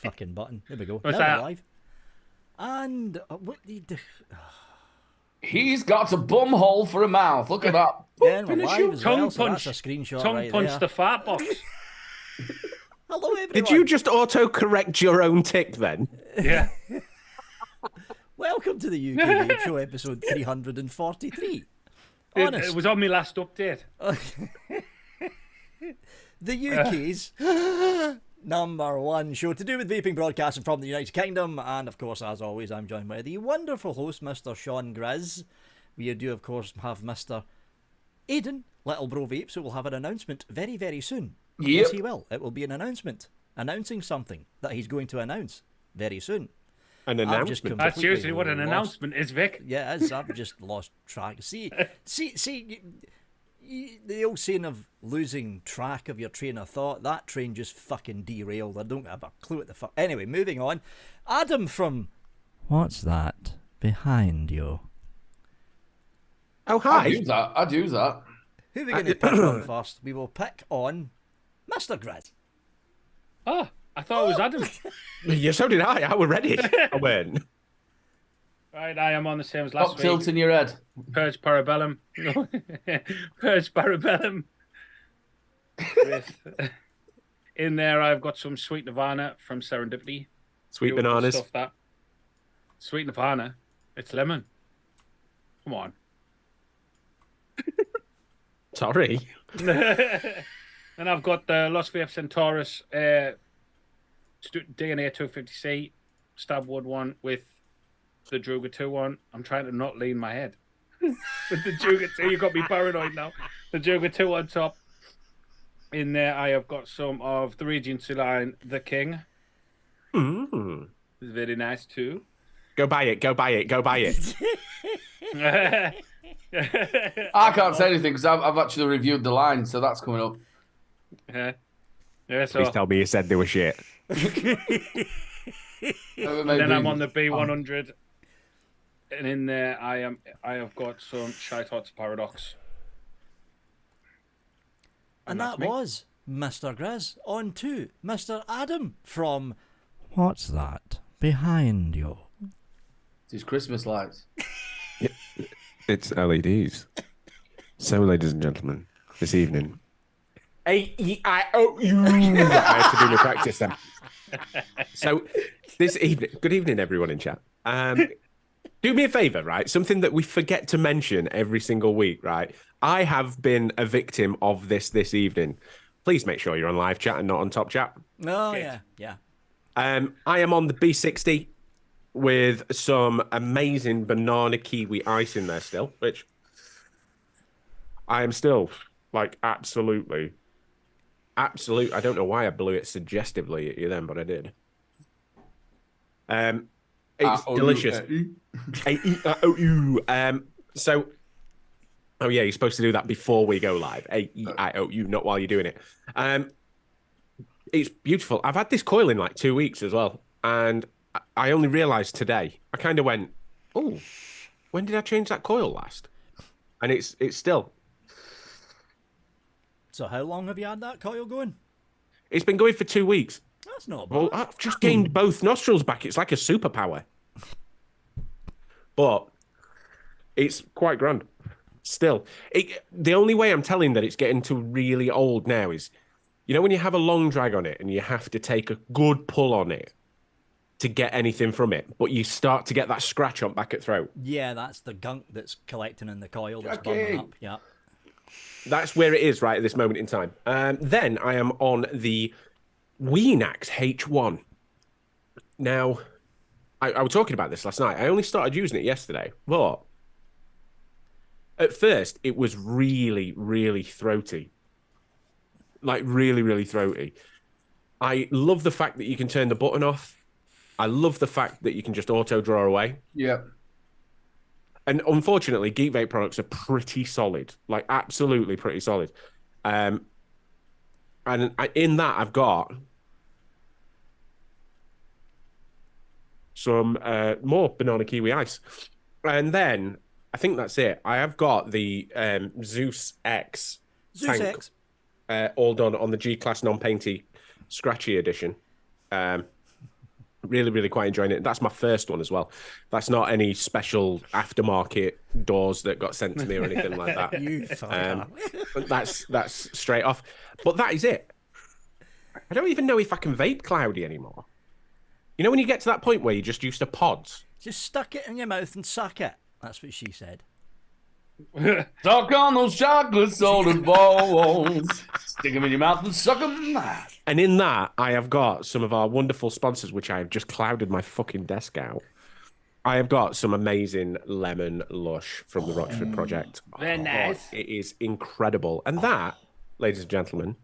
fucking button. There we go. What's Now that? we're live. And what did He's got a bum hole for a mouth. Look at that. then we're Finish live you. as well, Tongue so punch. that's a screenshot Tongue right punch there. the fart box. Hello, everyone. Did you just auto-correct your own tick then? Yeah. Welcome to the UK Vape Show, episode 343. Honest. It was on my last update. The UK's number one show to do with vaping, broadcasting from the United Kingdom. And of course, as always, I'm joined by the wonderful host, Mr. Sean Grizz. We do, of course, have Mr. Aiden, Little Bro Vape, so we'll have an announcement very, very soon. Yep. Yes, he will. It will be an announcement announcing something that he's going to announce very soon. An I've just announcement. That's completely usually what an lost- announcement is, Vic. Yeah, it is. I've just lost track. See, the old saying of losing track of your train of thought, that train just fucking derailed. I don't have a clue what the fuck. Anyway, moving on. Adam from What's That Behind You? Oh, hi. I'd use that. Who are we going to pick on first? We will pick on Mr. Grizz. Oh, I thought it was Adam. Yeah, so did I. I was ready. I went. Right, I am on the same as last Stop week. tilting your head. Purge Parabellum. No. Purge Parabellum. With, in there, I've got some Sweet Nirvana from Serendipity. Sweet Beautiful bananas. Stuff, that. Sweet Nirvana. It's lemon. Come on. Sorry. And I've got the Lost Vape Centaurus DNA 250C Stabwood one with the Druga 2 one. I'm trying to not lean my head. With the Druga 2, you got me paranoid now. The Druga 2 on top. In there, I have got some of the Regency line, The King. Mm. It's very nice too. Go buy it. Go buy it. Go buy it. I can't say anything because I've actually reviewed the line, so that's coming up. Yeah, so Please tell me you said they were shit. then I'm on the B100, and in there I have got some Shy Tots Paradox. And that's that me. was Mr. Grizz. On to Mr. Adam from What's That Behind You? It's Christmas lights. It's LEDs. So, ladies and gentlemen, this evening. A-E-I-O-U. I had to do my practice then. So, this evening, good evening, everyone in chat. Do me a favour, right? Something that we forget to mention every single week, right? I have been a victim of this evening. Please make sure you're on live chat and not on top chat. Oh, Good. yeah. I am on the B60 with some amazing banana kiwi ice in there still, which I am still like absolute. I don't know why I blew it suggestively at you then, but I did. It's delicious. So, oh yeah, you're supposed to do that before we go live. A-E-I-O-U, not while you're doing it. It's beautiful. I've had this coil in like 2 weeks as well, and I only realised today. I kind of went, oh, when did I change that coil last? And it's still. So how long have you had that coil going? It's been going for 2 weeks. That's not bad. Well, I've just gained both nostrils back. It's like a superpower. But it's quite grand. Still, the only way I'm telling that it's getting to really old now is, you know, when you have a long drag on it and you have to take a good pull on it to get anything from it, but you start to get that scratch on back at throat. Yeah, that's the gunk that's collecting in the coil that's Okay. burning up. Yeah. That's where it is right at this moment in time. Then I am on the Weenax H1. Now, I was talking about this last night. I only started using it yesterday, but at first it was really, really throaty. Like really, really throaty. I love the fact that you can turn the button off. I love the fact that you can just auto draw away. Yeah. And unfortunately, Geek Vape products are pretty solid, like absolutely pretty solid. And in that, I've got some more banana kiwi ice. And then I think that's it. I have got the Zeus X Zeus tank, X. all done on the G-Class non-painty scratchy edition. Really, really quite enjoying it. That's my first one as well. That's not any special aftermarket doors that got sent to me or anything like that. You fucker. That's straight off. But that is it. I don't even know if I can vape cloudy anymore. You know when you get to that point where you're just used to pods? Just stuck it in your mouth and suck it. That's what she said. Suck on those chocolate soda balls. Stick them in your mouth and suck them. And in that, I have got some of our wonderful sponsors, which I have just clouded my fucking desk out. I have got some amazing lemon lush from the Rochford Project. Very nice. It is incredible. And that, ladies and gentlemen,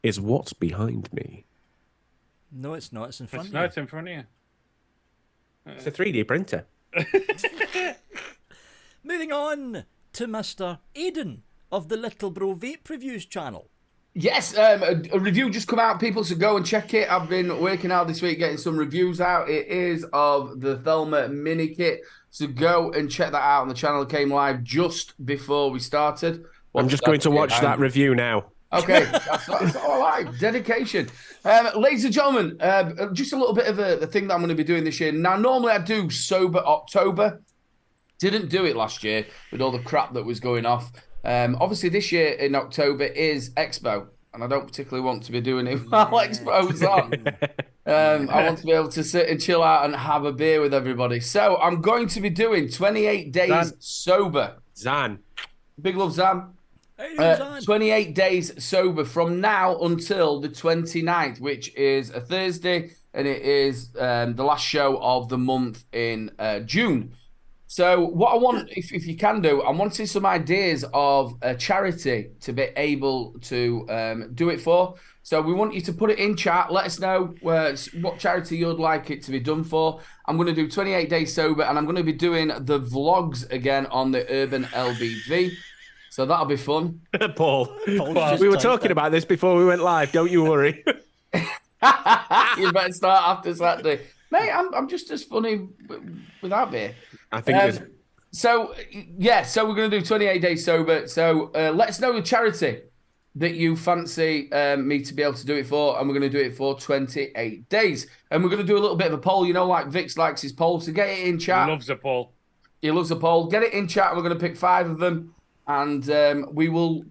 is what's behind me. No, it's not. It's in front No, of it's in front of you. It's a 3D printer. you. Moving on to Mr. Aiden of the Little Bro Vape Reviews channel. Yes, a review just come out, people, so go and check it. I've been working out this week, getting some reviews out. It is of the Thelma mini kit, so go and check that out on the channel. It came live just before we started. I'm just going to watch that review now. Okay, that's all right. Dedication. Ladies and gentlemen, just a little bit of the thing that I'm going to be doing this year. Now, normally I do Sober October. Didn't do it last year with all the crap that was going off. Obviously, this year in October is Expo, and I don't particularly want to be doing it while Expo's on. I want to be able to sit and chill out and have a beer with everybody. So I'm going to be doing 28 days sober. Zan. Big love, Zan. Hey, Zan. 28 days sober from now until the 29th, which is a Thursday, and it is the last show of the month in June. So what I want, if you can do, I'm wanting some ideas of a charity to be able to do it for. So we want you to put it in chat. Let us know what charity you'd like it to be done for. I'm going to do 28 days sober, and I'm going to be doing the vlogs again on the Urban LBV. So that'll be fun. Paul, we were talking about this before we went live. Don't you worry. You better start after Saturday. Mate, I'm just as funny without beer. I think it is. So we're going to do 28 days sober. So let us know the charity that you fancy me to be able to do it for, and we're going to do it for 28 days. And we're going to do a little bit of a poll, like Vix likes his poll. So get it in chat. He loves a poll. He loves a poll. Get it in chat. We're going to pick 5 of them, and we will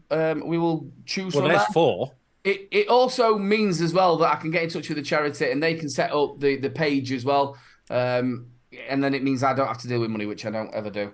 choose from there's there. 4. It also means as well that I can get in touch with the charity and they can set up the page as well. And then it means I don't have to deal with money, which I don't ever do.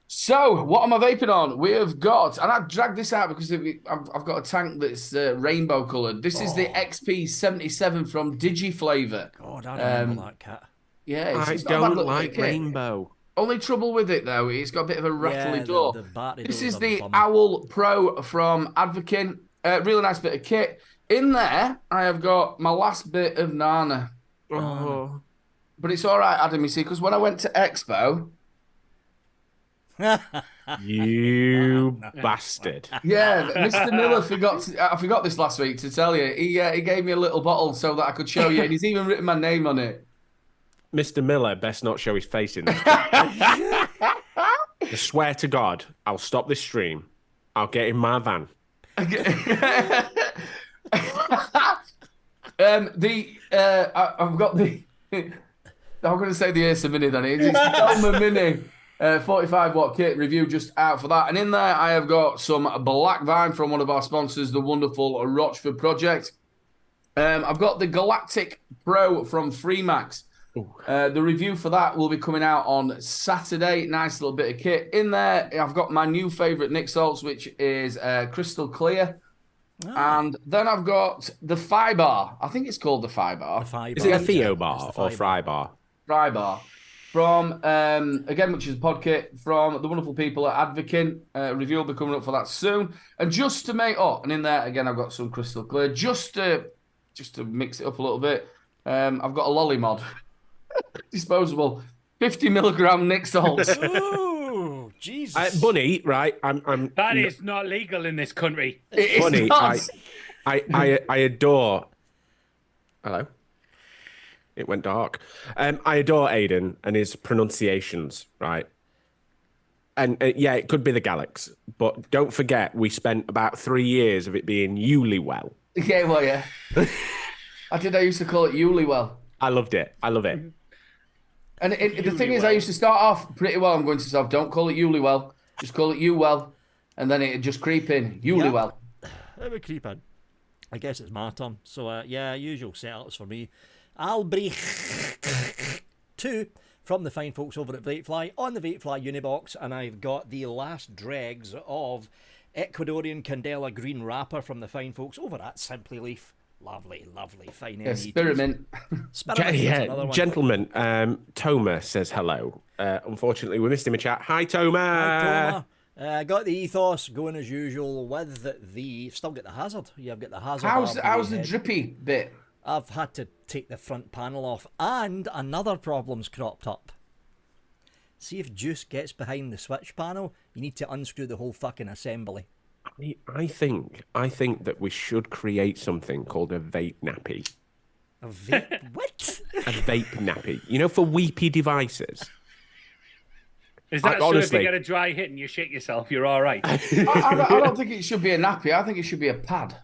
So, what am I vaping on? We have got, and I dragged this out because I've got a tank that's rainbow coloured. This is the XP77 from DigiFlavor. God, I remember that cat. Yeah, I it's not a bad don't little like kit. rainbow. Only trouble with it, though, it's got a bit of a rattly door. The battery This door's is a the bum. Owl Pro from Advocate. Really nice bit of kit. In there, I have got my last bit of Nana. Oh. But it's all right, Adam, you see, because when I went to Expo... You bastard. Yeah, Mr. Miller I forgot this last week to tell you. He gave me a little bottle so that I could show you, and he's even written my name on it. Mr. Miller best not show his face in this. I swear to God, I'll stop this stream. I'll get in my van. I've got the... I'm going to say the Acer Mini then. It's the Thelma Mini 45-watt kit review just out for that. And in there, I have got some Black Vine from one of our sponsors, the wonderful Rochford Project. I've got the Galactic Pro from Freemax. The review for that will be coming out on Saturday. Nice little bit of kit. In there, I've got my new favourite Nick Salts, which is Crystal Clear. Oh. And then I've got the Phi Bar. I think it's called the Phi Bar. Is it a Theo bar or Fry bar? Fry Bar. From, again, which is a pod kit from the wonderful people at Advocate. Review will be coming up for that soon. And just to make... Oh, and in there, again, I've got some Crystal Clear. Just to mix it up a little bit, I've got a Lolly Mod. Disposable. 50 milligram Nick Salts. Ooh, Jesus. Bunny, right? That is not legal in this country. It's Bunny, not. I adore... Hello? It went dark. I adore Aiden and his pronunciations, right? And yeah, it could be the Galax, but don't forget we spent about 3 years of it being Yulywell. Yeah, well, yeah. I used to call it Yulywell. I loved it. I love it. And the thing is, I used to start off pretty well. I'm going to myself, don't call it Well, just call it Well. And then it'd just creep in. Well. It would creep in. I guess it's my turn. So, yeah, usual setups for me. Albrecht 2 from the fine folks over at Vapefly on the Vapefly Unibox. And I've got the last dregs of Ecuadorian Candela Green Wrapper from the fine folks over at Simply Leaf. Lovely, lovely, fine. Yeah, Spearmint. Gentlemen, Toma says hello. Unfortunately, we missed him in chat. Hi, Toma. Hi, Toma. Got the ethos going as usual with the... Still get the hazard. You've got the hazard. How's the drippy bit? I've had to take the front panel off, and another problem's cropped up. See if juice gets behind the switch panel, you need to unscrew the whole fucking assembly. I think that we should create something called a vape nappy. A vape? What? A vape nappy. You know, for weepy devices. Is that so if you get a dry hit and you shit yourself, you're all right? I don't think it should be a nappy. I think it should be a pad.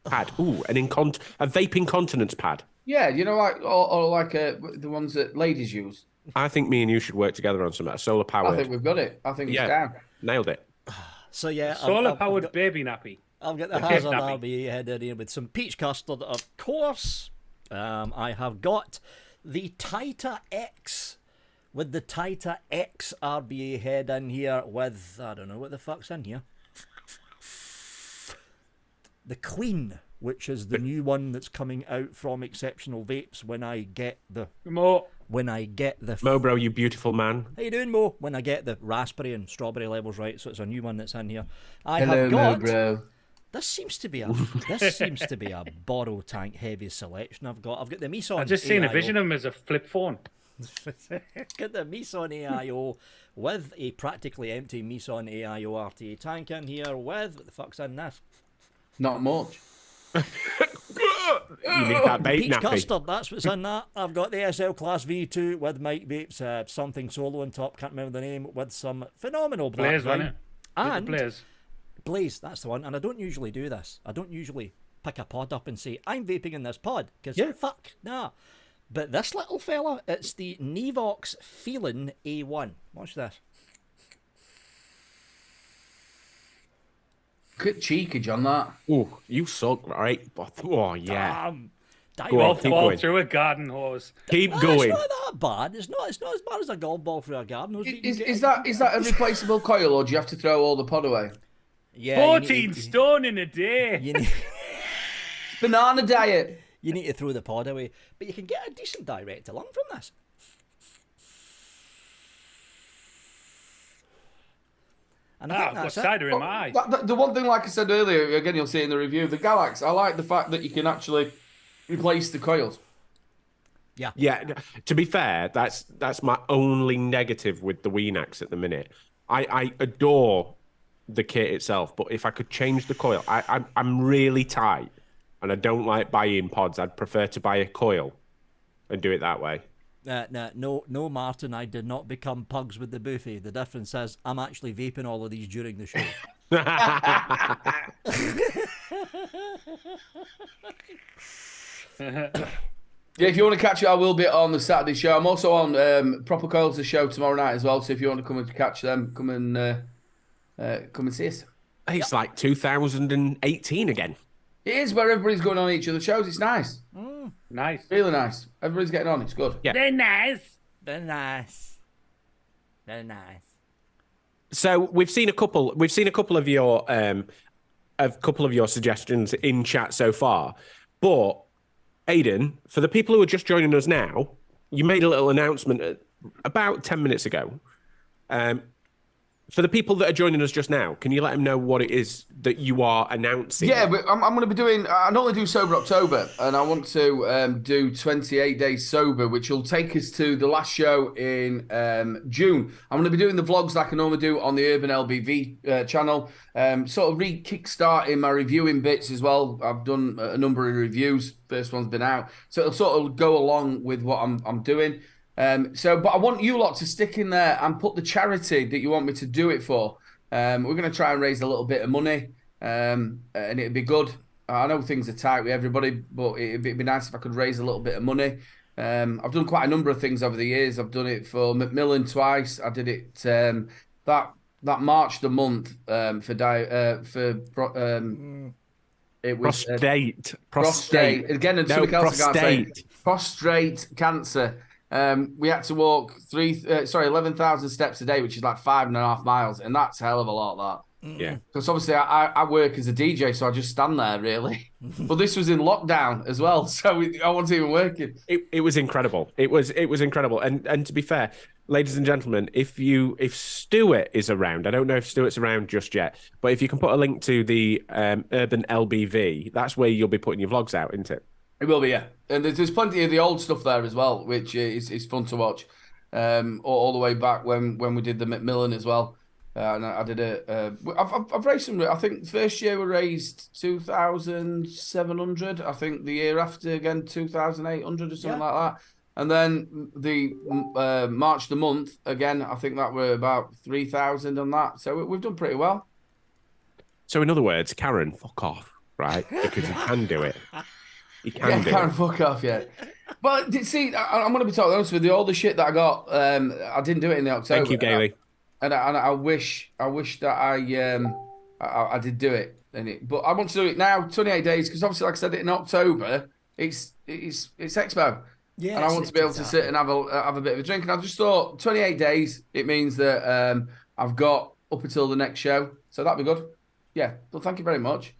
Pad? Ooh, a vape incontinence pad. Yeah, you know, like or like the ones that ladies use. I think me and you should work together on some solar powered. I think we've got it. I think it's down. Nailed it. So yeah, solar powered baby nappy. I've got the Hazard RBA head in here with some peach custard, of course. I have got the Tita X with the Tita X RBA head in here with, I don't know what the fuck's in here. The Queen, which is the new one that's coming out from Exceptional Vapes when I get the... Mo. When I get the... Mo, bro, you beautiful man. How you doing, Mo? When I get the raspberry and strawberry levels right, so it's a new one that's in here. Hello, have got... Mo, bro. This seems to be a borrow tank heavy selection. I've got the Meson. I've just seen a vision of him as a flip phone. Get the Meson AIO with a practically empty Meson AIO RTA tank in here with, what the fuck's in this? Not much. You need that vape Peach nappy. custard, that's what's in that. I've got the SL Class V2 with Mike Vapes, something solo on top, can't remember the name, with some phenomenal black Blaze, wasn't it? And Blaze, that's the one. And I don't usually do this. I don't usually pick a pod up and say, I'm vaping in this pod, because fuck, nah. But this little fella, it's the Nevox Feelin' A1. Watch this. Good cheekage on that. Ooh, you suck, right? Oh, yeah. Golf ball through a garden hose. Keep going. It's not that bad. It's not as bad as a golf ball through a garden hose. Is that a replaceable coil, or do you have to throw all the pod away? Yeah, 14 stone in a day. Banana diet. You need to throw the pod away, but you can get a decent direct along from this. And I've got cider in my eye. The one thing, like I said earlier, again, you'll see it in the review, the Galax, I like the fact that you can actually replace the coils. Yeah. To be fair, that's my only negative with the Weenax at the minute. I adore the kit itself, but if I could change the coil, I'm really tight, and I don't like buying pods. I'd prefer to buy a coil and do it that way. No, Martin, I did not become pugs with the buffet. The difference is I'm actually vaping all of these during the show. Yeah, if you want to catch it, I will be on the Saturday show. I'm also on Proper Coils, the show tomorrow night as well. So if you want to come and catch them, come and see us. It's like 2018 again. It is, where everybody's going on each other's shows. It's nice. Nice. Really nice. Everybody's getting on. It's good. Yeah. They're nice. They're nice. They're nice. So we've seen a couple of your suggestions in chat so far, but Aiden, for the people who are just joining us now, you made a little announcement about 10 minutes ago. For the people that are joining us just now, can you let them know what it is that you are announcing? Yeah, but I'm going to be doing... I normally do Sober October, and I want to do 28 days sober, which will take us to the last show in June. I'm going to be doing the vlogs like I normally do on the Urban LBV channel, sort of re-kickstarting my reviewing bits as well. I've done a number of reviews. First one's been out. So it'll sort of go along with what I'm doing. But I want you lot to stick in there and put the charity that you want me to do it for. We're going to try and raise a little bit of money, and it'd be good. I know things are tight with everybody, but it'd be nice if I could raise a little bit of money. I've done quite a number of things over the years. I've done it for Macmillan twice. I did it that March the month it was prostate. Again, and something else I can't say. Prostate cancer. We had to walk 11,000 steps a day, which is like 5.5 miles, and that's a hell of a lot. That. Yeah. Because obviously I work as a DJ, so I just stand there really. But this was in lockdown as well, so I wasn't even working. It was incredible. It was incredible. And to be fair, ladies and gentlemen, if Stuart is around, I don't know if Stuart's around just yet, but if you can put a link to the Urban LBV, that's where you'll be putting your vlogs out, isn't it? It will be, yeah. And there's plenty of the old stuff there as well, which is fun to watch. All the way back when we did the Macmillan as well. And I did I've raised some. I think the first year we raised 2,700. I think the year after again 2,800 or something like that. And then the March the month again. I think that were about 3,000 on that. So we've done pretty well. So in other words, Karen, fuck off, right? Because you can do it. You can do Karen, it. fuck off, yeah. But see, I'm going to be totally honest with you. All the shit that I got, I didn't do it in the October. Thank you, Gailey. And I wish that I did do it but I want to do it now, 28 days, because obviously, like I said, in October it's Expo, Yeah, and I want to be able to sit and have a bit of a drink. And I just thought 28 days, it means that I've got up until the next show, so that'd be good. Yeah, well, thank you very much.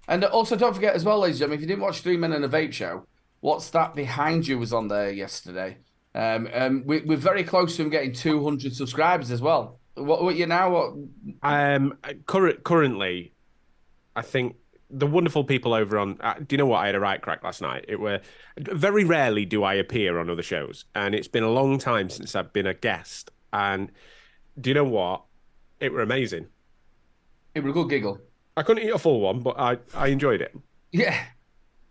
And also, don't forget as well, ladies and gentlemen, if you didn't watch 3 Men and a Vape Show, What's That Behind You was on there yesterday. We're very close to him getting 200 subscribers as well. What you now? Currently, I think the wonderful people over on. Do you know what? I had a right crack last night. Very rarely do I appear on other shows, and it's been a long time since I've been a guest. And do you know what? It were amazing. It was a good giggle. I couldn't eat a full one, but I enjoyed it. Yeah.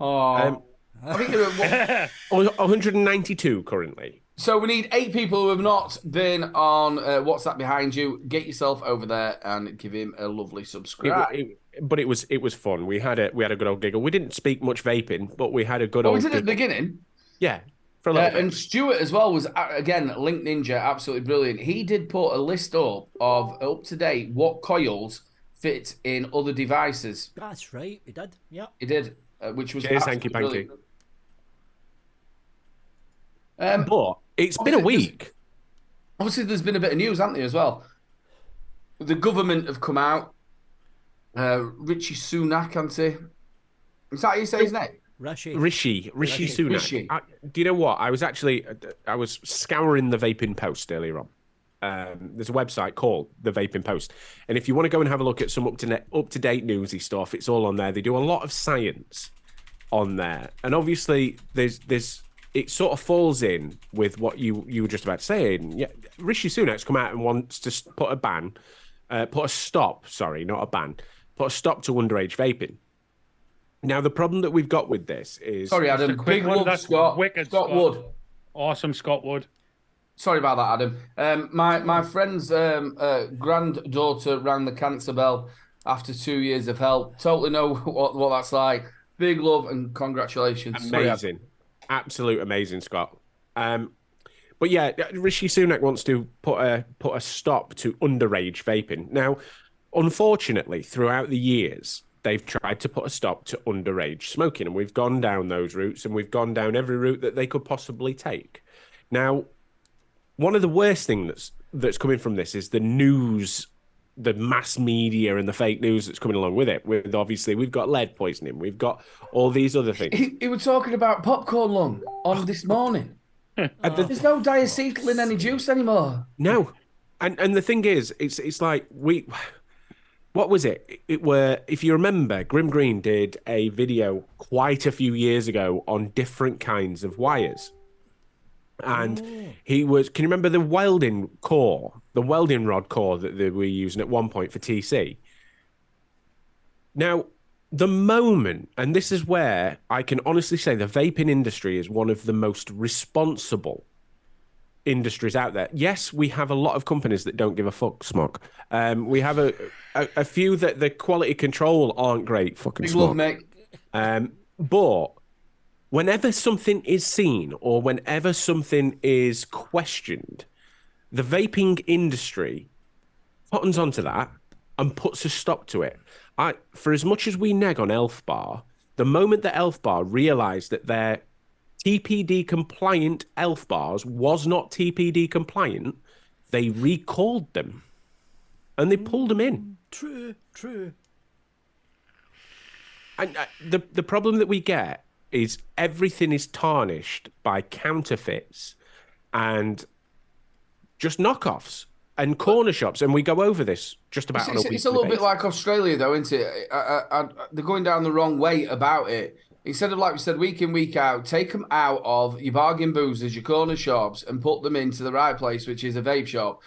Oh. I think there are 192 currently. So we need 8 people who have not been on What's That Behind You. Get yourself over there and give him a lovely subscribe. But it was fun. We had a good old giggle. We didn't speak much vaping, but we had a good old. We did giggle. at the beginning. Yeah, for a little bit. And Stuart as well was again Link Ninja, absolutely brilliant. He did put a list up to date what coils fit in other devices. That's right, he did. Yeah, he did, which was cheers, hanky panky. But it's been a week. Obviously, there's been a bit of news, hasn't there, as well? The government have come out. Rishi Sunak, can't he? Is that how you say his name? Rishi Sunak. Do you know what? I was scouring the Vaping Post earlier on. There's a website called the Vaping Post, and if you want to go and have a look at some up to date newsy stuff, it's all on there. They do a lot of science on there, and obviously there's it sort of falls in with what you were just about to say, Aiden. Yeah, Rishi Sunak's come out and wants to put a stop to underage vaping. Now, the problem that we've got with this is... Sorry, Adam. Big love, Scott. Scott Wood. Awesome, Scott Wood. Sorry about that, Adam. My friend's granddaughter rang the cancer bell after 2 years of help. Totally know what that's like. Big love and congratulations. Amazing. Absolute amazing, Scott. But yeah, Rishi Sunak wants to put a stop to underage vaping. Now, unfortunately, throughout the years, they've tried to put a stop to underage smoking, and we've gone down those routes, and we've gone down every route that they could possibly take. Now, one of the worst things that's coming from this is the news, the mass media and the fake news that's coming along with it. Obviously, we've got lead poisoning. We've got all these other things. He was talking about popcorn lung on this morning. There's no diacetyl in any juice anymore. No. And the thing is, it's like what was it? If you remember, Grim Green did a video quite a few years ago on different kinds of wires. And can you remember the welding rod core that they were using at one point for TC? Now, the moment, and this is where I can honestly say the vaping industry is one of the most responsible industries out there. Yes, we have a lot of companies that don't give a fuck, Smog. We have a few that the quality control aren't great, fucking Smog. Big love, mate. But whenever something is seen or whenever something is questioned, the vaping industry buttons onto that and puts a stop to it. For as much as we neg on Elf Bar, the moment that Elf Bar realised that their TPD compliant Elf Bars was not TPD compliant, they recalled them and they pulled them in. True. And the problem that we get is everything is tarnished by counterfeits and just knockoffs and corner shops, and we go over this just about on a weekly It's a little basis. bit like Australia, though, isn't it? They're going down the wrong way about it. Instead of, like we said, week in, week out, take them out of your bargain boozers, your corner shops, and put them into the right place, which is a vape shop,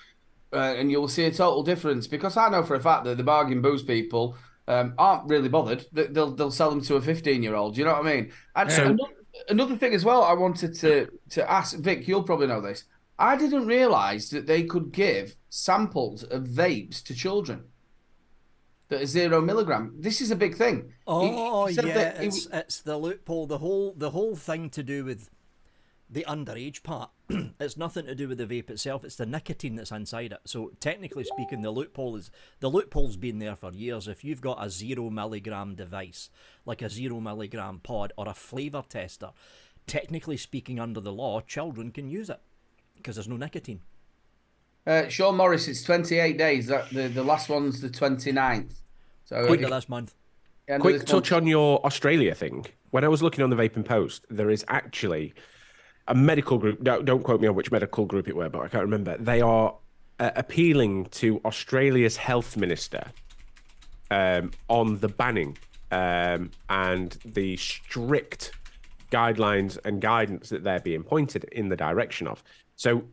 and you'll see a total difference. Because I know for a fact that the bargain booze people aren't really bothered. They'll sell them to a 15-year-old. Do you know what I mean? And another thing as well, I wanted to ask Vic. You'll probably know this. I didn't realise that they could give samples of vapes to children that are 0 milligram. This is a big thing. Oh, yeah, it's the loophole. The whole thing to do with the underage part. It's nothing to do with the vape itself. It's the nicotine that's inside it. So technically speaking, the loophole's been there for years. If you've got a 0 milligram device, like a 0 milligram pod or a flavour tester, technically speaking, under the law, children can use it because there's no nicotine. Sean Morris, it's 28 days. The last one's the 29th. So Quick last month. Quick touch on your Australia thing. When I was looking on the Vaping Post, there is actually a medical group. Don't quote me on which medical group it were, but I can't remember. They are appealing to Australia's health minister on the banning and the strict guidelines and guidance that they're being pointed in the direction of. So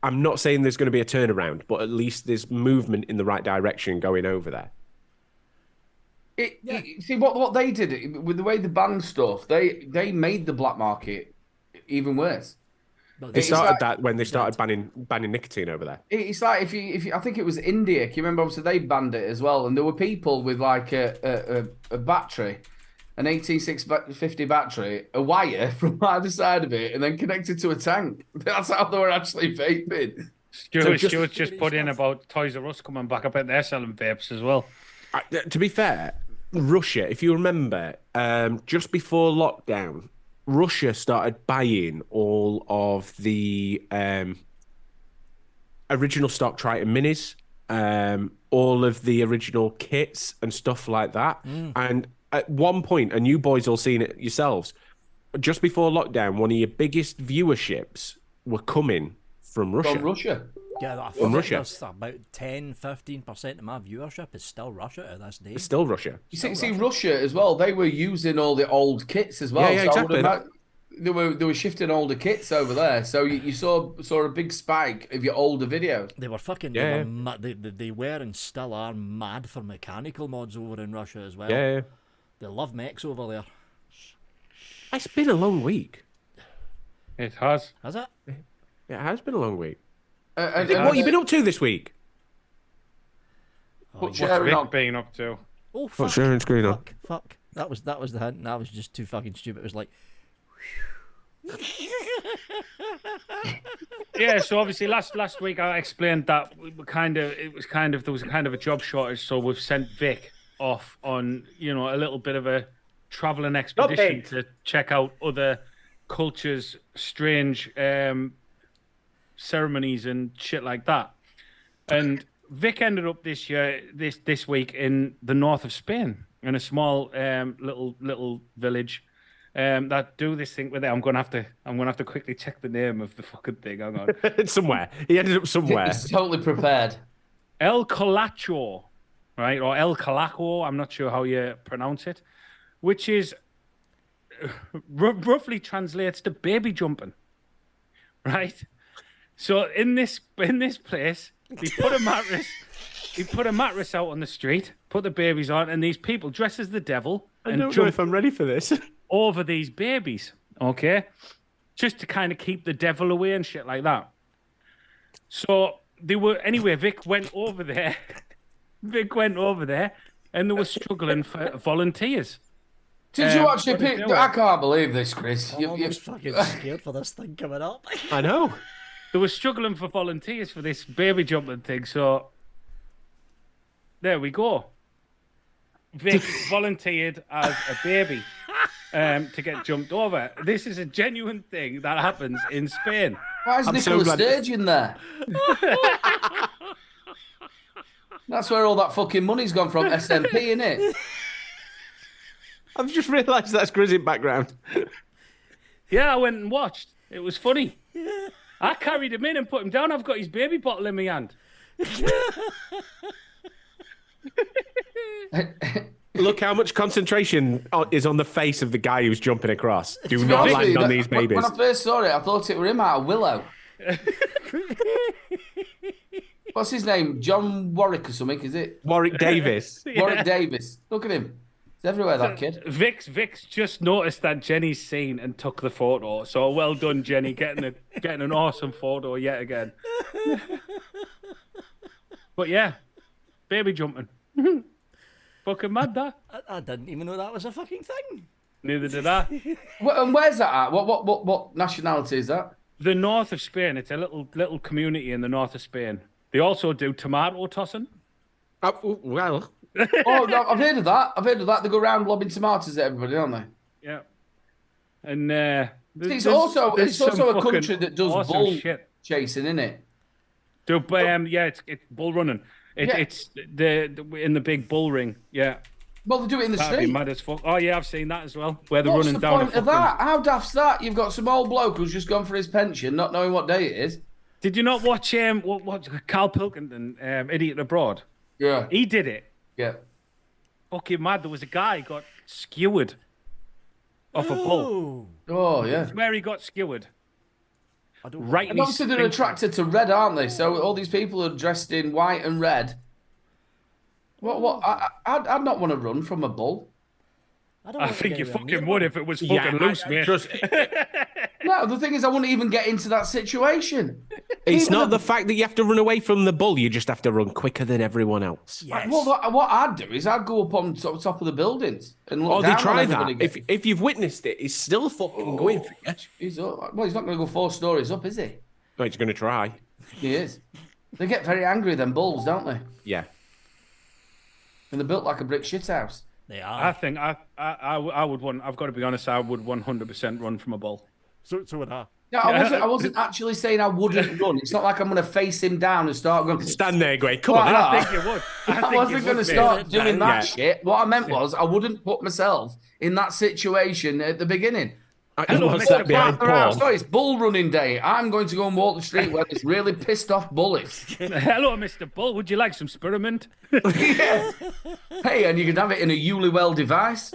I'm not saying there's going to be a turnaround, but at least there's movement in the right direction going over there. See what they did with the way they banned stuff. They made the black market even worse. They started that when they started banning nicotine over there. It's like if you I think it was India. Can you remember? Obviously, they banned it as well, and there were people with like a battery, an 18650 battery, a wire from either side of it, and then connected to a tank. That's how they were actually vaping. Stuart just put in about Toys R Us coming back. I bet they're selling vapes as well. To be fair, Russia, if you remember, just before lockdown, Russia started buying all of the original stock Triton minis, all of the original kits and stuff like that. And at one point, and you boys all seen it yourselves, just before lockdown, one of your biggest viewerships were coming from Russia. From Russia. Yeah, I think there's about 10-15% of my viewership is still Russia to this day. It's still Russia. You see, Russia as well. They were using all the old kits as well. Yeah, exactly. They were shifting older kits over there, so you saw a big spike of your older videos. They were fucking. Yeah. They were and still are mad for mechanical mods over in Russia as well. Yeah. They love mechs over there. It's been a long week. It has. Has it? It has been a long week. And What have you been up to this week? What's What's Vic been up to? Oh fuck! What's sharing screen on? Fuck! That was the hint. And that was just too fucking stupid. It was like. Yeah, so obviously last week I explained that there was kind of a job shortage, so we've sent Vic off on a little bit of a traveling expedition to check out other cultures, strange ceremonies and shit like that. And Vic ended up this week in the north of Spain in a small little village. That do this thing with it. I'm gonna have to quickly check the name of the fucking thing. Hang on. It's somewhere. He ended up somewhere. He's totally prepared. El Calacho, right? Or El Calaco, I'm not sure how you pronounce it, which is roughly translates to baby jumping, right? So in this place, he put a mattress out on the street, put the babies on, and these people dress as the devil I don't know if I'm ready for this. over these babies, okay? Just to kind of keep the devil away and shit like that. So Vic went over there. And they were struggling for volunteers. Did you actually what did pick? you do? I can't believe this, Chris. I'm almost fucking scared for this thing coming up. I know. They were struggling for volunteers for this baby jumping thing, so there we go. Vic volunteered as a baby to get jumped over. This is a genuine thing that happens in Spain. Why is I'm so Nicola glad- Sturge in there? That's where all that fucking money's gone from, SMP, innit? I've just realised that's Grizz in background. Yeah, I went and watched. It was funny. I carried him in and put him down. I've got his baby bottle in my hand. Look how much concentration is on the face of the guy who's jumping across. Do To be not honest with land you, on these babies. When I first saw it, I thought it were him out of Willow. What's his name? John Warwick or something, is it? Warwick Davis. Warwick Davis. Look at him. He's everywhere, that kid. Vic's just noticed that Jenny's seen and took the photo. So well done, Jenny, getting an awesome photo yet again. But yeah, baby jumping. Fucking mad, that. I didn't even know that was a fucking thing. Neither did I. And where's that at? What nationality is that? The north of Spain. It's a little community in the north of Spain. They also do tomato tossing. Well, Oh, no, I've heard of that. They go around lobbing tomatoes at everybody, don't they? Yeah. And It's also a some country that does awesome bull shit. chasing, isn't it? Yeah, it's bull running. Yeah. It's in the big bull ring. Yeah. Well, they do it in the That'd be street. mad as fuck. Oh yeah, I've seen that as well. Where they're What's running the down. point of that? How daft's that? You've got some old bloke who's just gone for his pension, not knowing what day it is. Did you not watch what Carl Pilkington, Idiot Abroad? Yeah. He did it. Yeah. Fucking mad. There was a guy got skewered off a bull. Oh, yeah. Where he got skewered. I don't Right. And obviously they're attracted to red, aren't they? So all these people are dressed in white and red. What? I'd not want to run from a bull. I don't I want to think get you anywhere fucking near would one. if it was fucking loose, mate. No, the thing is, I wouldn't even get into that situation. it's Even not a- the fact that you have to run away from the bull. You just have to run quicker than everyone else. Yes. Well, what I'd do is I'd go up on top of the buildings and look Oh, down they try on everybody. that. If you've witnessed it, he's still fucking going for you. He's not going to go 4 stories up, is he? No, he's going to try. He is. They get very angry, them bulls, don't they? Yeah. And they're built like a brick shithouse. They I are. think I would want. I've got to be honest. I would 100% run from a bull. So would I. No, I wasn't actually saying I wouldn't run. It's not like I'm going to face him down and start going. Stand there, Greg. Come on. Well, I think you would. I wasn't going to start doing that Yeah. shit. What I meant was I wouldn't put myself in that situation at the beginning. Hello, What's Mr. that behind Paul? Sorry, it's bull running day. I'm going to go and walk the street where this really pissed off bull is. Hello, Mr. Bull. Would you like some spearmint? Yeah. Hey, and you can have it in a Uliwell device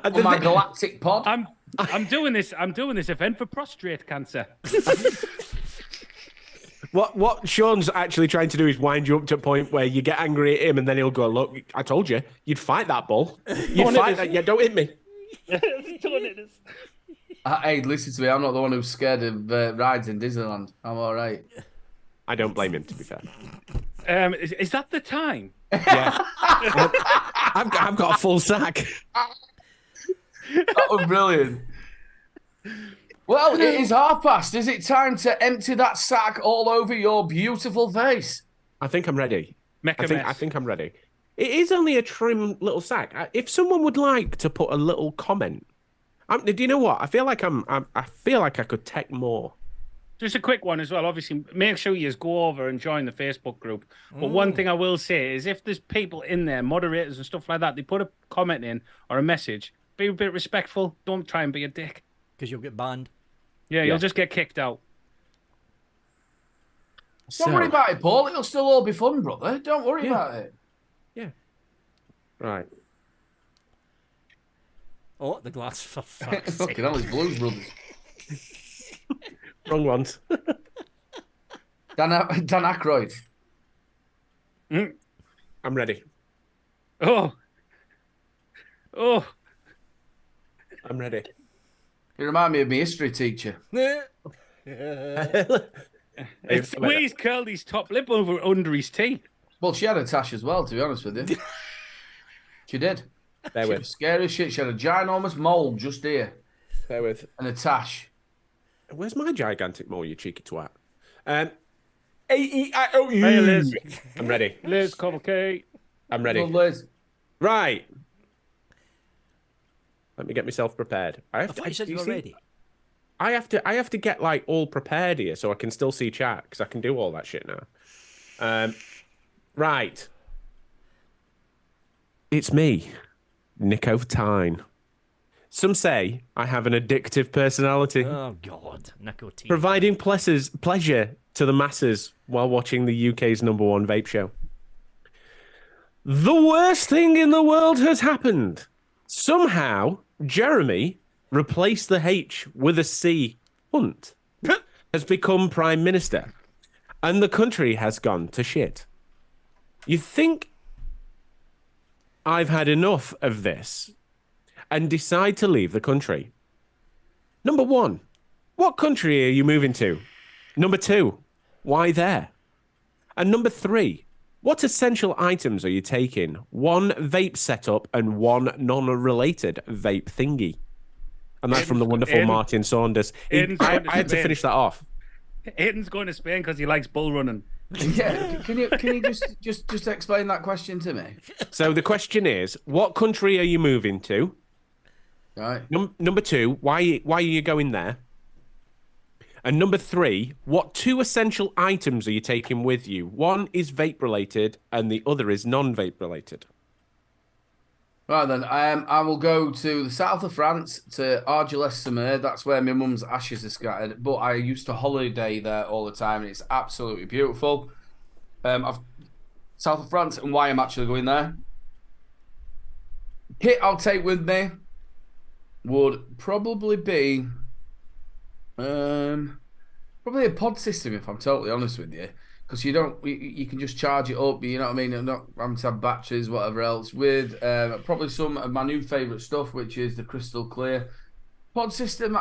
on my galactic pod. I'm doing this. I'm doing this event for prostate cancer. What Sean's actually trying to do is wind you up to a point where you get angry at him, and then he'll go, "Look, I told you, you'd fight that bull. You'd fight that. Yeah, don't hit me." Hey, listen to me. I'm not the one who's scared of rides in Disneyland. I'm all right. I don't blame him, to be fair. Is that the time? Yeah, I've got a full sack. That was brilliant. Well, it is past. Is it time to empty that sack all over your beautiful face? I think I'm ready. Make a mess. I think I'm ready. It is only a trim little sack. If someone would like to put a little comment, do you know what? I feel like I feel like I could take more. Just a quick one as well. Obviously, make sure you go over and join the Facebook group. But one thing I will say is if there's people in there, moderators and stuff like that, they put a comment in or a message, be a bit respectful. Don't try and be a dick. Because you'll get banned. Yeah, you'll just get kicked out. Don't worry about it, Paul. It'll still all be fun, brother. Don't worry about it. Yeah. Right. Oh, the glass, for fuck's sake. Fucking hell, it's Blues Brothers. Wrong ones. Dan Aykroyd. I'm ready. Oh. I'm ready. You remind me of my history teacher. It's the way he's curled his top lip under his teeth. Well, she had a tash as well, to be honest with you. She did. Bear She with. was scary as shit. She had a ginormous mole just here Bear with. and a tash. Where's my gigantic mole, you cheeky twat? A-E-I-O-U. Hey, Liz. I'm ready. Liz, cup of cake. I'm ready. Good, Liz. Right. Let me get myself prepared. I thought you said you were ready. I have to get like all prepared here so I can still see chat because I can do all that shit now. Right. It's me, Nico Tyne. Some say I have an addictive personality, Oh, God. Nicotine. providing pleasure to the masses while watching the UK's #1 vape show. The worst thing in the world has happened. Somehow, Jeremy replaced the H with a C. Hunt has become Prime Minister, and the country has gone to shit. You think I've had enough of this and decide to leave the country? Number one, what country are you moving to? Number two, why there? And number three, what essential items are you taking? One vape setup and one non-related vape thingy. And that's from the wonderful Martin Saunders. I had to finish that off. Aiden's going to Spain because he likes bull running. Yeah, can you just explain that question to me? So the question is, what country are you moving to? Right. Number two, why are you going there? And number three, what two essential items are you taking with you? One is vape related and the other is non-vape related. Right then, I will go to the south of France, to Argelès-sur-Mer. That's where my mum's ashes are scattered. But I used to holiday there all the time, and it's absolutely beautiful. South of France, and why I'm actually going there. Kit I'll take with me would probably be probably a pod system, if I'm totally honest with you. Because you can just charge it up, you know what I mean? And not having to have batteries, whatever else. With probably some of my new favourite stuff, which is the crystal clear pod system.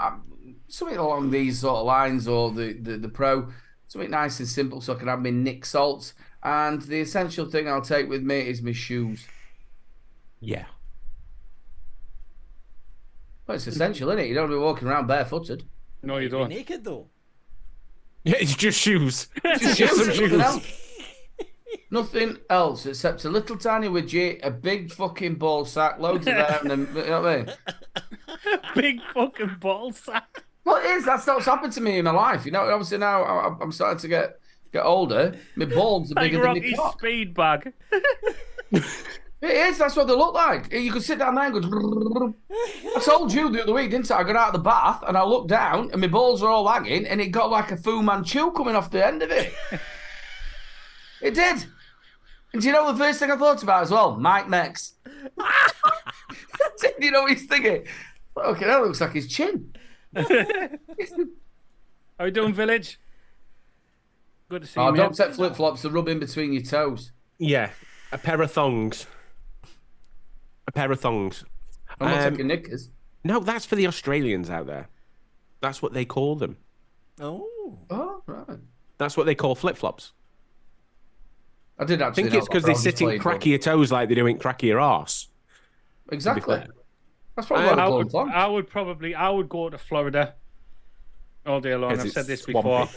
Something along these sort of lines, or the Pro. Something nice and simple so I can have my Nick salts. And the essential thing I'll take with me is my shoes. Yeah. Well, it's essential, isn't it? You don't want to be walking around barefooted. No, you Be don't. naked, though. Yeah, it's just shoes. Just Just some shoes, shoes. nothing else. Nothing else except a little tiny widget, a big fucking ball sack, loads of hair, and then, you know what I mean? Big fucking ball sack. Well, it is. That's what's happened to me in my life. You know, obviously now I'm starting to get older. My balls are Like bigger than my Rocky's cock. speed bag. It is. That's what they look like. You could sit down there and go. I told you the other week, didn't I? I got out of the bath and I looked down and my balls are all hanging and it got like a Fu Manchu coming off the end of it. It did. And do you know the first thing I thought about as well? Mechs. You know what he's thinking? Okay, that looks like his chin. How you doing, Village? Good to see Oh, you, don't mate. take flip-flops to rub in between your toes. Yeah, a pair of thongs. A pair of thongs. I'm not taking knickers. No, that's for the Australians out there. That's what they call them. Oh. Oh, right. That's what they call flip-flops. I did I actually think know it's that, because but they I'm just sit in playing crack dumb. your toes like they do in crack your arse. Exactly. fair. That's probably what I call them thongs. I would go to Florida all day long. 'Cause I've it's said this swampy. before.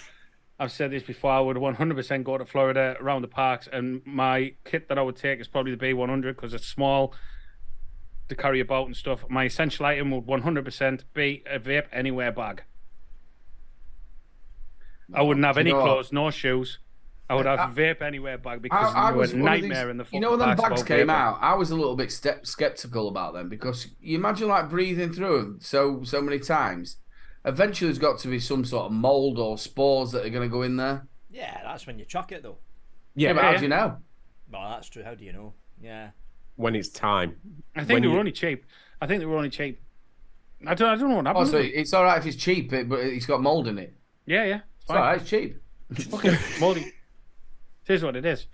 I would 100% go to Florida around the parks, and my kit that I would take is probably the B100 because it's small to carry about and stuff. My essential item would 100% be a vape anywhere bag. I wouldn't have Do you any know what? clothes, no shoes. I would have vape anywhere bag because I it was was a one of nightmare these- in the fucking You know when them parks bags about came vaping. out, I was a little bit skeptical about them because you imagine like breathing through them so many times. Eventually, there's got to be some sort of mold or spores that are going to go in there. Yeah, that's when you chuck it, though. Yeah, but how do you know? Well, that's true. How do you know? Yeah. When it's time. I think When they were you- only cheap. I think they were only cheap. I don't know what Oh, happened. so it's all right if it's cheap, but it's got mold in it. Yeah, it's It's all fine. right, it's cheap. Okay, moldy. It is what it is.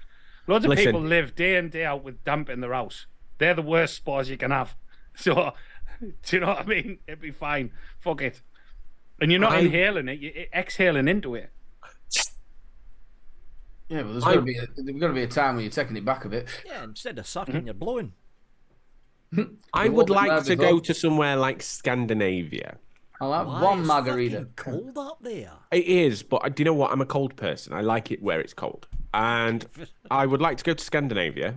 Loads of Listen. people live day in, day out with damp in their house. They're the worst spores you can have. So, do you know what I mean? It'd be fine. Fuck it. And you're not inhaling it, you're exhaling into it. Yeah, but there's got to be a time when you're taking it back a bit. Yeah, instead of sucking, you're blowing. I You've would all been like there to go before. to somewhere like Scandinavia. I'll have Why? one It's margarita. fucking cold up there. It is, but do you know what? I'm a cold person. I like it where it's cold, and I would like to go to Scandinavia.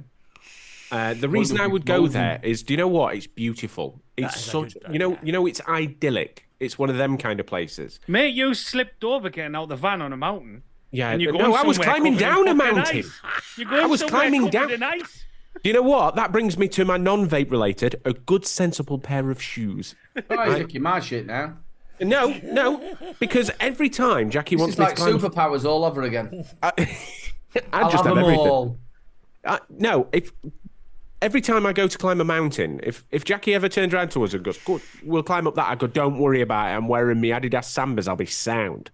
The reason I would go there is, do you know what? It's beautiful. It's is a such, good- it's idyllic. It's one of them kind of places. Mate, you slipped over getting out the van on a mountain. Yeah, And you're no, going I was somewhere climbing covered in down a fucking mountain. ice. You're going I was somewhere climbing covered down. in ice. Do you know what? That brings me to my non-vape related, a good sensible pair of shoes. Oh, you're taking my shit now. No, because every time Jackie This wants is me like to climb, superpowers all over again. I I'll just have have them everything. all. No, if every time I go to climb a mountain, if Jackie ever turns around to us and goes, "Good, we'll climb up that," I go, "Don't worry about it. I'm wearing my Adidas Sambas. I'll be sound."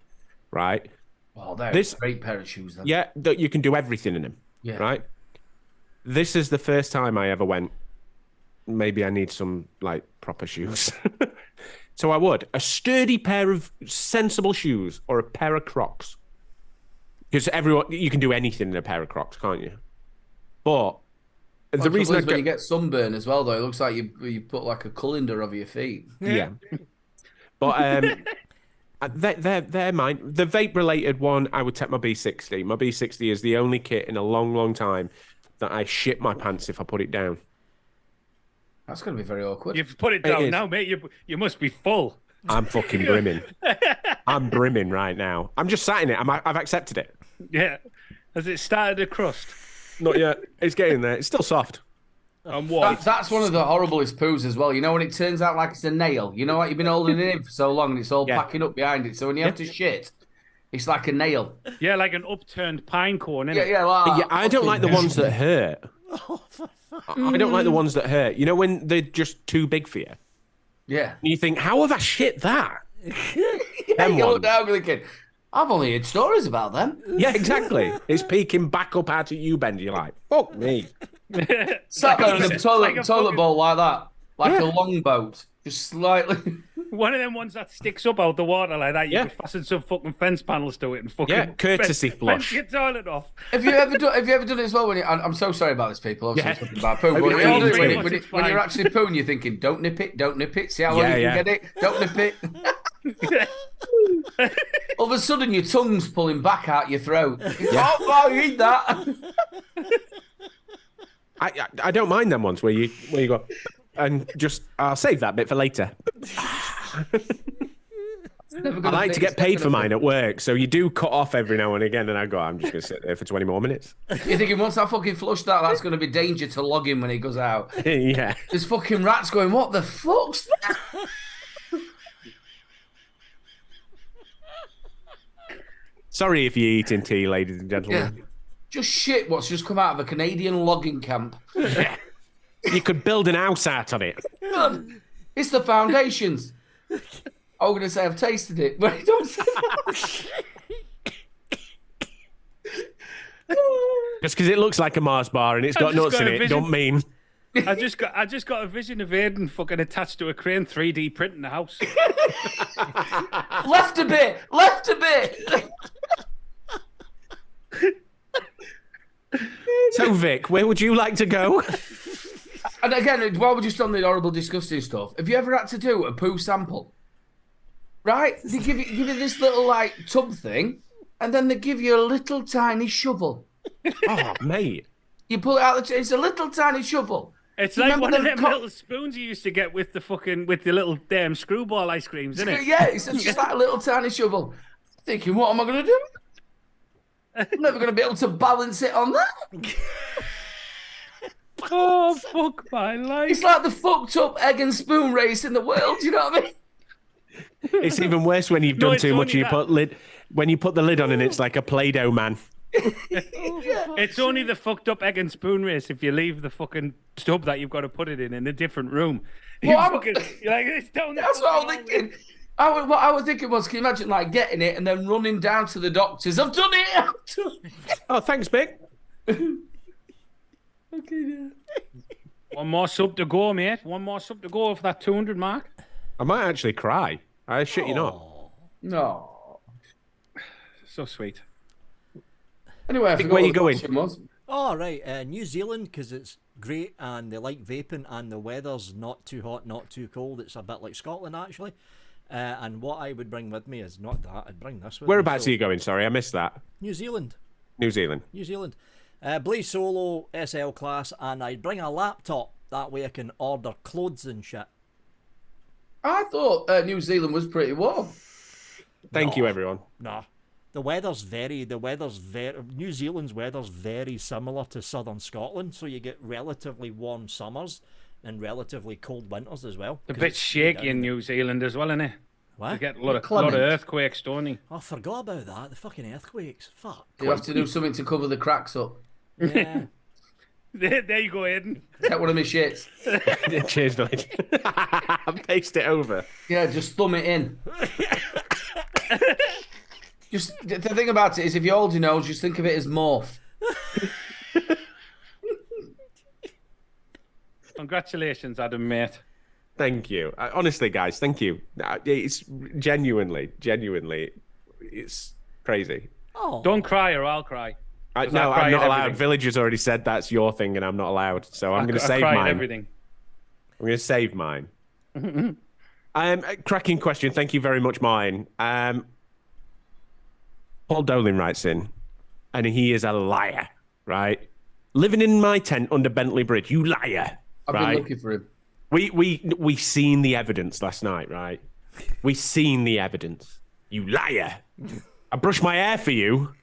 Right? Oh, they're This- a great pair of shoes then. Yeah, that you can do everything in them. Yeah. Right? This is the first time I ever went, maybe I need some like proper shoes. So I would. A sturdy pair of sensible shoes or a pair of Crocs. Because you can do anything in a pair of Crocs, can't you? But the reason I when you get sunburn as well, though, it looks like you put like a colander over your feet. yeah. But they're mine. The vape related one, I would take my B60. My B60 is the only kit in a long, long time that I shit my pants if I put it down. That's going to be very awkward. You've put it It down is. now, mate. You must be full. I'm fucking brimming. I'm brimming right now. I'm just sat in it. I've accepted it. Yeah. Has it started to crust? Not yet. It's getting there. It's still soft. And what? That's one of the horriblest poos as well. You know when it turns out like it's a nail. You know what? You've been holding it in for so long and it's all Yeah. packing up behind it. So when you have to shit, it's like a nail. Yeah, like an upturned pine cone, Yeah, innit? yeah. Like, Yeah, I don't like the ones that hurt. I don't like the ones that hurt. You know when they're just too big for you? Yeah. And you think, how have I shit that? Yeah, Them you look ones. down thinking, I've only heard stories about them. Yeah, exactly. It's peeking back up out at you, Ben. You're like, fuck me. Sat there in a toilet, like a toilet fucking- bowl like that. Like Yeah. a longboat. Just slightly. One of them ones that sticks up out the water like that. You Yeah. could fasten some fucking fence panels to it and fucking Yeah, courtesy fence flush. your toilet off. Have you ever done it as well? When I'm so sorry about this, people. Obviously, Yeah. it's talking about poo. But mean, when, all you do it, pretty when, much it- it's when you're fine. actually pooing, you're thinking, don't nip it. See how long Yeah, you yeah. can get it. Don't nip it. All of a sudden, your tongue's pulling back out your throat. Oh, you eat that. I don't mind them ones where you go, and just, I'll save that bit for later. I like to get paid for mine at work, so you do cut off every now and again, and I go, I'm just going to sit there for 20 more minutes. You're thinking, once I fucking flush that, that's going to be danger to log in when he goes out. Yeah. There's fucking rats going, what the fuck's that? Sorry if you're eating tea, ladies and Yeah. gentlemen. Just shit what's just come out of a Canadian logging camp. You could build an house out of it. It's the foundations. I was going to say I've tasted it, but don't say that. Just because it looks like a Mars bar and it's got just nuts got in a it, vision. don't mean. I just got a vision of Aiden fucking attached to a crane 3D printing the house. Left a bit. So, Vic, where would you like to go? And again, while we're just on the horrible, disgusting stuff, have you ever had to do a poo sample? Right? They give you this little like tub thing, and then they give you a little tiny shovel. Oh, mate. You pull it out. It's a little tiny shovel. It's You like remember one of them them little spoons you used to get with the little damn screwball ice creams, isn't it? Yeah, it's just like a little tiny shovel. Thinking, what am I going to do? I'm never going to be able to balance it on that. Oh fuck my life! It's like the fucked up egg and spoon race in the world. You know what I mean? It's even worse when you've No, done it's too much. only You that. put when you put the lid on and it's like a Play-Doh man. It's only the fucked up egg and spoon race if you leave the fucking tub that you've got to put it in a different room. Well, You're I'm- like, it's down the That's what I was fucking thinking. What I was thinking was, can you imagine like getting it and then running down to the doctors? I've done it. I've done it. Oh, thanks, Vic. One more sub to go, mate. One more sub to go for that 200 mark. I might actually cry. I shit you not. No. So sweet. Anyway, I forgot where what you the going? question was. Oh, right. New Zealand, because it's great, and they like vaping, and the weather's not too hot, not too cold. It's a bit like Scotland, actually. And what I would bring with me is not that. I'd bring this with me. Whereabouts are you going? Sorry, I missed that. New Zealand. New Zealand. New Zealand. Blaze Solo, SL class, and I'd bring a laptop. That way I can order clothes and shit. I thought New Zealand was pretty warm. Thank you, everyone. Nah. New Zealand's weather's very similar to southern Scotland, so you get relatively warm summers and relatively cold winters as well. A bit shaky in New Zealand as well, isn't it? What? You get a lot of earthquakes, don't you? I forgot about that. The fucking earthquakes. Fuck. You have to do something to cover the cracks up. Yeah. There you go, Aiden. Take one of my shits. Cheers, village. Paste it over. Yeah, just thumb it in. Just the thing about it is, if you hold your nose, just think of it as morph. Congratulations, Adam, mate. Thank you. Honestly, guys, thank you. It's genuinely, it's crazy. Oh. Don't cry or I'll cry. No, I'm not allowed. Villagers already said that's your thing, and I'm not allowed. So I'm going to save mine. Everything. I'm going to save mine. Cracking question. Thank you very much, mine. Paul Dolin writes in, and he is a liar, right? Living in my tent under Bentley Bridge, you liar. I've been looking for him. We seen the evidence last night, right? We seen the evidence. You liar. I brushed my hair for you.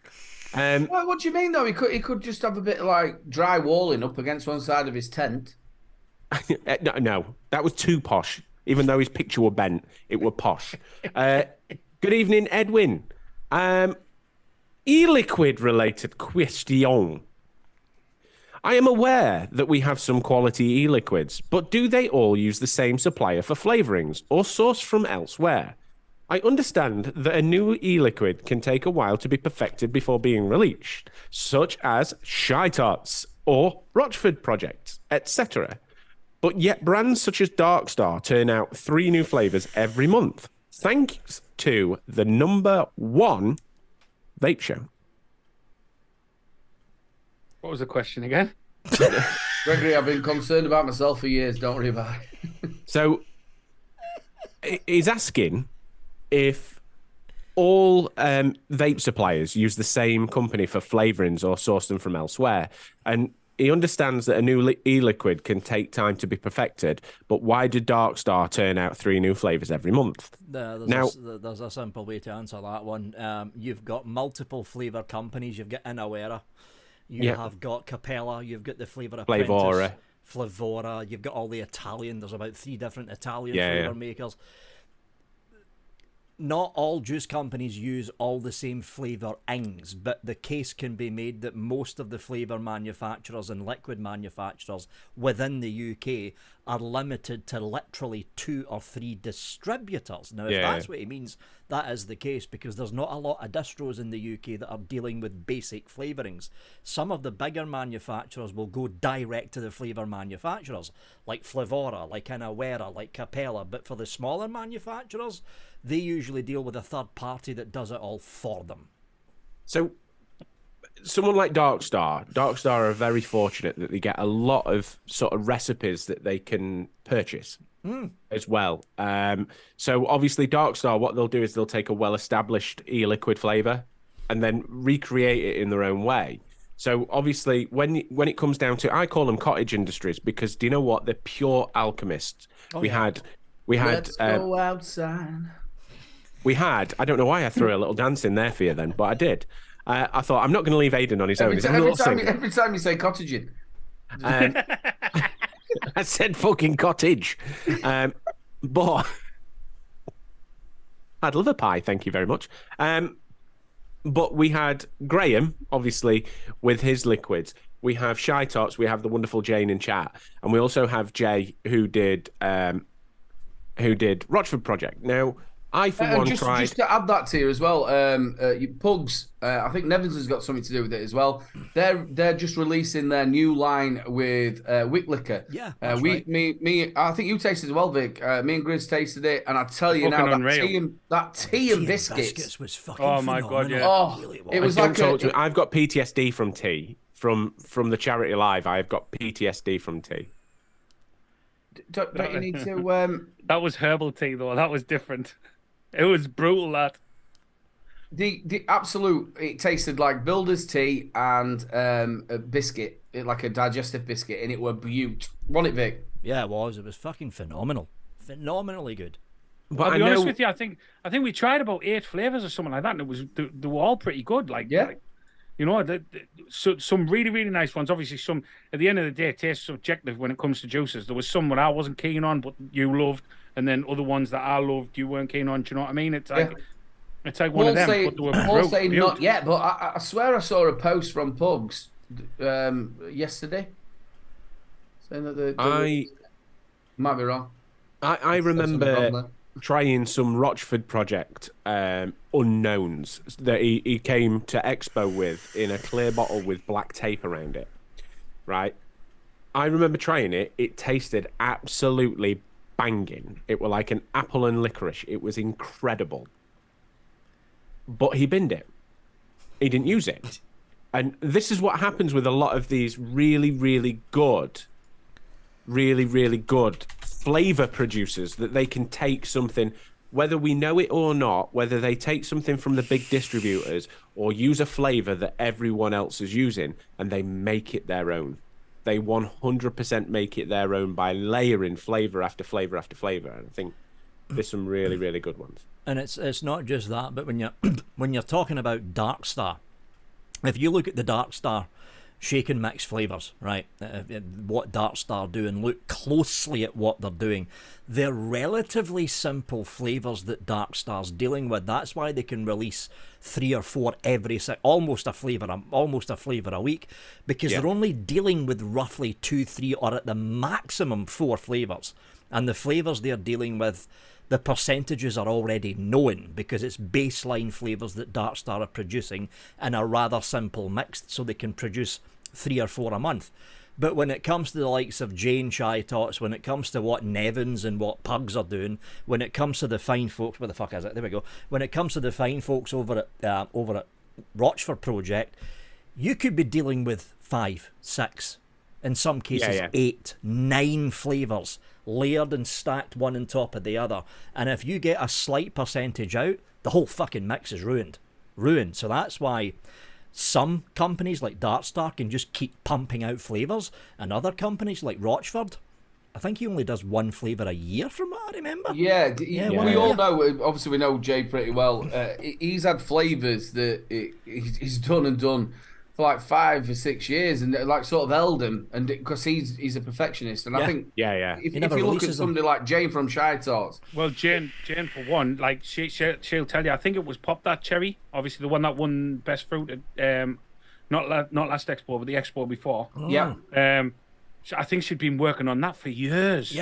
What do you mean, though? He could just have a bit of, like, dry walling up against one side of his tent. No, that was too posh. Even though his picture were bent, it were posh. Good evening, Edwin. E-liquid related question. I am aware that we have some quality e-liquids, but do they all use the same supplier for flavorings or source from elsewhere? I understand that a new e-liquid can take a while to be perfected before being released, such as Shy Tarts or Rochford Project, etc. But yet brands such as Darkstar turn out 3 new flavors every month, thanks to the #1 vape show. What was the question again? Gregory, I've been concerned about myself for years. Don't worry about it. So he's asking if all vape suppliers use the same company for flavorings or source them from elsewhere. And he understands that a new e-liquid can take time to be perfected, but why did Darkstar turn out 3 new flavors every month? There's a simple way to answer that one. You've got multiple flavor companies. You've got Inawera. You have got Capella. You've got the Flavor Apprentice. Flavora. You've got all the Italian. There's about 3 different Italian flavor makers. Not all juice companies use all the same flavourings, but the case can be made that most of the flavour manufacturers and liquid manufacturers within the UK are limited to literally 2 or 3 distributors. Now, if that's what he means, that is the case, because there's not a lot of distros in the UK that are dealing with basic flavourings. Some of the bigger manufacturers will go direct to the flavour manufacturers, like Flavora, like Inawera, like Capella, but for the smaller manufacturers, they usually deal with a third party that does it all for them. So someone like Darkstar are very fortunate that they get a lot of sort of recipes that they can purchase as well. So obviously Darkstar, what they'll do is they'll take a well-established e-liquid flavour and then recreate it in their own way. So obviously when it comes down to, I call them cottage industries, because do you know what? They're pure alchemists. We had Let's go outside. We had, I don't know why I threw a little dance in there for you then, but I did. I thought, I'm not going to leave Aiden on his own. Every time you say cottaging. I said fucking cottage. But I'd love a pie, thank you very much. But we had Graham, obviously, with his liquids. We have Shy Tots, we have the wonderful Jane in chat, and we also have Jay, who did Rochford Project. Now, I, for one, tried... Just to add that to you as well, Pugs, I think Nevins has got something to do with it as well. They're just releasing their new line with Wick Liquor. Yeah, I think you tasted as well, Vic. Me and Grizz tasted it, and I tell you now, that tea and biscuits was fucking phenomenal. my God, yeah. Oh, it was like I've got PTSD from tea from the charity live. I've got PTSD from tea. Don't you need to? That was herbal tea, though. That was different. It was brutal, that. The absolute, it tasted like builder's tea and a biscuit, like a digestive biscuit, and it were beaut. Wasn't it, Vic? Yeah, it was. It was fucking phenomenal. Phenomenally good. But I'll be honest with you, I think we tried about 8 flavors or something like that, and they were all pretty good. Like, yeah. Like, you know, some really, really nice ones. Obviously, some, at the end of the day, taste is subjective when it comes to juices. There was some that I wasn't keen on, but you loved, and then other ones that I loved, you weren't keen on. Do you know what I mean? It's like, it's like one of them. But they were Paul saying not yet, but I swear I saw a post from Pugs yesterday saying that I might be wrong. I remember trying some Rochford project unknowns that he came to Expo with in a clear bottle with black tape around it, right? I remember trying it. It tasted absolutely banging. It was like an apple and licorice. It was incredible. But he binned it. He didn't use it. And this is what happens with a lot of these really, really good flavor producers, that they can take something, whether we know it or not, whether they take something from the big distributors or use a flavor that everyone else is using, and they make it their own. They 100% make it their own by layering flavor after flavor after flavor. And I think there's some really, really good ones. And it's not just that, but when you're talking about Dark Star, if you look at the Dark Star shake and mix flavors, right? What Dark Star do, and look closely at what they're doing, they're relatively simple flavors that Dark Star's dealing with. That's why they can release 3 or 4 almost a flavor a week, because they're only dealing with roughly 2, 3, or at the maximum 4 flavors, and the flavors they're dealing with, the percentages are already known because it's baseline flavors that Dark Star are producing in a rather simple mix, so they can produce 3 or 4 a month. But when it comes to the likes of Jane Chai Tots, when it comes to what Nevins and what Pugs are doing, when it comes to the fine folks, where the fuck is it? There we go. When it comes to the fine folks over at Rochford Project, you could be dealing with 5, 6, in some cases 8, 9 flavors, layered and stacked one on top of the other. And if you get a slight percentage out, the whole fucking mix is ruined. So that's why some companies like Darkstar can just keep pumping out flavors, and other companies like Rochford, I think he only does 1 flavor a year from what I remember. We all know, obviously we know Jay pretty well. He's had flavors that he's done for like 5 or 6 years, and like sort of held him, and because he's a perfectionist, and I think if you look at somebody like Jane from Shy Talks, well, Jane for one, like she'll tell you, I think it was Pop That Cherry, obviously the one that won Best Fruit at not last Expo, but the Expo before. I think she'd been working on that for years.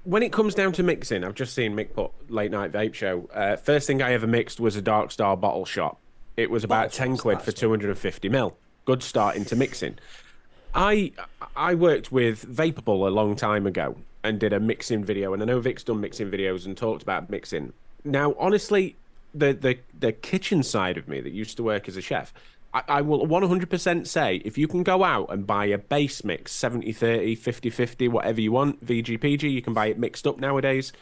When it comes down to mixing, I've just seen Mick put Late Night Vape Show. First thing I ever mixed was a Dark Star bottle shot. It was about 10 quid for 250 ml. Good start into mixing. I worked with Vapable a long time ago and did a mixing video, and I know Vic's done mixing videos and talked about mixing. Now, honestly, the kitchen side of me that used to work as a chef, I will 100% say, if you can go out and buy a base mix, 70-30, 50-50, whatever you want, VGPG, you can buy it mixed up nowadays.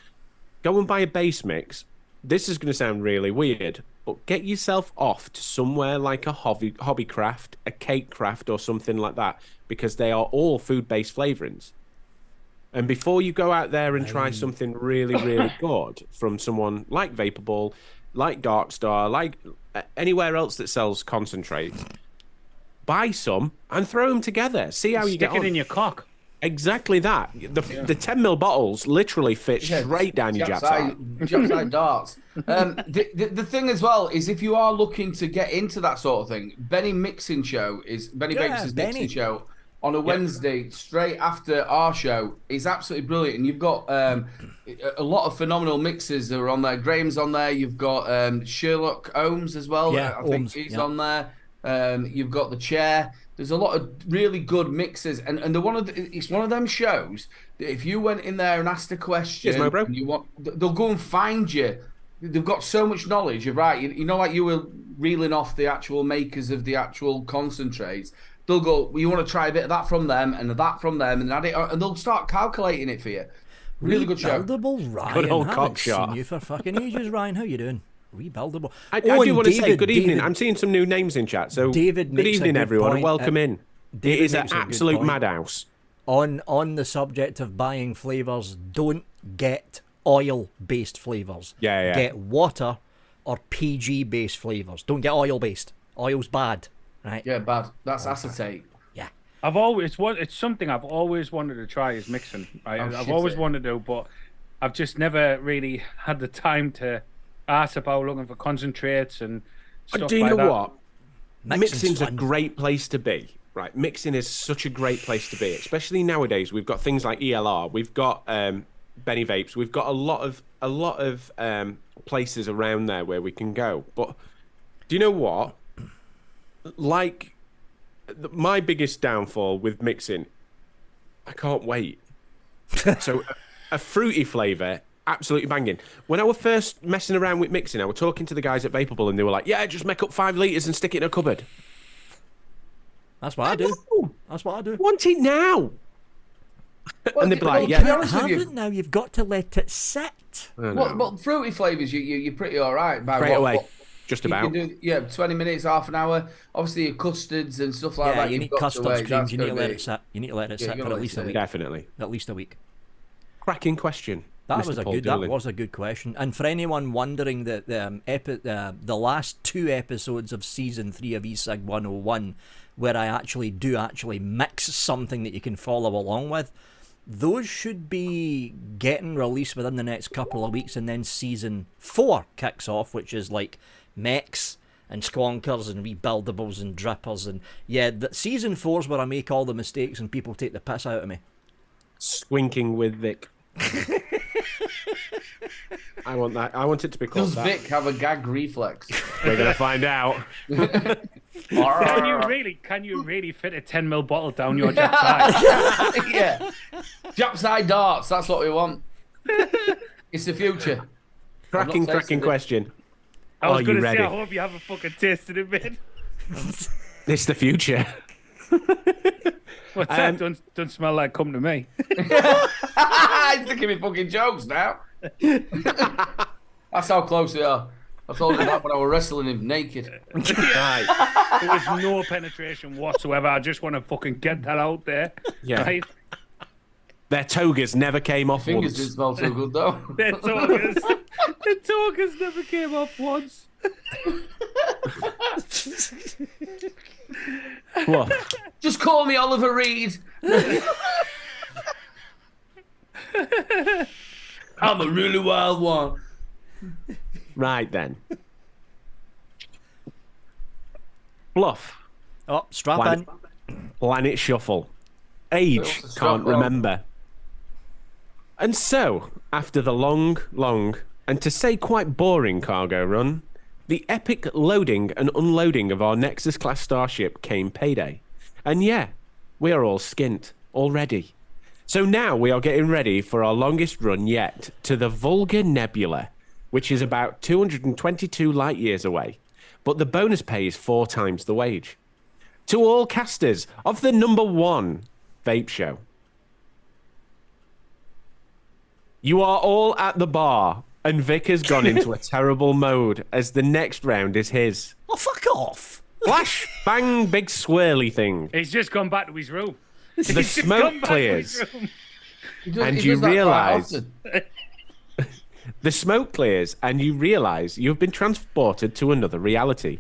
Go and buy a base mix. This is going to sound really weird, but get yourself off to somewhere like a hobby craft, a cake craft, or something like that, because they are all food-based flavorings. And before you go out there and try something really, really good from someone like Vapable, like Darkstar, like anywhere else that sells concentrates, buy some and throw them together. See how you get on. Stick it in your cock. Exactly that. The 10ml bottles literally fit straight down your jap side darts. The thing as well is, if you are looking to get into that sort of thing, Benny Vapes' mixing show on a Wednesday straight after our show is absolutely brilliant. And you've got a lot of phenomenal mixers that are on there. Graham's on there. You've got Sherlock Holmes as well. I think he's on there. You've got the Chair. There's a lot of really good mixers, and it's one of them shows that if you went in there and asked a question, and they'll go and find you they've got so much knowledge. You're right. You know, like you were reeling off the actual makers of the actual concentrates. They'll go, well, you want to try a bit of that from them and that from them, and add it, and they'll start calculating it for you. Really good show. Rebuildable Ryan. Good old Haven't cockshot. seen you for fucking ages, Ryan. How you doing? Rebuildable. I Oh, do and want to say David- good evening. David- I'm seeing some new names in chat. So David good makes a evening, good everyone, and point. welcome in. David It is an makes a good absolute point. madhouse. On the subject of buying flavors, don't get oil-based flavors. Yeah. Get water or PG-based flavors. Don't get oil-based. Oil's bad, right? Yeah, bad. That's acetate. Yeah. It's something I've always wanted to try is mixing. Right? Oh, I've shit, always yeah. wanted to, but I've just never really had the time to ask about looking for concentrates and stuff Do you like know that. what? Mixing's Mixing's a fun. great place to be. Right, mixing is such a great place to be, especially nowadays. We've got things like ELR, we've got Benny Vapes, we've got a lot of places around there where we can go. But do you know what? Like, my biggest downfall with mixing, I can't wait. So, a fruity flavour, absolutely banging. When I was first messing around with mixing, I was talking to the guys at Vapable, and they were like, "Yeah, just make up 5 litres and stick it in a cupboard." That's what I do. know. That's what I do. Want it now? Well, And they'd be like, to be "Yeah." honest with Have you, it now. You've got to let it sit. well, fruity flavours, you're pretty all right. By Straight away, what just you about. can do, 20 minutes, half an hour. Obviously, your custards and stuff like Yeah, that. you you've need got to custards, wait. creams. That's You need to gonna let be- it sit. You need to let it Yeah, sit you for gotta at least a let it week. Definitely. At least a week. Cracking question. That Mr. was a Paul good. Doolin. That was a good question. And for anyone wondering, that the last 2 episodes of season 3 of eSig 101, where I actually mix something that you can follow along with, those should be getting released within the next couple of weeks, and then season 4 kicks off, which is like Mechs and Squonkers and Rebuildables and Drippers, and season 4's where I make all the mistakes and people take the piss out of me. Swinking with Vic. I want that. I want it to be called Does that. Vic have a gag reflex? We're gonna find out. Can you really fit a 10ml bottle down your jack side? Yeah. Jap side darts, that's what we want. It's the future. Cracking tasted it. question. I was Are going you to say, ready? I hope you haven't fucking tasted it, man. It's the future. What's that? Don't smell like come to me. He's thinking me fucking jokes now. That's how close they are. I told him that when I was wrestling him naked. Right. There was no penetration whatsoever. I just want to fucking get that out there. Yeah. Right? Their togas never came off Fingers once. didn't smell too good though. Their talkers never came off once. What? Just call me Oliver Reed. I'm a really wild one. Right then. Bluff. Oh, strap Planet, in. Planet Shuffle. Age What's the can't strap on? remember. And so, after the long, and to say quite boring cargo run, the epic loading and unloading of our Nexus class starship came payday. And yeah, we are all skint already. So now we are getting ready for our longest run yet to the Vulgar Nebula, which is about 222 light years away. But the bonus pay is 4 times the wage. To all casters of the #1 vape show, you are all at the bar, and Vic has gone into a terrible mode as the next round is his. Oh, fuck off. Flash, bang, big swirly thing. He's just gone back to his room. The smoke clears, and He you does that quite realise often. the smoke clears, and you realise you've been transported to another reality.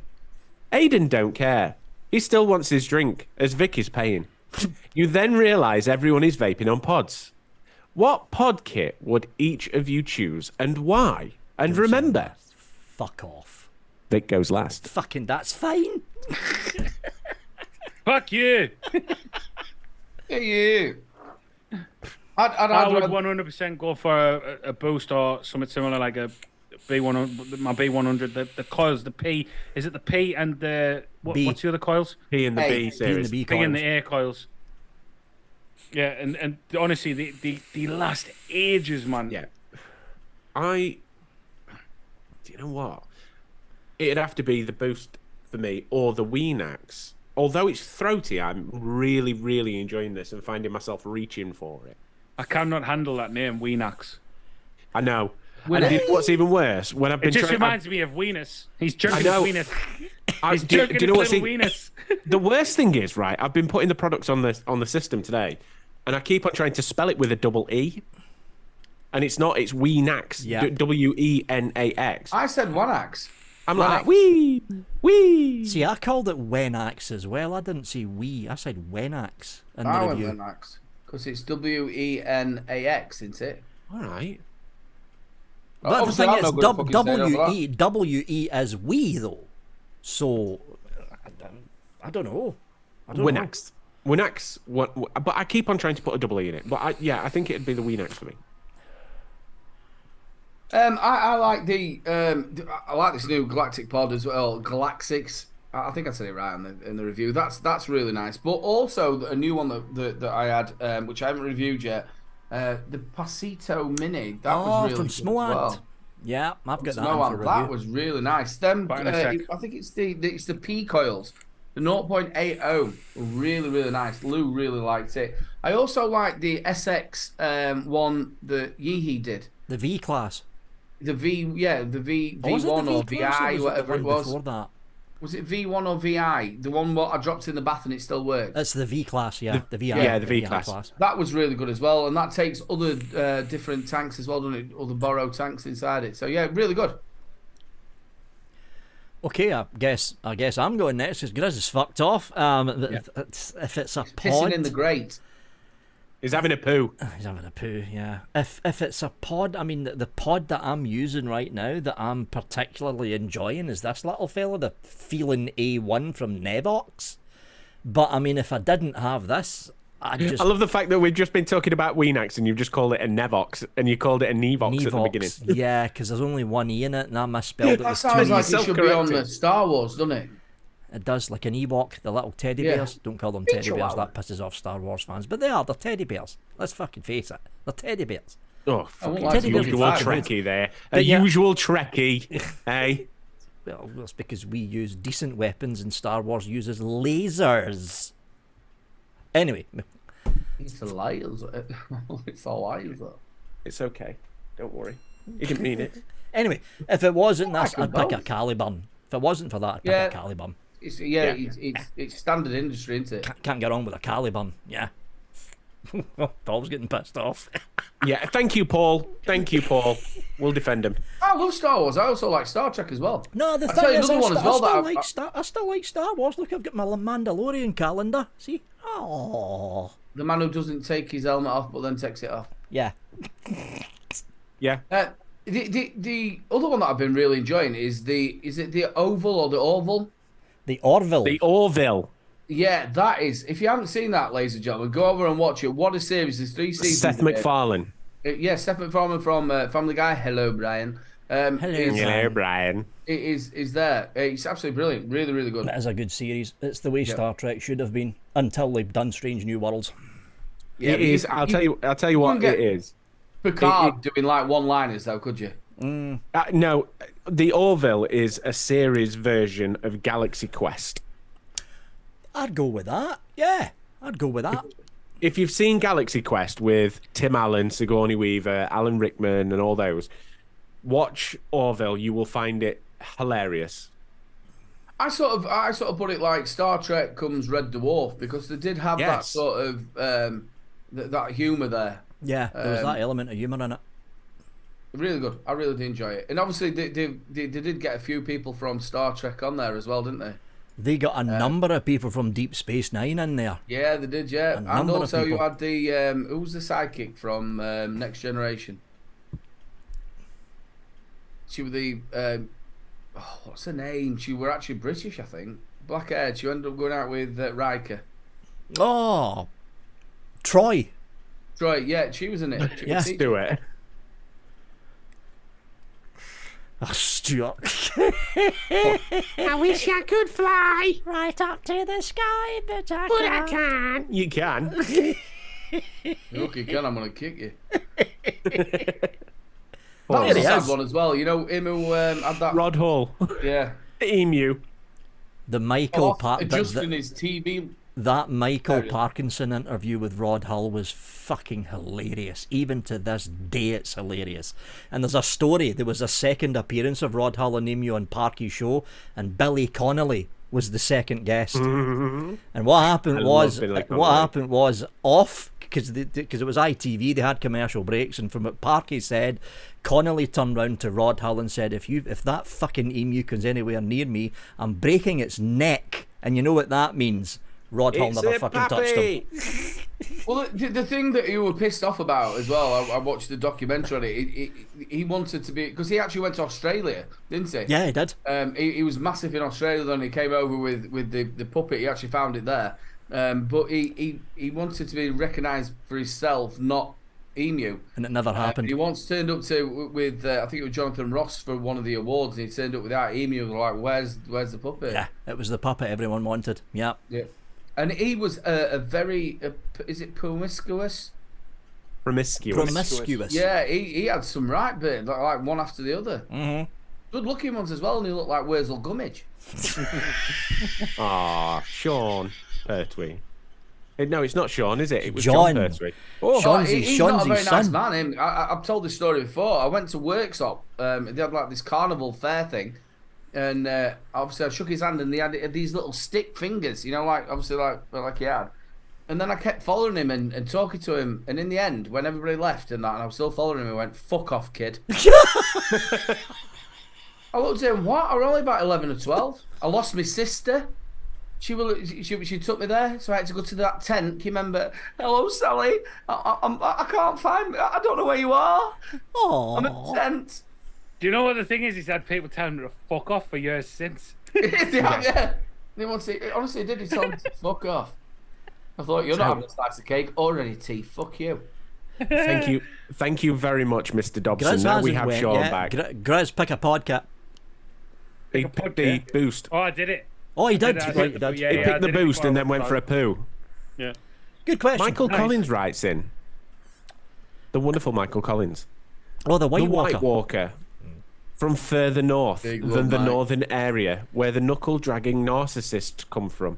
Aiden don't care. He still wants his drink, as Vic is paying. You then realise everyone is vaping on pods. What pod kit would each of you choose, and why? And remember, Fuck off. Vic goes last. Fucking, that's fine. Fuck you. Hey, you. I would 100% go for a boost or something similar, like a B100, my B100. The coils, the P. Is it the P and the B. what's the other coils? P in the Hey, B series. B P and the coils. A coils. Yeah, and honestly, the last ages, man. Yeah. I do you know what? It'd have to be the Boost for me or the Weenax. Although it's throaty, I'm really, really enjoying this and finding myself reaching for it. I cannot handle that name, Weenax. I know. And what's even worse, when I've been It just trying, reminds me of Weenus. He's jerking his know. Weenus. do Jerking you know what's his little Weenus. the worst thing is, right? I've been putting the products on the system today, and I keep on trying to spell it with a double E, and it's not. It's Weenax. Yeah. Wenax. I said Wanax. I'm like wee. See, I called it Wenax as well. I didn't say we. I said Wenax in the I went review. Wanax because it's Wenax, isn't it? All right. But the Obviously, thing I'm is, not gonna fucking say no for that. W-E as we, though. So, I don't know. Weenax. What? But I keep on trying to put a double E in it. But I think it'd be the Weenax for me. I like I like this new Galactic Pod as well. Galaxix. I think I said it right in the review. That's really nice. But also a new one that I had, which I haven't reviewed yet. The Pasito Mini. That was really from good as Smoant. well. Yeah, I've got that Smoant, one for review. that was really nice. Them, Right in a sec. I think it's the P coils. The 0.80, really, really nice. Lou really liked it. I also like the SX one that Yeehee did. The V class. The V1 Was it the or V class, VI, was whatever the it one was. Before that? Was it V1 or VI? The one what I dropped in the bath and it still works. It's the V class, yeah. The VI. yeah, the V class. That was really good as well, and that takes other different tanks as well, doesn't it? Other borrow tanks inside it. So yeah, really good. Okay, I guess I'm going next because Grizz is fucked off. If it's a pod, Pissing in the grate. He's having a poo. He's having a poo, yeah. If it's a pod, I mean, the pod that I'm using right now that I'm particularly enjoying is this little fella, the Feeling A1 from Nevox. But, I mean, if I didn't have this, I love the fact that we've just been talking about Weenax and you've just called it a Nevox and you called it a Nevox at the beginning. Yeah, because there's only one E in it and I misspelled it. That with sounds two like E's. it should be on the Star Wars, doesn't it? It does, like an Ewok, the little teddy Yeah. bears. Don't call them teddy bears, Chihuahua. that pisses off Star Wars fans. But they're teddy bears. Let's fucking face it. They're teddy bears. Oh, fucking like Teddy bears usual are fine. Trekkie there. But A yeah. usual Trekkie, eh? Well, that's because we use decent weapons and Star Wars uses lasers. Anyway, It's a laser. It's a laser. It's okay. Don't worry. He didn't mean it. anyway, if it wasn't this, I I'd can pick a both. Caliban. If it wasn't for that, I'd pick Yeah. a Caliban. It's standard industry, isn't it? Can't get on with a Caliban, yeah. Paul's getting pissed off. Yeah, thank you, Paul. Thank you, Paul. We'll defend him. I love Star Wars. I also like Star Trek as well. No, the I'll tell thing you is, another one as well I still like Star Wars. Look, I've got my Mandalorian calendar. See? Oh, The man who doesn't take his helmet off but then takes it off. yeah. Yeah. The other one that I've been really enjoying is it the Oval or the Orville? The Orville. The Orville. Yeah, that is. If you haven't seen that, ladies and gentlemen, go over and watch it. What a series! There's 3 seasons. Seth of it. MacFarlane. Yeah, Seth MacFarlane from Family Guy. Hello, Brian. Hello, Hello, Brian. It is there. It's absolutely brilliant. Really, really good. It is a good series. It's the way Star Trek should have been until they've done Strange New Worlds. Yeah, It is. I'll tell you what get- it is. Picard doing like one-liners though, could you? No, the Orville is a series version of Galaxy Quest. I'd go with that. Yeah, I'd go with that. If you've seen Galaxy Quest with Tim Allen, Sigourney Weaver, Alan Rickman, and all those, watch Orville. You will find it hilarious. I sort of put it like Star Trek comes Red Dwarf because they did have that Yes. sort of that humour there. Yeah, there was that element of humour in it. Really good. I really did enjoy it. And obviously they did get a few people from Star Trek on there as well, didn't they? They got a number of people from Deep Space Nine in there. Yeah, they did. Yeah, and number of also you people. had the who was the sidekick from Next Generation? She was the what's her name? She were actually British, I think. Black haired. She ended up going out with Riker. Oh, Troy. Troy, yeah, she was in it. She Yeah. was Let's do it. Oh, Stuart. I wish I could fly, Right up to the sky, but I but I can't. You can. Look, you can. I'm gonna kick you. That was There a he sad is. one as well. You know him who had that. Rod Hall. Yeah. Emu. The Michael Adjusting his TV. that Michael There it is. Parkinson interview with Rod Hull was fucking hilarious. Even to this day, it's hilarious. And there's a story. There was a second appearance of Rod Hull and Emu on Parky's show, and Billy Connolly was the second guest. And what happened I was, love Billy what Connolly. happened was off because it was ITV. They had commercial breaks, and from what Parky said, Connolly turned round to Rod Hull and said, "If that fucking emu comes anywhere near me, I'm breaking its neck." And you know what that means? Rod Hull It's never a fucking touched him. puppy. Well, the thing that you were pissed off about as well, I watched the documentary on it. He wanted to be, because he actually went to Australia, didn't he? Yeah, he did. He was massive in Australia. Then he came over with the puppet. He actually found it there. But he wanted to be recognised for himself, not emu. And it never happened. He once turned up with I think it was Jonathan Ross for one of the awards. And he turned up without emu. They're like, where's the puppet? Yeah, it was the puppet everyone wanted. Yeah. Yeah. And he was a very is it promiscuous? Promiscuous. Yeah, he had some right bit, like one after the other. Mm-hmm. Good looking ones as well, and he looked like Wurzel Gummidge. Ah, Sean Pertwee. No, it's not Sean, is it? It was John. John Pertwee. Sean's He's not a very his nice son. man. I've told this story before. I went to Worksop. They had like this carnival fair thing, and obviously I shook his hand, and he had these little stick fingers, you know, like obviously like he had. And then I kept following him and talking to him, and in the end, when everybody left and I was still following him, I went, "Fuck off, kid." I looked at him. What? I was only about 11 or 12. I lost my sister. She took me there, so I had to go to that tent. Can you remember? "Hello, Sally. I can't find. I don't know where you are. Oh, I'm at the tent." Do you know what the thing is? He's had people telling him to fuck off for years since. Yeah. They want to, honestly, did he tell me to fuck off? I thought, you're not having a slice of cake or any tea. Fuck you. Thank you very much, Mr. Dobson. Grizz Now we hasn't have went Sean yet. back. Grizz, pick a podcast. He picked the boost. Oh, I did it. Oh, he did. I did, Right, he did. yeah, He I picked the did it boost before and I then went for a poo. Yeah. Good question. Michael Nice. Collins writes in. The wonderful Michael Collins. Oh, the White The Walker. White Walker. From further north Big than love, the mate. northern area where the knuckle-dragging narcissists come from.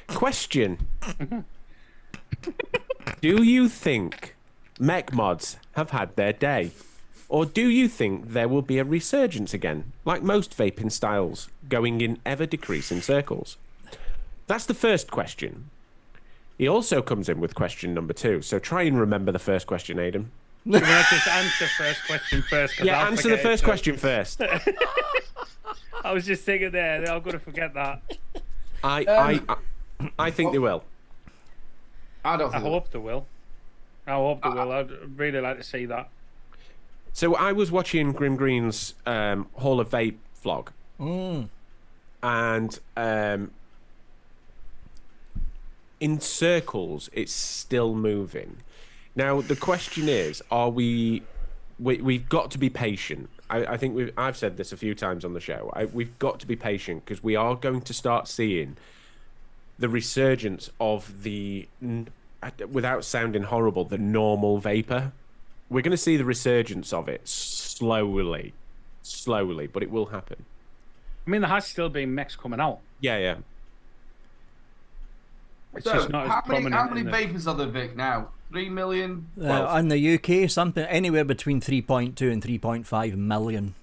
Question. Do you think mech mods have had their day? Or do you think there will be a resurgence again, like most vaping styles, going in ever-decreasing circles? That's the first question. He also comes in with question number 2, so try and remember the first question, Aiden. You want to just answer first question first? 'cause Yeah, I'll answer the forget it first too. question first. I was just thinking there. I'm going to forget that. I think they will. I don't I think. hope they will. I'd really like to see that. So I was watching Grim Green's Hall of Vape vlog, and in circles, it's still moving. Now the question is, are we've got to be patient. I think I've said this a few times on the show. We've got to be patient because we are going to start seeing the resurgence of the, without sounding horrible, the normal vapor. We're going to see the resurgence of it slowly, but it will happen. I mean, there has still been mechs coming out. Yeah. It's So, just not as how prominent. many in the- vapors are there, Vic, now? 3 million? In the UK, something anywhere between 3.2 and 3.5 million.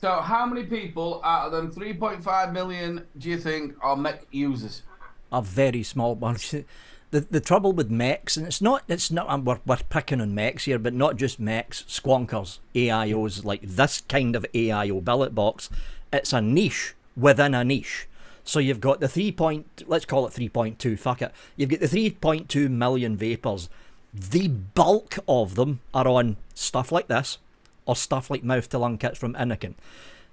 So how many people out of them 3.5 million do you think are mech users? A very small bunch. The trouble with mechs, and it's not we're picking on mechs here, but not just mechs, squonkers, AIOs, like this kind of AIO billet box. It's a niche within a niche. So you've got the let's call it 3.2, fuck it. You've got the 3.2 million vapors. The bulk of them are on stuff like this, or stuff like mouth-to-lung kits from Innokin.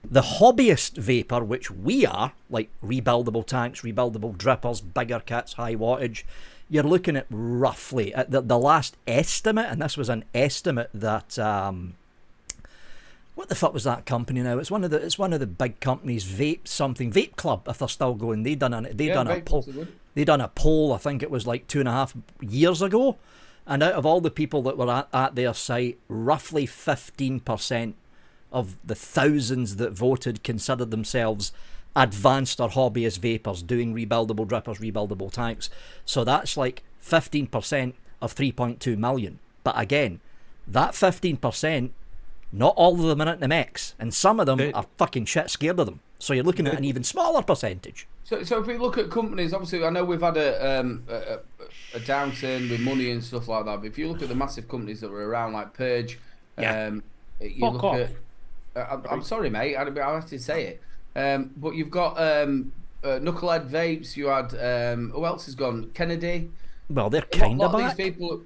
The hobbyist vapor, which we are, like rebuildable tanks, rebuildable drippers, bigger kits, high wattage, you're looking at roughly, at the last estimate, and this was an estimate that, what the fuck was that company now? It's one of the big companies, Vape Club, if they're still going. They done a poll. They done a poll, I think it was like 2.5 years ago. And out of all the people that were at their site, roughly 15% of the thousands that voted considered themselves advanced or hobbyist vapors doing rebuildable drippers, rebuildable tanks. So that's like 15% of 3.2 million. But again, that 15%, not all of them are into mechs, and some of them are fucking shit scared of them. So you're looking at an even smaller percentage. So if we look at companies, obviously I know we've had a downturn with money and stuff like that. But if you look at the massive companies that were around, like Purge, you look at. I'm sorry, mate. I have to say it. But you've got Knucklehead Vapes. You had who else has gone? Kennedy. Well, they're kind of back. These people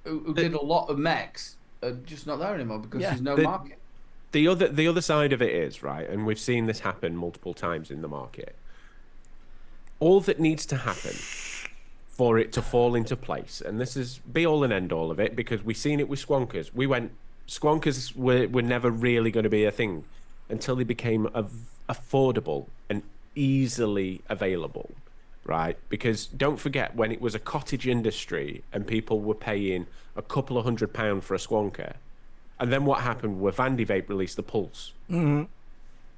who did a lot of mechs are just not there anymore because there's no market. The other side of it is, right, and we've seen this happen multiple times in the market. All that needs to happen for it to fall into place, and this is be all and end all of it, because we've seen it with Squonkers. Squonkers were never really going to be a thing until they became affordable and easily available, right? Because don't forget, when it was a cottage industry and people were paying a couple of £100 for a Squonker, and then what happened was Vandy Vape released the Pulse. Mm-hmm.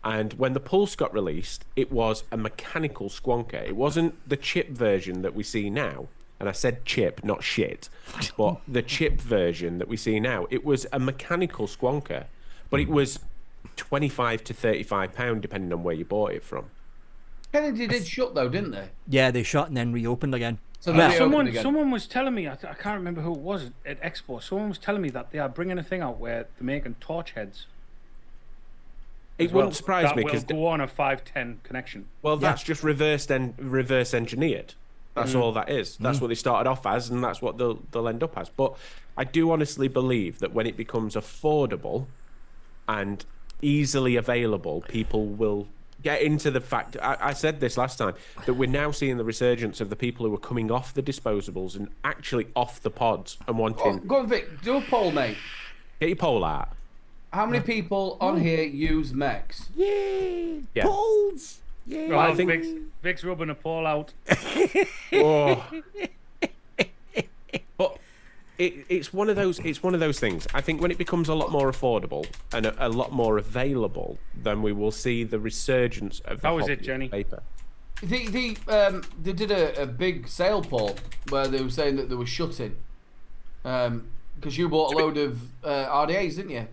And when the Pulse got released, it was a mechanical Squonker. It wasn't the chip version that we see now. And I said chip, not shit. But the chip version that we see now, it was a mechanical Squonker. But it was £25 to £35, depending on where you bought it from. Kennedy did shut, though, didn't they? Yeah, they shut and then reopened again. So someone was telling me, I can't remember who it was at Expo, someone was telling me that they are bringing a thing out where they're making torch heads. It wouldn't surprise me because go on a 510 connection. Well, that's just reverse engineered. That's all that is. That's what they started off as, and that's what they'll end up as. But I do honestly believe that when it becomes affordable and easily available, people will get into the fact. I said this last time, that we're now seeing the resurgence of the people who are coming off the disposables and actually off the pods and wanting. Go on, Vic. Do a poll, mate. Get your poll out. How many people on here use mechs? Yay! Yeah. Polls! Yeah. Well, I think Vic's rubbing a poll out. Oh. But it's one of those things. I think when it becomes a lot more affordable and a lot more available, then we will see the resurgence of the How was it, Jenny? Paper. They did a big sale poll where they were saying that they were shutting because you bought a load of RDAs, didn't you?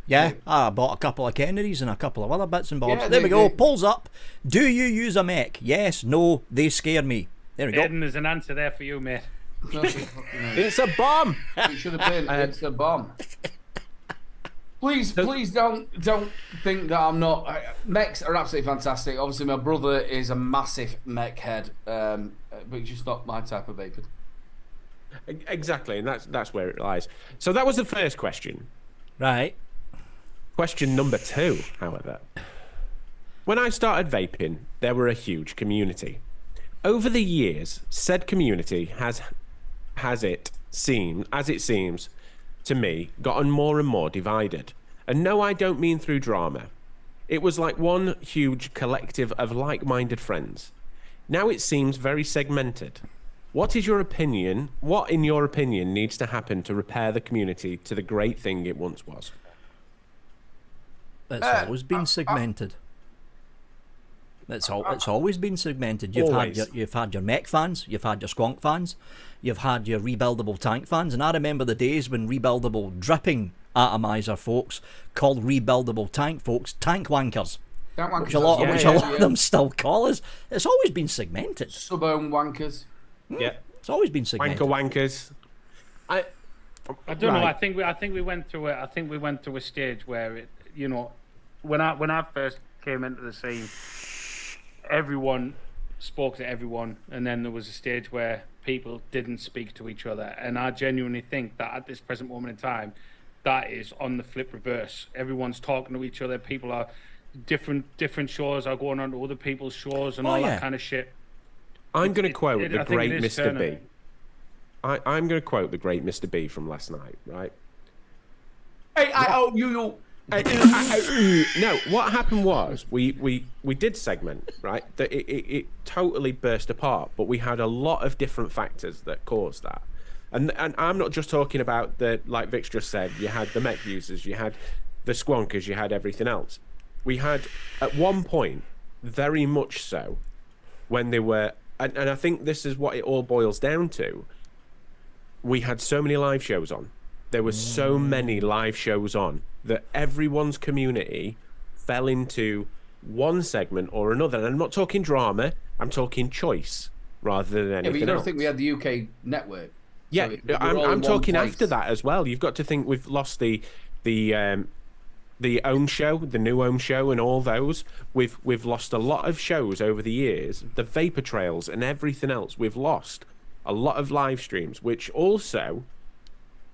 Yeah, I bought a couple of Kennedys and a couple of other bits and bobs. Yeah, there we go. Polls up. Do you use a mech? Yes, no, they scare me. There we go. Aiden, there's an answer there for you, mate. It's a bomb. It should have been. It's a bomb. Please don't think that I'm not. Mechs are absolutely fantastic. Obviously, my brother is a massive mech head, but it's just not my type of vaping. Exactly, and that's where it lies. So that was the first question. Right. Question number 2, however. When I started vaping, there were a huge community. Over the years, said community has it seems to me, gotten more and more divided. And no, I don't mean through drama. It was like one huge collective of like-minded friends. Now it seems very segmented. What in your opinion, needs to happen to repair the community to the great thing it once was? It's always been segmented. It's always been segmented. You've had your mech fans, you've had your squonk fans, you've had your rebuildable tank fans, and I remember the days when rebuildable dripping atomizer folks called rebuildable tank folks tank wankers. Which a lot of them still call us. It's always been segmented. Sub-ohm wankers. Yeah, it's always been segmented. Wankers. I don't know. I think we went through it. I think we went through a stage where it, you know, when I first came into the scene, everyone spoke to everyone, and then there was a stage where people didn't speak to each other. And I genuinely think that at this present moment in time, that is on the flip reverse. Everyone's talking to each other. People are different shows are going on to other people's shows and all that kind of shit. I'm going to quote the great Mr. B. I'm going to quote the great Mr. B from last night, right? Hey, you No, what happened was we did segment, right? That it totally burst apart, but we had a lot of different factors that caused that. And I'm not just talking about the, like Vic's just said, you had the Mech users, you had the squonkers, you had everything else. We had at one point, very much so, when they were, and I think this is what it all boils down to. We had so many live shows on. There were so many live shows on that everyone's community fell into one segment or another. And I'm not talking drama, I'm talking choice rather than anything but you don't else. think we had the UK network? Yeah, So we're all I'm in one talking place. after that as well. You've got to think we've lost the Ohm show, the new Ohm show, and all those. We've lost a lot of shows over the years. The Vapor Trails and everything else. We've lost a lot of live streams, which also,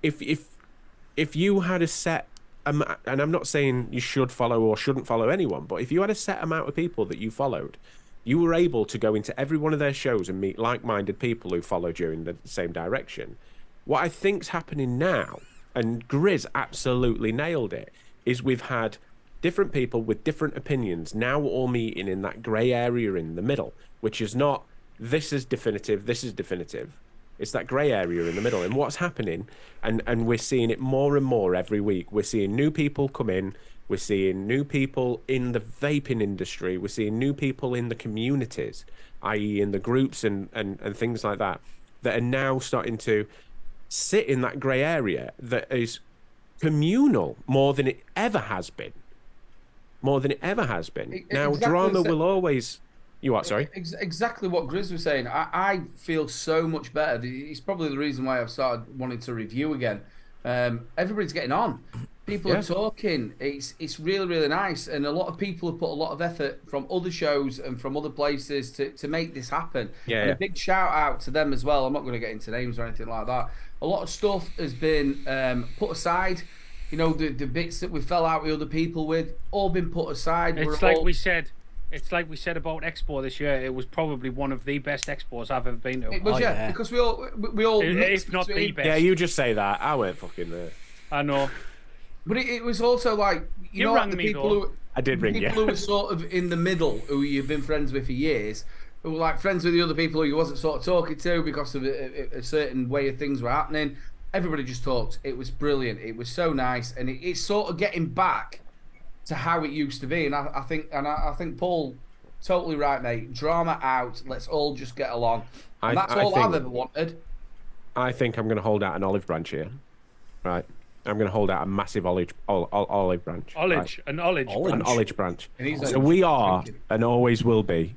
if you had a set, and I'm not saying you should follow or shouldn't follow anyone, but if you had a set amount of people that you followed, you were able to go into every one of their shows and meet like-minded people who followed you in the same direction. What I think's happening now, and Grizz absolutely nailed it, is we've had different people with different opinions now all meeting in that grey area in the middle, which is not, this is definitive, this is definitive. It's that grey area in the middle. And what's happening, and we're seeing it more and more every week, we're seeing new people come in, we're seeing new people in the vaping industry, we're seeing new people in the communities, i.e. in the groups and things like that, that are now starting to sit in that grey area that is communal more than it ever has been. More than it ever has been. Now, Exactly drama so. will always... You what, sorry? Exactly what Grizz was saying. I feel so much better. It's probably the reason why I've started wanting to review again. Everybody's getting on. People are talking. It's really, really nice. And a lot of people have put a lot of effort from other shows and from other places to make this happen. And a big shout out to them as well. I'm not going to get into names or anything like that. A lot of stuff has been put aside. You know, the bits that we fell out with other people with, all been put aside. It's like we said about Expo this year. It was probably one of the best Expos I've ever been to. It was, because we all If not the best. Yeah, you just say that. I weren't fucking there. I know. But it was also like, you know, rang the me, people though. who I did ring you. people who were sort of in the middle, who you've been friends with for years, who were like friends with the other people who you wasn't sort of talking to because of a certain way of things were happening. Everybody just talked. It was brilliant. It was so nice, and it's sort of getting back to how it used to be. And I think Paul, totally right, mate. Drama out. Let's all just get along. And that's all I've ever wanted. I think I'm going to hold out an olive branch here. Right. I'm going to hold out a massive olive branch. An olive branch. And So we are and always will be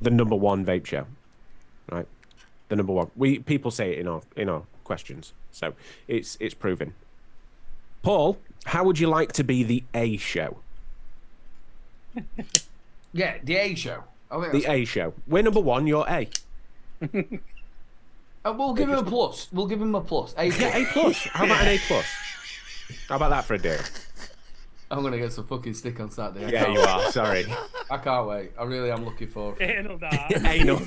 the number one vape show. Right. The number one. People say it in our questions. So it's proven. Paul, how would you like to be the A show? Yeah, the A show. The A show. We're number one, you're A. We'll give him a plus. We'll give him a plus. A plus. Yeah, A plus. How about an A plus? How about that for a deal? I'm going to get some fucking stick on Saturday. Yeah, you are. Sorry. I can't wait. I really am looking forward to it. Anal.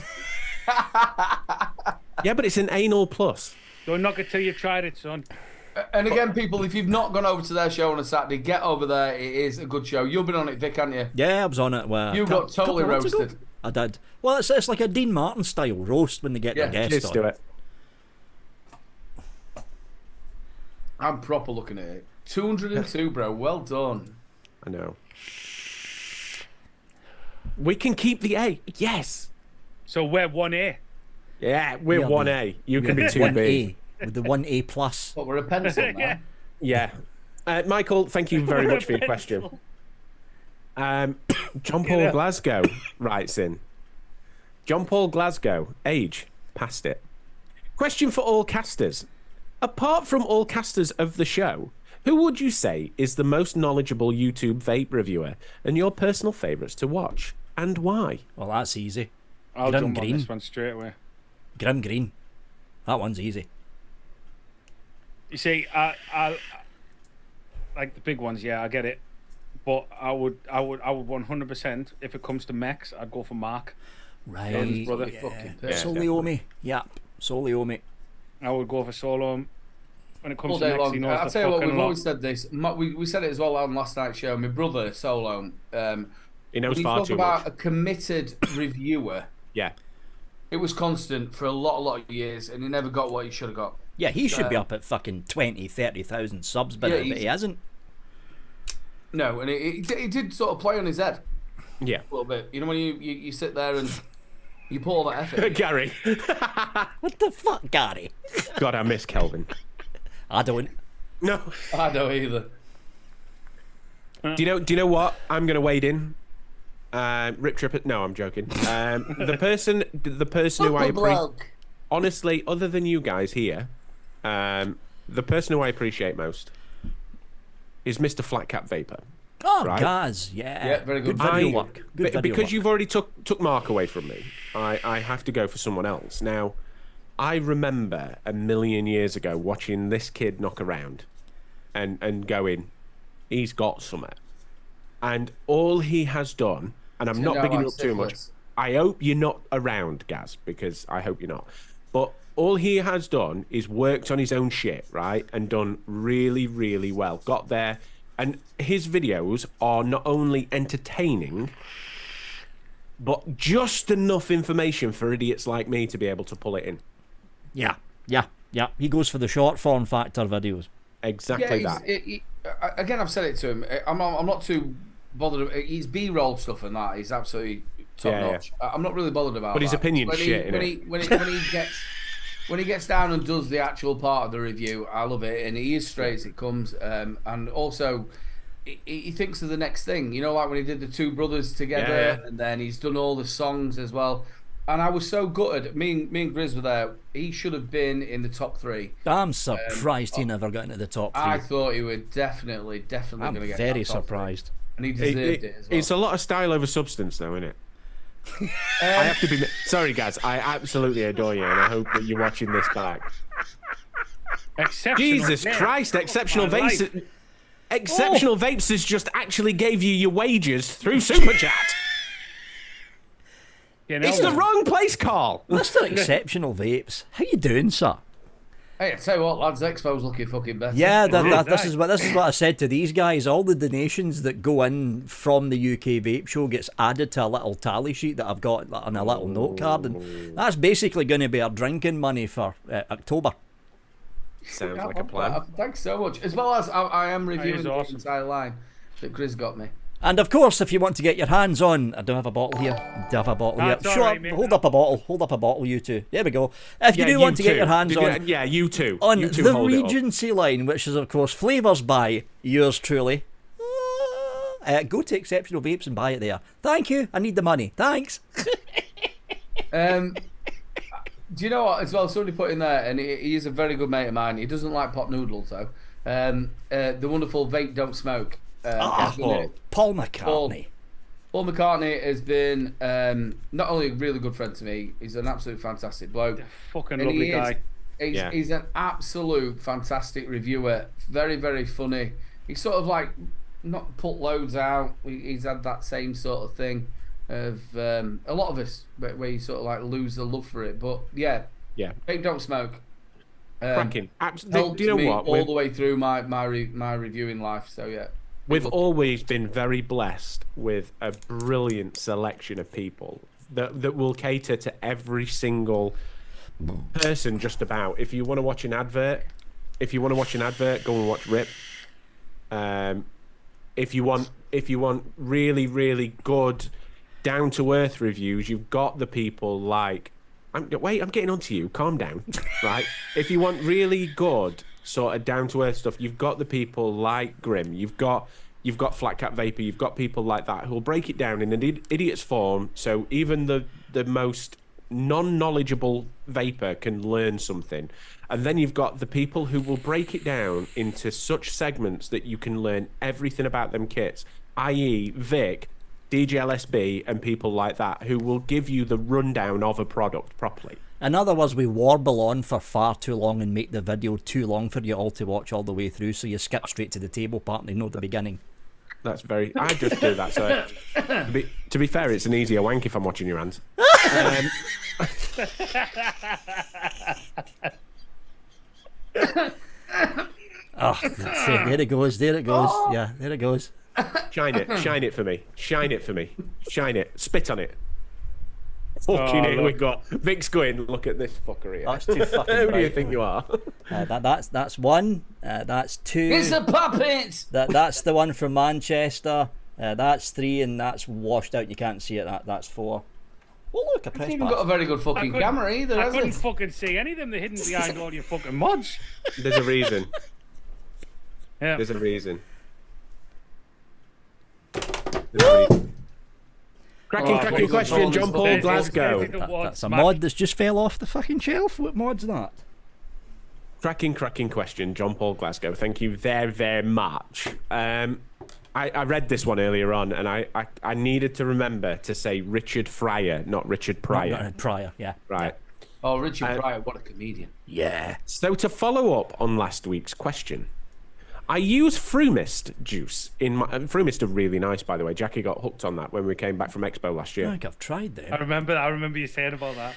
Yeah, but it's an anal plus. Don't knock it till you've tried it, son. And again, people, if you've not gone over to their show on a Saturday, get over there. It is a good show. You've been on it, Vic, haven't you? Yeah, I was on it. Well, You got totally roasted. I did. Well, it's like a Dean Martin style roast when they get their guests Let's on. do it. I'm proper looking at it. 202, bro. Well done. I know. We can keep the A. Yes. So we're 1A. Yeah, we're Yeah, 1A. You can be 2B. 1A with the 1A plus. But we're a pencil now. Yeah. Yeah. Michael, thank you very much for your question. John Paul Glasgow writes in. John Paul Glasgow, age, past it. Question for all casters. Apart from all casters of the show, who would you say is the most knowledgeable YouTube vape reviewer and your personal favourites to watch, and why? Well, that's easy. I'll Grim jump Green. on this one straight away. Grim Green. That one's easy. You see, I like the big ones. Yeah, I get it. But I would 100%. If it comes to mechs, I'd go for Mark. Right. brother. Fucking Yeah. Soliomi. Yep. Soliomi. I would go for Solo. when it comes all to day Mech, long. he knows I'll the tell you what, fucking we've lot. always said this. We said it as well on last night's show. My brother, Solo, He knows when you far talk too about much. a committed reviewer, Yeah. it was constant for a lot of years, and he never got what he should have got. Yeah, he should be up at fucking 20, 30,000 subs by Yeah, now, but he hasn't. No, and he did sort of play on his head Yeah. a little bit. You know when you sit there and you put all that effort in. Gary. What the fuck, Gary? God, I miss Kelvin. I don't. No. I don't either. Do you know what? I'm going to wade in. Rip Tripper. No, I'm joking. The person who I honestly, other than you guys here, the person who I appreciate most is Mr. Flatcap Vapor. Oh, Right. Gaz, yeah. Yeah, very good. Video work. Good video Because work. you've already took Mark away from me, I have to go for someone else. Now, I remember a million years ago watching this kid knock around and going, he's got something. And all he has done, and I'm not bigging up too much. I hope you're not around, Gaz, because I hope you're not. But all he has done is worked on his own shit, right? And done really, really well. Got there. And his videos are not only entertaining, but just enough information for idiots like me to be able to pull it in. Yeah. He goes for the short form factor videos. Exactly that. Again, I've said it to him. I'm not too bothered. He's B-roll stuff and that. He's absolutely top notch. I'm not really bothered about. But his that. opinion's shit, When he gets down and does the actual part of the review, I love it, and he is straight as it comes. And also, he thinks of the next thing. You know, like when he did the two brothers together, and then he's done all the songs as well. And I was so gutted. Me and Grizz were there. He should have been in the top 3. I'm surprised he never got into the top 3. I thought he would definitely I'm going to get. very that top 3. surprised. And he deserved it as well. It's a lot of style over substance, though, isn't it? I have to be sorry, guys. I absolutely adore you, and I hope that you're watching this back. Exceptional Jesus man. Christ! Exceptional My Vapes. life. Exceptional Vapes has just actually gave you your wages through Super Chat. You know It's the what? wrong place, Carl. Mr. Exceptional Vapes, how you doing, sir? Hey, I tell you what, lads, Expo's looking fucking better. Yeah, this is what I said to these guys. All the donations that go in from the UK Vape Show gets added to a little tally sheet that I've got on a little note card, and that's basically going to be our drinking money for October. Sounds like a plan. Thanks so much. As well as I am reviewing the awesome. entire line that Grizz got me. And of course, if you want to get your hands on, I do have a bottle here. Hold up a bottle. Hold up a bottle, you two. There we go. If you do want to get your hands on, you too. on You two the hold it up. Regency line, which is of course flavours by yours truly. Go to Exceptional Vapes and buy it there. Thank you. I need the money. Thanks. Do you know what? As well, somebody put in there, and he is a very good mate of mine. He doesn't like pot noodles though. The wonderful Vape Don't Smoke. Paul McCartney. Paul McCartney has been not only a really good friend to me, he's an absolute fantastic bloke. Fucking And lovely he guy. He's an absolute fantastic reviewer. Very, very funny. He's sort of like not put loads out. He's had that same sort of thing of a lot of us where you sort of like lose the love for it. But yeah, Vape Don't Smoke. Cracking. Helped Do you know me what? all the way through my reviewing life. So yeah. We've always been very blessed with a brilliant selection of people that will cater to every single person just about. If you want to watch an advert, go and watch Rip. If you want really, really good down to earth reviews, you've got the people like I'm getting onto you. Calm down. Right? If you want really good sort of down to earth stuff, you've got the people like Grim. You've got Flat Cat Vapor. You've got people like that who'll break it down in an idiot's form, so even the most non-knowledgeable vapor can learn something. And then you've got the people who will break it down into such segments that you can learn everything about them kits, i.e. Vic, DJLSB, and people like that who will give you the rundown of a product properly. In other words, we warble on for far too long and make the video too long for you all to watch all the way through, so you skip straight to the table part and know the beginning. That's very... I just do that, so... To be fair, it's an easier wank if I'm watching your hands. Oh, that's it. There it goes. There it goes. Yeah, there it goes. Shine it for me. Shine it for me. Shine it. Spit on it. Fucking here we go. Vic's going, look at this fucker here. That's too fucking Who do you bright. think you are? That's one. That's two. It's a puppet. That's the one from Manchester. That's three, and that's washed out. You can't see it. That's four. Oh look, a He's press even pass. got a very good fucking camera either, I has couldn't he? fucking see any of them. They're hidden behind all your fucking mods. There's a reason. Yeah. There's a reason. There's a reason. Cracking question, John Paul Glasgow. That's a mod that's just fell off the fucking shelf. What mod's that? Cracking question, John Paul Glasgow. Thank you very, very much. I read this one earlier on, and I needed to remember to say Richard Fryer, not Richard Pryor. Not Pryor, yeah. Right. Oh, Richard Pryor, what a comedian. Yeah. So to follow up on last week's question, I use Frumist juice in my... Frumist are really nice, by the way. Jackie got hooked on that when we came back from Expo last I year. think I've tried them. I remember you saying about that.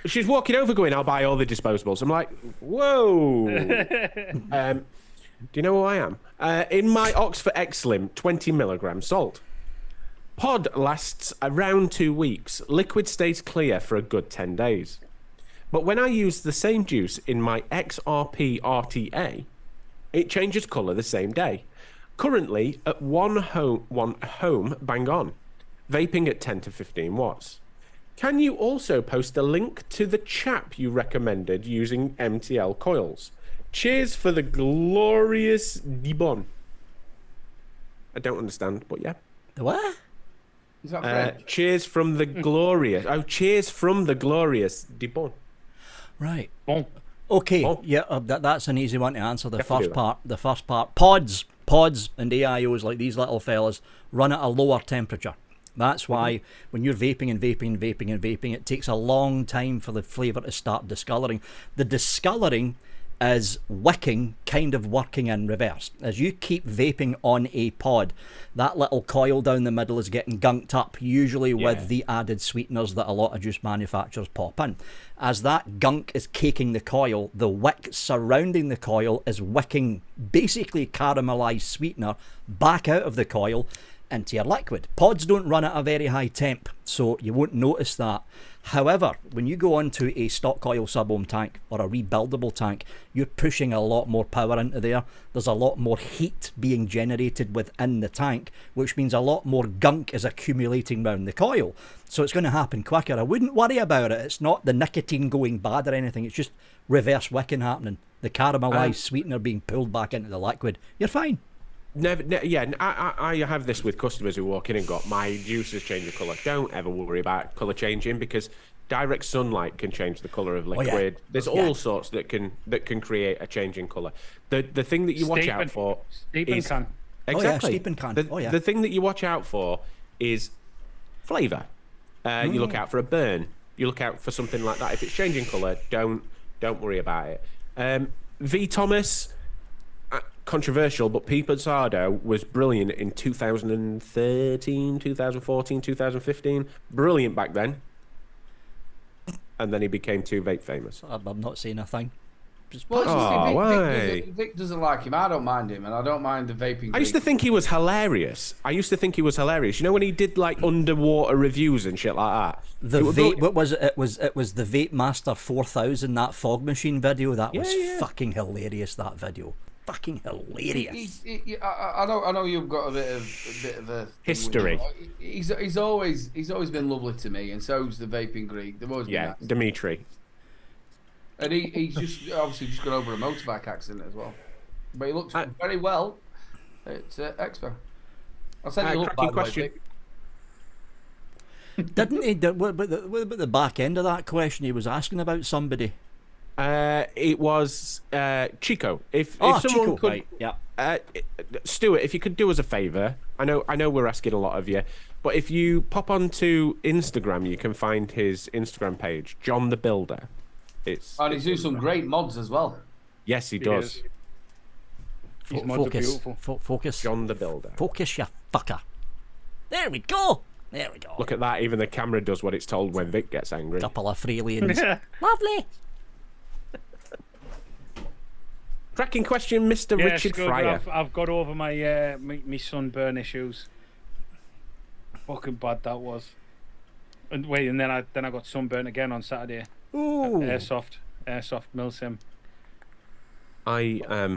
She's walking over going, I'll buy all the disposables. I'm like, whoa. Do you know who I am? In my Oxford X-Slim, 20 milligram salt. Pod lasts around 2 weeks. Liquid stays clear for a good 10 days. But when I use the same juice in my XRP RTA, it changes colour the same day. Currently at one home bang on. Vaping at 10 to 15 watts. Can you also post a link to the chap you recommended using MTL coils? Cheers for the glorious Dibon. I don't understand, but yeah. The what? Is that French? Cheers from the glorious. Oh, cheers from the glorious Dibon. Right. Bon. Okay. Oh. Yeah, that's an easy one to answer. The Definitely first part. Pods and AIOs like these little fellas run at a lower temperature. That's why when you're vaping, it takes a long time for the flavour to start discolouring. The discolouring is wicking kind of working in reverse. As you keep vaping on a pod, that little coil down the middle is getting gunked up, usually with the added sweeteners that a lot of juice manufacturers pop in. As that gunk is caking the coil, the wick surrounding the coil is wicking basically caramelised sweetener back out of the coil into your liquid. Pods don't run at a very high temp, so you won't notice that. However, when you go onto a stock coil sub-ohm tank or a rebuildable tank, you're pushing a lot more power into there. There's a lot more heat being generated within the tank, which means a lot more gunk is accumulating around the coil. So it's going to happen quicker. I wouldn't worry about it. It's not the nicotine going bad or anything. It's just reverse wicking happening. The caramelised sweetener being pulled back into the liquid. You're fine. I have this with customers who walk in and go, my juice has changed the colour. Don't ever worry about colour changing because direct sunlight can change the colour of liquid. There's all sorts that can create a change in colour. The thing that you watch out for Steeping is can. exactly steeping can. The thing that you watch out for is flavour. You look out for a burn. You look out for something like that. If it's changing colour, don't worry about it. V Thomas. Controversial, but Pete Pizzardo was brilliant in 2013, 2014, 2015. Brilliant back then. And then he became too vape famous. I'm not saying a thing. Just Well, it's just why? Vic doesn't like him. I don't mind him, and I don't mind the vaping. I used to think he was hilarious. You know when he did like underwater reviews and shit like that. The vape, what was it? It was the Vape Master 4000, that fog machine video. That was fucking hilarious. That video, fucking hilarious. I know you've got a bit of a History. He's always been lovely to me, and so's the vaping Greek. They've always been nice. Dimitri. And he's just obviously just got over a motorbike accident as well. But he looks very well at Expo. I'll send you a look, by the way, Vic. Didn't he? What about the back end of that question? He was asking about somebody. It was Chico. If someone Chico, could, right? Yeah. Stuart, if you could do us a favour, I know we're asking a lot of you, but if you pop onto Instagram, you can find his Instagram page, John the Builder. And he's doing some great mods as well. Yes, he does. His mods are Focus. beautiful. Focus. John the Builder. Focus, you fucker. There we go. There we go. Look at that. Even the camera does what it's told when Vic gets angry. Couple of Freelians. Lovely. Cracking question, Mr. Yeah, Richard good. Fryer. I've got over my sunburn issues. Fucking bad that was. And wait, and then I got sunburnt again on Saturday. Ooh. Airsoft milsim.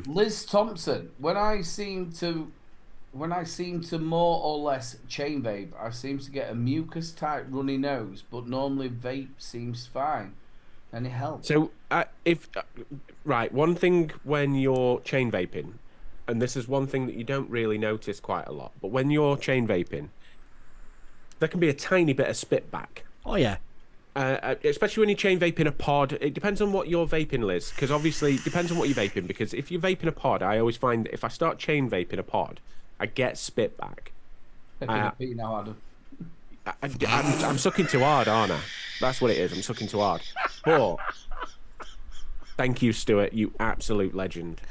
Liz Thompson. When I seem to more or less chain vape, I seem to get a mucus type runny nose, but normally vape seems fine. Any help? So, right, one thing when you're chain vaping, and this is one thing that you don't really notice quite a lot, but when you're chain vaping, there can be a tiny bit of spit back. Oh yeah. Especially when you chain vape in a pod. It depends on what you're vaping, Liz, because obviously it depends on what you're vaping. Because if you're vaping a pod, I always find that if I start chain vaping a pod, I get spit back. Now, Adam. I'm sucking too hard, aren't I? That's what it is. I'm sucking too hard. But thank you, Stuart. You absolute legend.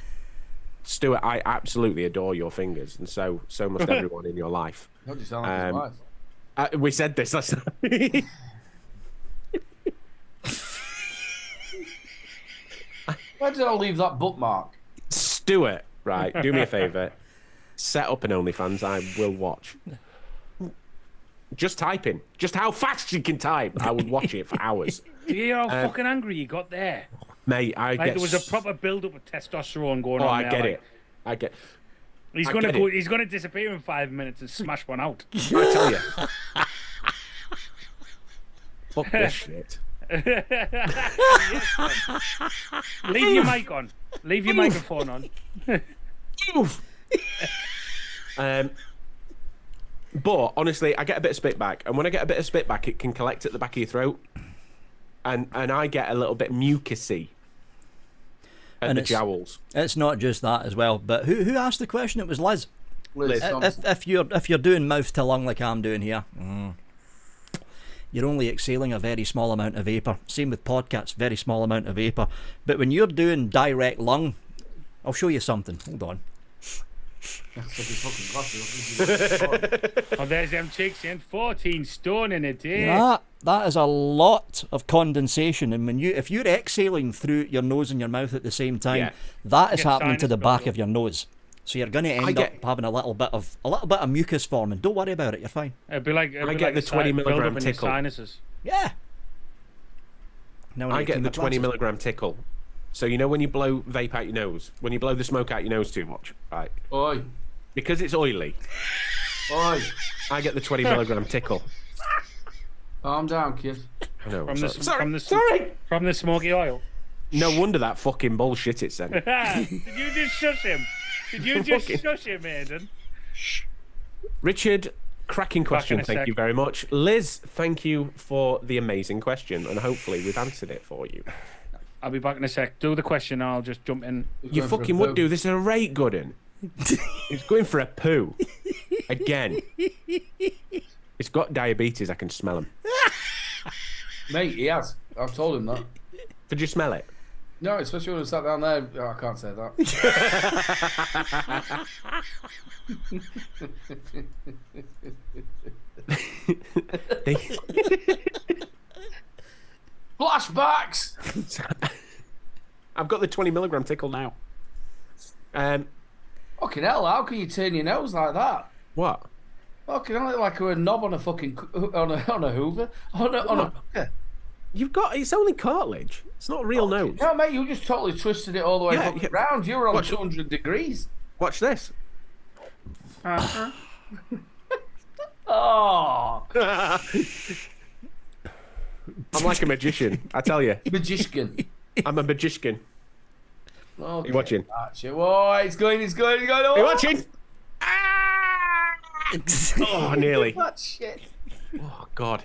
Stuart, I absolutely adore your fingers, and so must everyone in your life. God, you sound like his wife. We said this last night. Where did I leave that bookmark? Stuart, right, do me a favour. Set up an OnlyFans, I will watch. Just typing. Just how fast you can type. I would watch it for hours. Do you hear how fucking angry you got there? Mate, There was a proper build-up of testosterone going on I there. get it. I get He's I gonna get go. it. He's gonna disappear in 5 minutes and smash one out. I tell you. Fuck this shit. Leave your mic on. Leave your microphone on. Oof. But honestly, I get a bit of spit back, and when I get a bit of spit back, it can collect at the back of your throat, and I get a little bit mucusy at the jowls. It's not just that as well. But who asked the question? It was Liz. Liz Thompson. If you're doing mouth to lung like I'm doing here, you're only exhaling a very small amount of vapor. Same with podcasts, very small amount of vapor. But when you're doing direct lung, I'll show you something. Hold on. Oh, there's them chicks in 14 stone in a day. That is a lot of condensation, and if you're exhaling through your nose and your mouth at the same time, that is Get happening to sinus the back buildup. of your nose. So you're going to end up having a little bit of mucus forming. Don't worry about it. You're fine. It'd be like I get the 20 milligram tickle. Sinuses. Yeah. Now I get the 20 milligram tickle. So you know when you blow vape out your nose, when you blow the smoke out your nose too much, right? Oi. Because it's oily, Oi. I get the 20 milligram tickle. Calm down, kid. I know. From the smoky oil. No wonder that fucking bullshit it said. Did you just shush him? Did you just shush him, Aiden? Richard, cracking question. a Thank sec. you very much. Liz, thank you for the amazing question, and hopefully we've answered it for you. I'll be back in a sec. Do the question, I'll just jump in. You fucking would do. This is a rate good one. It's going for a poo. Again. It's got diabetes, I can smell him. Mate, he has. I've told him that. Did you smell it? No, especially when I sat down there. Oh, I can't say that. Flashbacks! I've got the 20 milligram tickle now. Fucking hell, how can you turn your nose like that? What? Fucking hell, like a knob on a fucking on a Hoover. On a You've got, it's only cartilage. It's not a real nose. No, mate, you just totally twisted it all the way fucking round. You were on Watch- 200 degrees. Watch this. Oh, I'm like a magician, I tell you. magician. I'm a magician. Okay. You watching? Whoa, it's going. Are you watching? Oh, nearly. That shit. Oh, God.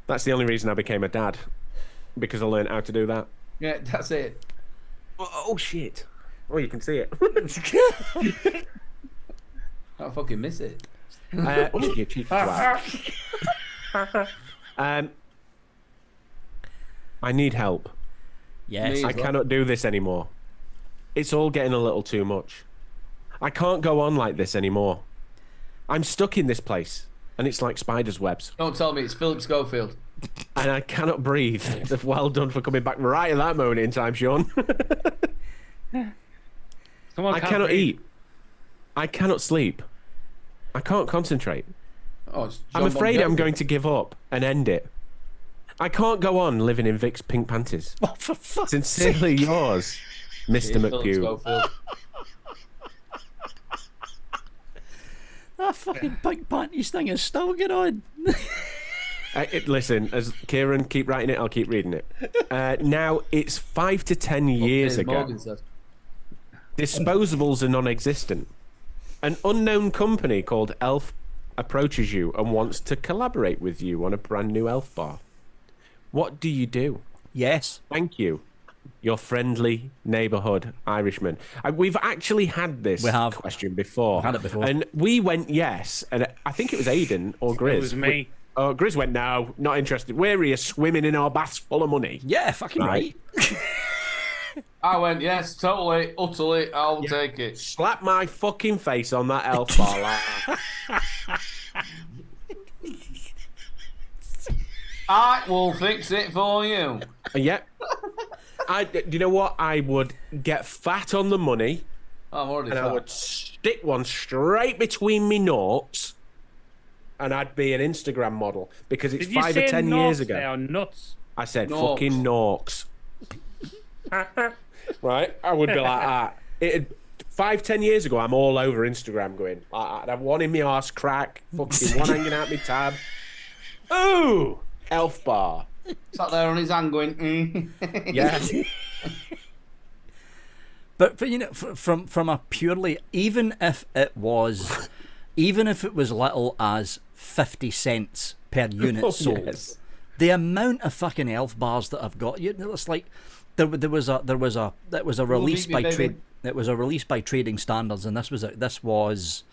That's the only reason I became a dad. Because I learned how to do that. Yeah, that's it. Oh, shit. Oh, you can see it. I fucking miss it. Oh, you cheeky twat. I need help. Yes. Me. I cannot do this anymore. It's all getting a little too much. I can't go on like this anymore. I'm stuck in this place, and it's like spider's webs. Don't tell me it's Philip Schofield. And I cannot breathe. Well done for coming back right at that moment in time, Sean. Someone I can't cannot breathe. eat. I cannot sleep. I can't concentrate. Oh, it's I'm John Bon afraid I'm Jovi. going to give up and end it. I can't go on living in Vic's pink panties. Oh, for fuck's Sincerely yours, Mr. Cheers, Philip McHugh. Schofield. That fucking pink panties thing is still going on. Listen, as Kieran, keep writing it, I'll keep reading it. Now, it's 5 to 10 years Piers ago. Morgan said. Disposables are non-existent. An unknown company called Elf approaches you and wants to collaborate with you on a brand new Elf bar. What do you do? Yes. Thank you. Your friendly neighbourhood Irishman. We've actually had this question before. We've had it before. And we went yes. And I think it was Aiden or Grizz. It was me. Oh, Grizz went, no, not interested. We're here swimming in our baths full of money. Yeah, fucking right. I went, yes, totally, utterly, I'll take it. Slap my fucking face on that Elf bar. Like. I will fix it for you. Yeah. Do you know what? I would get fat on the money. I'm already And I fat. would stick one straight between me noughts, and I'd be an Instagram model because it's Did you 5 say or 10 nuts? years They ago. are nuts. I said Noughts. fucking noughts. Right? I would be like that. 5-10 years ago, I'm all over Instagram going like that. I'd have one in my arse crack, fucking one hanging out my tab. Ooh, Elf bar. Sat there on his hand going, Yeah. But you know, from a purely, even if it was little as 50 cents per unit Oh, sold, yes. the amount of fucking Elf bars that I've got, you know, it's like there was a release beat me, by baby. trade. It was a release by Trading Standards, and this was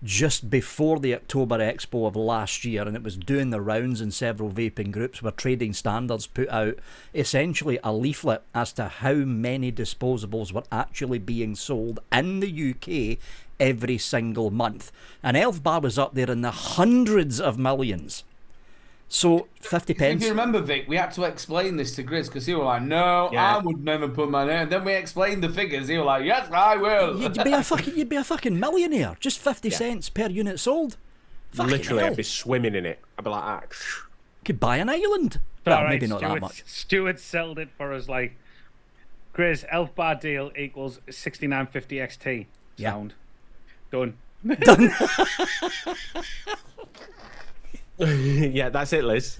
just before the October Expo of last year, and it was doing the rounds in several vaping groups where Trading Standards put out essentially a leaflet as to how many disposables were actually being sold in the UK every single month. And Elf Bar was up there in the hundreds of millions. So 50 If pence. you remember, Vic, we had to explain this to Grizz because he was like, no, Yeah. I would never put my name. Then we explained the figures. He was like, yes, I will. You'd be a fucking millionaire. Just 50 cents per unit sold. Fucking Literally, hell. I'd be swimming in it. I'd be like that. Could buy an island. All Well, right, maybe not that much. Stuart sold it for us like, Grizz, Elf bar deal equals 6950 XT. Yeah. Sound. Done. Yeah, that's it, Liz.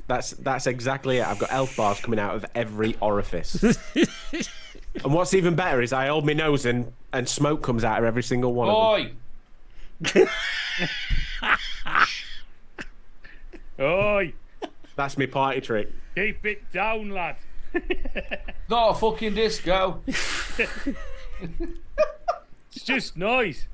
That's exactly it. I've got Elf bars coming out of every orifice. And what's even better is I hold my nose and smoke comes out of every single one of them. Oi! Oi, That's my party trick. keep it down, lad. Not a fucking disco. It's just noise.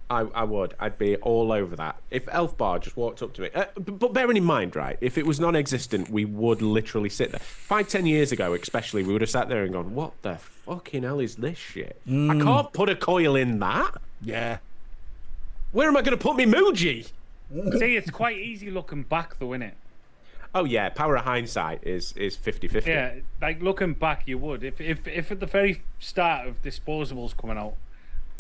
I would. I'd be all over that. If Elf Bar just walked up to me. But bearing in mind, right, if it was non-existent, we would literally sit there. 5-10 years ago, especially, we would have sat there and gone, what the fucking hell is this shit? I can't put a coil in that. Yeah. Where am I going to put my Muji? See, it's quite easy looking back, though, innit? Oh, yeah. Power of hindsight is 50-50. Yeah, like looking back, you would. If at the very start of disposables coming out,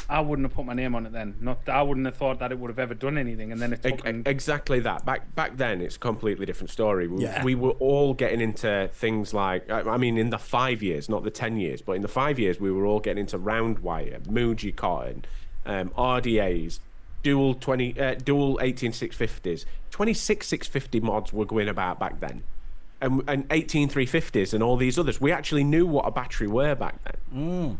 I wouldn't have put my name on it then. I wouldn't have thought that it would have ever done anything, and then it's fucking... Exactly that. Back then, it's a completely different story. Yeah. We were all getting into things like, I mean, in the 5 years, not the 10 years, but in the 5 years, we were all getting into round wire, Muji cotton, RDAs, dual 18650s, 26650 mods were going about back then, and 18350s and all these others. We actually knew what a battery were back then.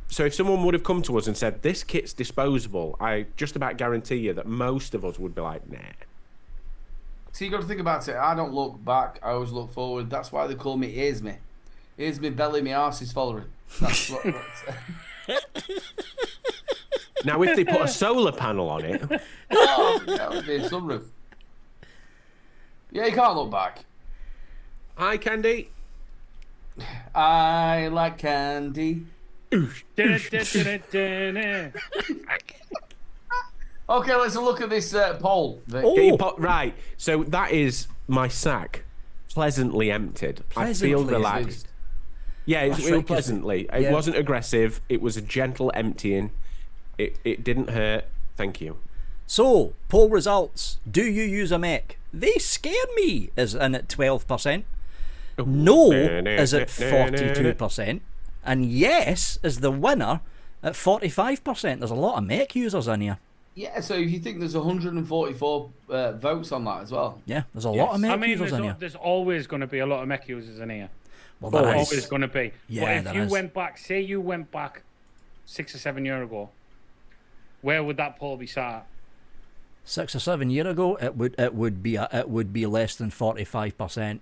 So if someone would have come to us and said, this kit's disposable, I just about guarantee you that most of us would be like, nah. So you got to think about it. I don't look back. I always look forward. That's why they call me Here's Me. Here's me belly, me arse is following. That's what. Now, if they put a solar panel on it, Oh, that would be a sunroof. Yeah, you can't look back. hi, Candy. I like candy. Da-da-da-da-da-da. Okay, let's look at this poll. Vic. Oh. Get your right. So that is my sack, pleasantly emptied. I feel Pleasantly relaxed. Yeah, That's it right, 'cause pleasantly. yeah. It wasn't aggressive. It was a gentle emptying. It didn't hurt. Thank you. So, poll results. Do you use a Mech? They scare me is in at 12%. No is at 42%. And yes is the winner at 45%. There's a lot of Mech users in here. Yeah, so if you think there's 144 votes on that as well. Yeah, there's a lot of Mech I mean, users in here. there's always going to be a lot of Mech users in here. Well, There's there always is. going to be. Yeah, but if there you is. went back, say you went back 6 or 7 years ago, where would that poll be sat at? 6 or 7 years ago, it would be less than 45%.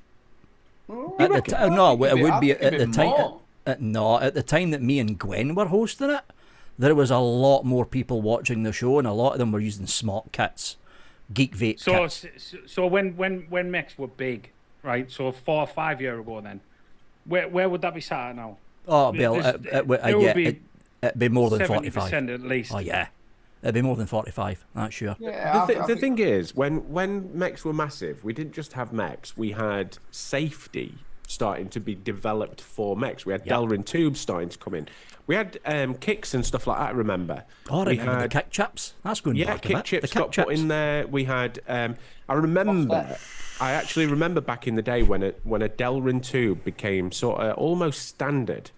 At the time, no, it would be at the time. No, at the time that me and Gwen were hosting it, there was a lot more people watching the show, and a lot of them were using smart kits, geek vape kits. So when Mechs were big, right? So 4 or 5 years ago, then where would that be sat at now? Oh, Bill, it'd be more than 45. 70% at least. Oh yeah, it'd be more than 45. That's sure. Yeah, The thing is, when mechs were massive, we didn't just have mechs. We had safety starting to be developed for mechs. We had Delrin tubes starting to come in. We had kicks and stuff like that. I remember. Oh, I we remember the kick chips. That's going back a bit. Kick chips The got put in there. We had. I remember. I actually remember back in the day when a Delrin tube became sort of almost standard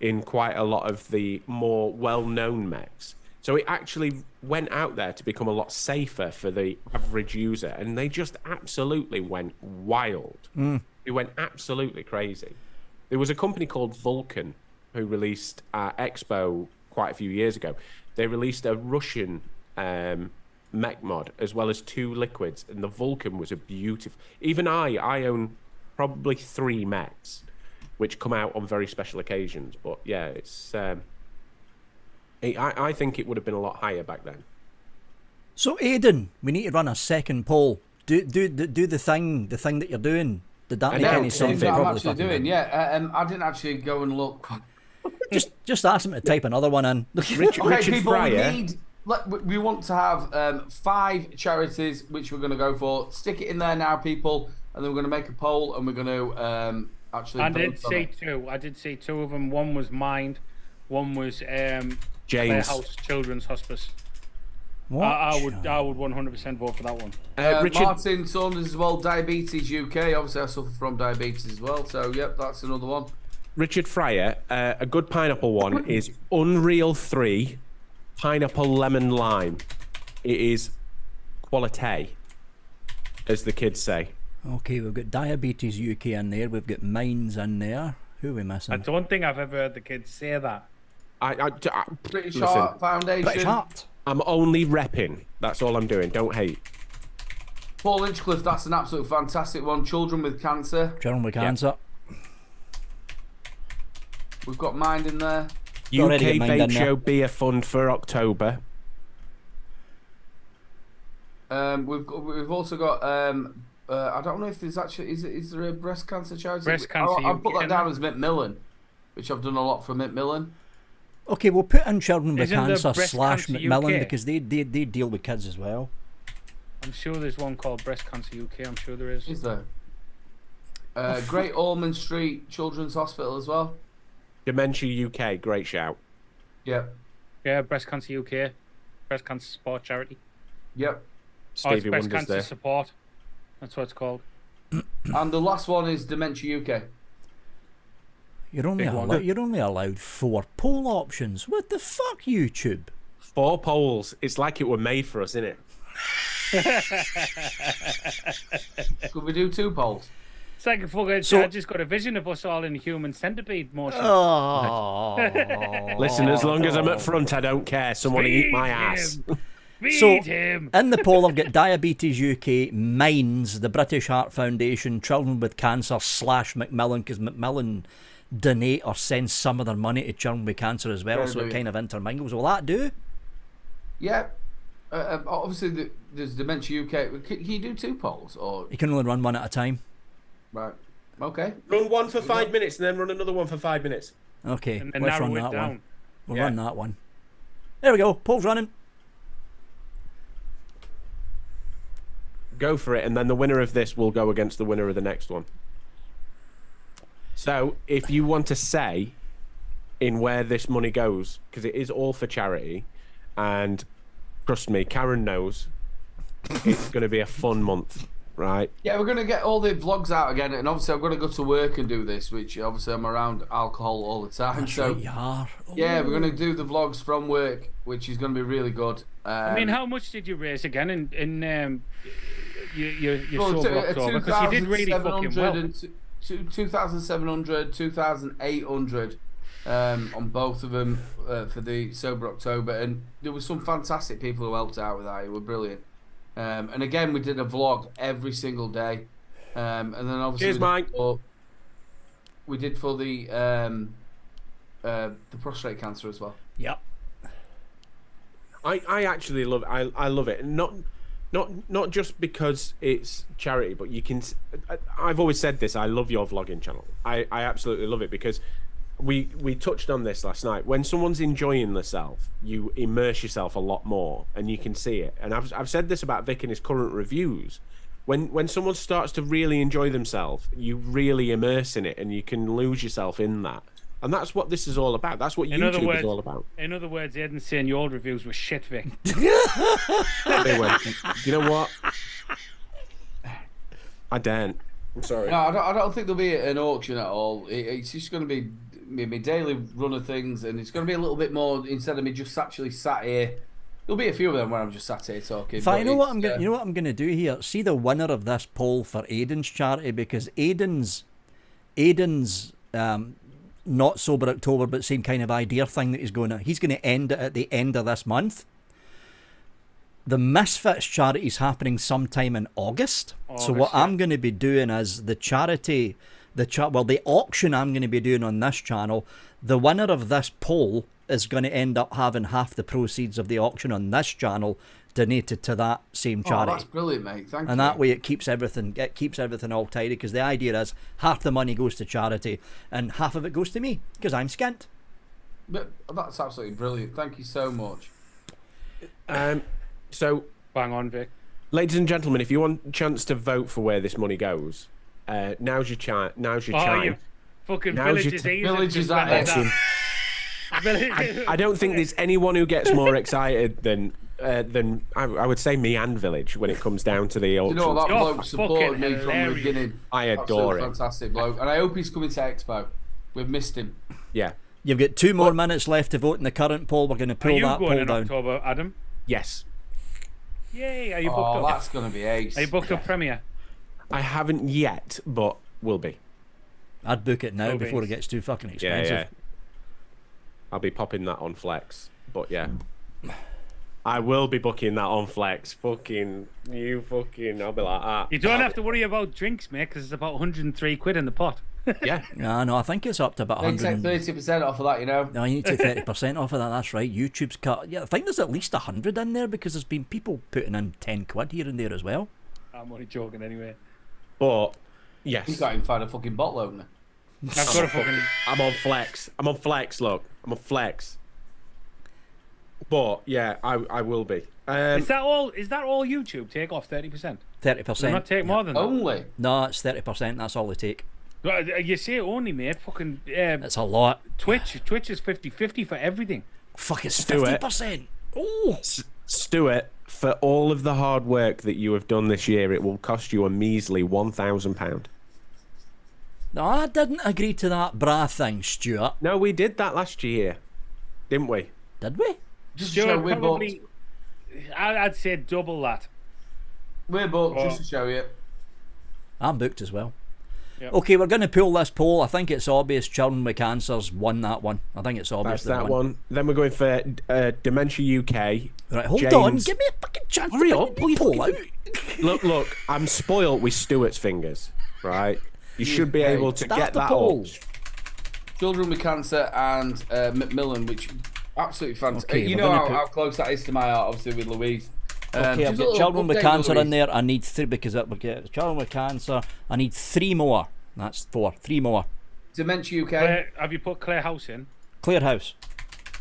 in quite a lot of the more well-known mechs. So it actually went out there to become a lot safer for the average user, and they just absolutely went wild. It went absolutely crazy. There was a company called Vulcan who released at Expo quite a few years ago. They released a Russian mech mod as well as 2 liquids, and the Vulcan was a beautiful. Even I own probably 3 mechs, which come out on very special occasions. But yeah, it's. I think it would have been a lot higher back then. So Aiden, we need to run a second poll. Do the thing that you're doing. Did that make any sense? That's what I'm actually doing. Yeah, I didn't actually go and look. Just ask him to type another one in. Richard people, Fryer. we want to have 5 charities which we're going to go for. Stick it in there now, people, and then we're going to make a poll, and we're going to actually. I did see 2. I did see 2 of them. One was Mind. One was James House Children's Hospice. What? I would 100% vote for that one. Richard. Martin Saunders as well. Diabetes UK. Obviously, I suffer from diabetes as well. So yep, that's another one. Richard Fryer, a good pineapple one is Unreal 3 Pineapple Lemon Lime. It is quality, as the kids say. Okay, we've got Diabetes UK in there. We've got Minds in there. Who are we missing? I don't think I've ever heard the kids say that. British listen, Heart Foundation. British Heart. I'm only repping. That's all I'm doing. Don't hate. Paul Inchcliffe, that's an absolute fantastic one. Children with Cancer. Children with Cancer. We've got Mind in there. UK Mind in Vape there. Show Beer Fund for October. We've also got I don't know if there's actually is there a breast cancer charity? Breast Cancer I'll put UK, that down as Macmillan, which I've done a lot for Macmillan. Okay, we'll put in Children with Isn't there Cancer Breast / Cancer Macmillan UK? because they deal with kids as well. I'm sure there's one called Breast Cancer UK. I'm sure there is. Is there? Great Ormond Street Children's Hospital as well. Dementia UK, great shout. Yep. Yeah, Breast Cancer UK. Breast Cancer Support Charity. Yep. Stevie it's Breast Wonder's Cancer there. Support. That's what it's called. And the last one is Dementia UK. You're only allowed 4 poll options. What the fuck, YouTube? 4 polls. It's like it were made for us, isn't it? Could we do 2 polls? It's like I just got a vision of us all in human centipede motion. Oh. Listen, as long as I'm at front, I don't care. Someone eat my ass. Feed him. In the poll, I've got Diabetes UK, Minds, the British Heart Foundation, Children with Cancer / Macmillan, because Macmillan donate or send some of their money to Children with Cancer as well, Yeah, so it brilliant. kind of intermingles. Will that do? Yeah. Obviously, there's Dementia UK. Can you do 2 polls? Or You can only run one at a time. right? Okay. Run one for 5 minutes and then run another one for 5 minutes. Okay, And then let's run narrow it that down. one. We'll Yeah. run that one. There we go. Poll's running. Go for it, and then the winner of this will go against the winner of the next one. So if you want to say in where this money goes, because it is all for charity, and trust me, Karen knows it's going to be a fun month, right? Yeah, we're going to get all the vlogs out again, and obviously I'm going to go to work and do this, which obviously I'm around alcohol all the time. That's so right, you are. yeah, Oh. we're going to do the vlogs from work, which is going to be really good. I mean, how much did you raise again in your well, sober October? Because you did really fucking well. 2,700, 2,800 on both of them for the Sober October, and there were some fantastic people who helped out with that. It were brilliant. And again, we did a vlog every single day, and then obviously Cheers, Mike. We did for the prostate cancer as well. Yep. I actually love I love it. Not just because it's charity, but you can. I've always said this. I love your vlogging channel. I absolutely love it because we touched on this last night. When someone's enjoying themselves, you immerse yourself a lot more, and you can see it. And I've said this about Vic in his current reviews. When someone starts to really enjoy themselves, you really immerse in it, and you can lose yourself in that. And that's what this is all about. That's what YouTube is all about. In other words, Aiden's saying your old reviews were shit, Vic. They went, you know what? I daren't. I'm sorry. No, I don't think there'll be an auction at all. It's just going to be my daily run of things, and it's going to be a little bit more instead of me just actually sat here. There'll be a few of them where I'm just sat here talking. If you know what I'm going to do here. See the winner of this poll for Aiden's charity, because Aiden's not sober October, but same kind of idea thing that he's going to end it at the end of this month. The Misfits charity is happening sometime in August. So what I'm going to be doing is the auction I'm going to be doing on this channel. The winner of this poll is going to end up having half the proceeds of the auction on this channel donated to that same charity. Oh, that's brilliant, mate. Thank you. And that way it keeps everything all tidy, because the idea is half the money goes to charity and half of it goes to me because I'm skint. But that's absolutely brilliant. Thank you so much. So Bang on, Vic. ladies and gentlemen, if you want a chance to vote for where this money goes, now's your chance. Now's your time. You fucking Now's your villages Villages are I don't think there's anyone who gets more excited than I would say me and Village when it comes down to the auction. You know, that You're bloke supported me fucking from the hilarious. beginning. I adore Absolutely it. Fantastic bloke. And I hope he's coming to Expo. We've missed him. Yeah. You've got 2 more minutes left to vote in the current poll. We're going to Are pull you that going poll in down. October, Adam? Yes. Yay! Are you booked Oh, up? that's going to be ace. Are you booked up Premiere? I haven't yet, but will be. I'd book it now Oh, before it thanks. gets too fucking Yeah, expensive. yeah. I'll be popping that on Flex, but yeah. I will be booking that on Flex. I'll be like that. You don't have to worry about drinks, mate, because it's about 103 quid in the pot. Yeah. No, I think it's up to about They take 100. 30% off of that, you know. No, you need to take 30% off of that. That's right. YouTube's cut. Yeah, I think there's at least 100 in there because there's been people putting in 10 quid here and there as well. I'm only joking anyway. But yes. You can't even find a fucking bottle opener. I've got a fucking. I'm on Flex. Look. I'm on Flex. But yeah, I will be. Is that all YouTube? Take off 30%. 30%. Do not take more than that. Only. No, it's 30%. That's all they take. You say only, mate. Fucking It's a lot. Twitch is 50-50 for everything. Fuck, it's Do it. 50%. Oh. Stuart, for all of the hard work that you have done this year, it will cost you a measly £1,000. No, I didn't agree to that bra thing, Stuart. No, we did that last year, didn't we? Did we? Just Stuart, to show we're booked. probably. I'd say double that. We're booked, Oh. just to show you. I'm booked as well. Yep. Okay, we're going to pull this poll. I think it's obvious Children with Cancer's won that one. I think it's obvious. That's that one. Then we're going for Dementia UK. Right, hold James. on. Give me a fucking chance Hurry to up, bring the poll out. Look, I'm spoilt with Stuart's fingers, right? You should be Okay. able to Start get the that poll. up. Children with Cancer and Macmillan, which absolutely fantastic. Okay, You we're know gonna how put- close that is to my heart, obviously, with Louise. Okay, I've just a got little Children with update, Cancer in Louise. there. I need 3 because we get Children with Cancer. I need 3 more. That's 4. 3 more. Dementia UK. Have you put Clare House in? Clare House.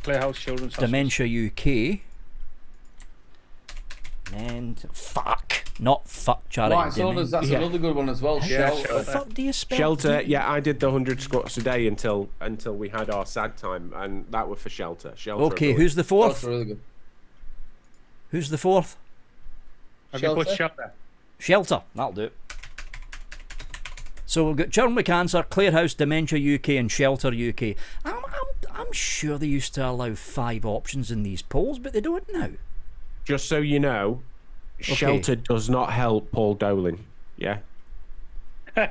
Clare House Children's Hospital. Dementia UK. Fuck. Not fuck charity. Right, so that's another good one as well. What the fuck do you spell? Shelter. Yeah, I did the 100 squats a day until we had our sad time, and that was for shelter. Okay, who's the fourth? That's really good. Who's the fourth? Have you put shelter? Shelter. That'll do it. So we've got Children with Cancer, Clare House, Dementia UK, and Shelter UK. I'm sure they used to allow 5 options in these polls, but they don't now. Just so you know, Shelter does not help Paul Dolan. Yeah. And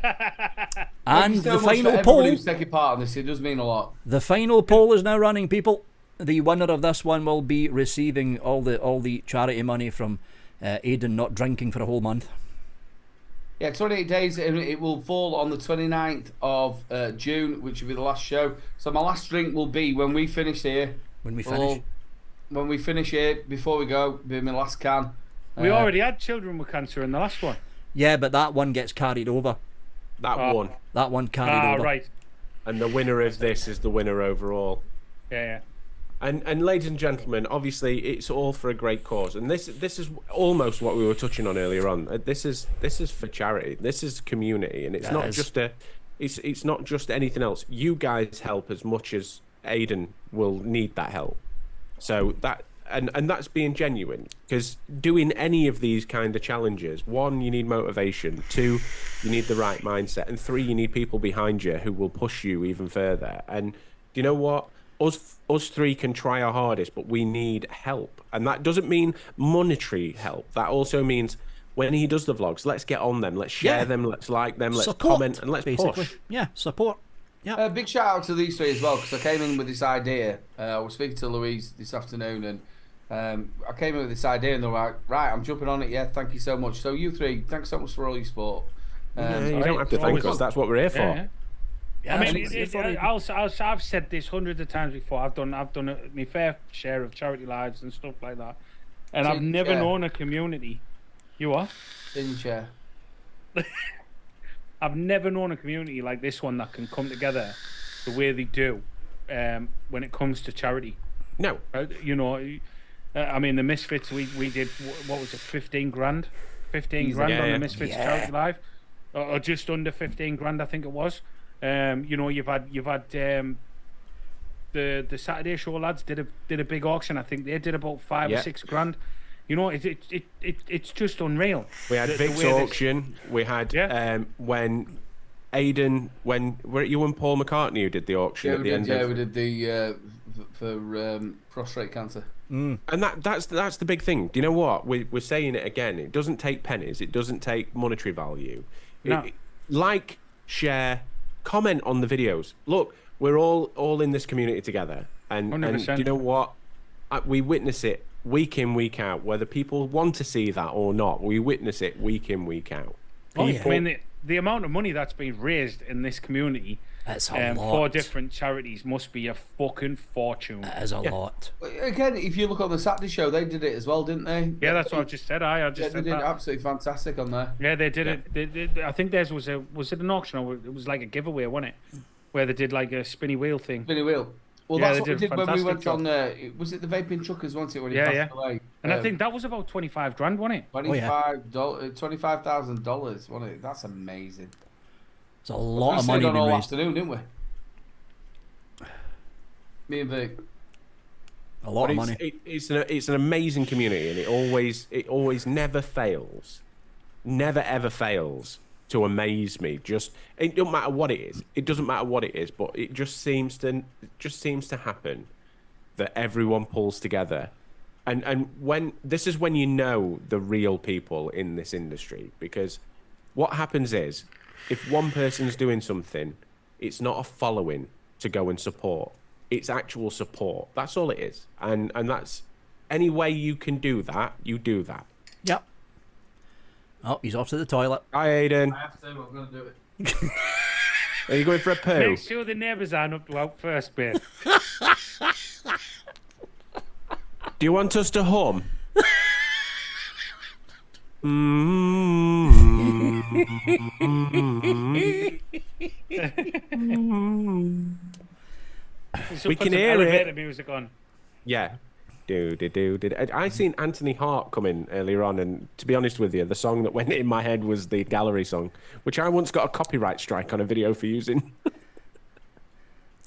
Thank you so the much final for poll. everybody who's taking part in this. It does mean a lot. The final poll is now running, people. The winner of this one will be receiving all the charity money from Aiden not drinking for a whole month. Yeah, 28 days. It will fall on the 29th of June, which will be the last show. So my last drink will be when we finish here. When we finish? When we finish here, before we go, be my last can. We already had Children with Cancer in the last one. Yeah, but that one gets carried over. That one. That one carried over. Right. And the winner of this is the winner overall. Yeah. And ladies and gentlemen, obviously it's all for a great cause, and this is almost what we were touching on earlier on. This is for charity. This is community, and it's it's not just anything else. You guys help as much as Aiden will need that help. So that and that's being genuine, because doing any of these kind of challenges, 1, you need motivation, 2, you need the right mindset, and 3, you need people behind you who will push you even further. And do you know what? Us 3 can try our hardest, but we need help. And that doesn't mean monetary help. That also means when he does the vlogs, let's get on them, let's share them, let's like them, let's comment, and let's push. Yeah, support. Yeah. Big shout out to these 3 as well, because I came in with this idea. I was speaking to Louise this afternoon, and I came in with this idea, and they're like, right, I'm jumping on it, yeah, thank you so much. So you 3, thanks so much for all your support. You don't have to thank us, that's what we're here for. Yeah. Yeah, I mean, I've said this hundreds of times before. I've done my fair share of charity lives and stuff like that, and I've never known a community. You are? In chair. I've never known a community like this one that can come together the way they do when it comes to charity. No, you know, I mean, the Misfits, we did, what was it, 15 grand? 15 grand on the Misfits charity live, or just under 15 grand, I think it was. You know, you've had the Saturday Show lads did a big auction. I think they did about 5 or 6 grand. You know, it's just unreal. We had Vic's auction. We had when Aiden, were it you and Paul McCartney who did the auction at the end? Yeah, we did the for prostate cancer. And that's the big thing. Do you know what? We're saying it again. It doesn't take pennies. It doesn't take monetary value. No. Like, share, comment on the videos. Look, we're all in this community together, and do you know what? We witness it week in, week out, whether people want to see that or not. We witness it week in, week out. I mean, the amount of money that's been raised in this community for different charities must be a fucking fortune. It is a lot. Again, if you look on the Saturday Show, they did it as well, didn't they? Yeah, that's what I just said. I just said they did that. absolutely fantastic on there. Yeah, they did it. They did, I think theirs was it an auction, or it was like a giveaway, wasn't it? Where they did like a spinny wheel thing. Spinny wheel. Well, Yeah, that's what we they did did a when we went fantastic on. Was it the Vaping Truckers, wasn't it, when he passed away? And I think that was about 25 grand, wasn't it? $25,000, wasn't it? That's amazing. It's a lot of money on all raised. afternoon, didn't we? Me and Vic. A lot of money. It's an amazing community, and it always never fails, never ever fails to amaze me. Just it doesn't matter what it is. It doesn't matter what it is, but it just seems to happen that everyone pulls together, and when this is when you know the real people in this industry, because what happens is if one person's doing something, it's not a following to go and support. It's actual support. That's all it is. And that's any way you can do that, you do that. Yep. Oh, he's off to the toilet. Hi, Aiden. I have to. I'm going to do it. Are you going for a poo? Make sure the neighbours aren't up to out first, babe. Do you want us to hum? So We put can some hear it. elevator music on. Yeah. I seen Anthony Hart come in earlier on, and to be honest with you, the song that went in my head was the Gallery song, which I once got a copyright strike on a video for using.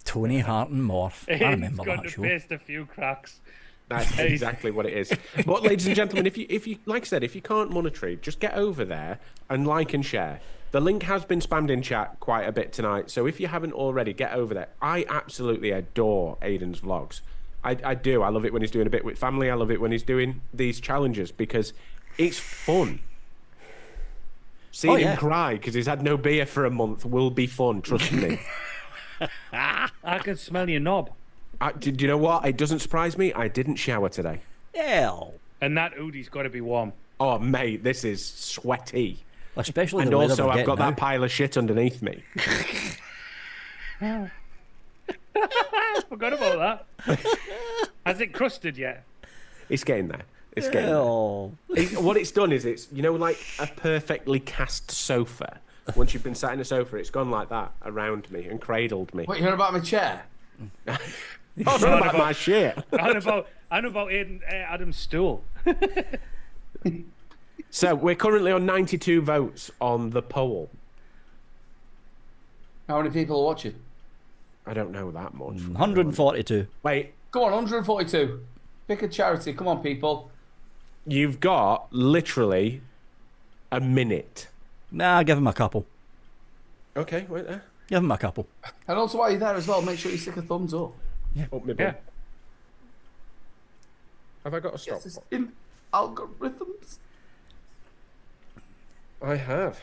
Tony Hart and Morph. I remember got that to show. paste a few cracks. That's exactly what it is. But ladies and gentlemen, if you like I said, if you can't monetary, just get over there and like and share. The link has been spammed in chat quite a bit tonight, so if you haven't already, get over there. I absolutely adore Aiden's vlogs. I do. I love it when he's doing a bit with family. I love it when he's doing these challenges because it's fun. Seeing him cry because he's had no beer for a month will be fun, trust me. I can smell your knob. Do you know what? It doesn't surprise me. I didn't shower today. Hell. And that Udi's got to be warm. Oh, mate, this is sweaty. Especially And the weather also, we're I've got getting that pile of shit underneath me. Forgot about that. Has it crusted yet? It's getting there. It's getting there. Oh. What it's done is it's, like a perfectly cast sofa. Once you've been sat in a sofa, it's gone like that around me and cradled me. What, you heard about my chair? Oh, not about my shit. I know about Aiden, Adam's stool. So we're currently on 92 votes on the poll. How many people are watching? I don't know that much. 142. Wait, Come on, 142. Pick a charity. Come on, people. you've got literally a minute. Nah, give him a couple. Okay, wait there. Give him a couple. And also, while you're there as well, make sure you stick a thumbs up. Up my bum. Yeah. Have I got a stop? Yes, it's in algorithms. I have.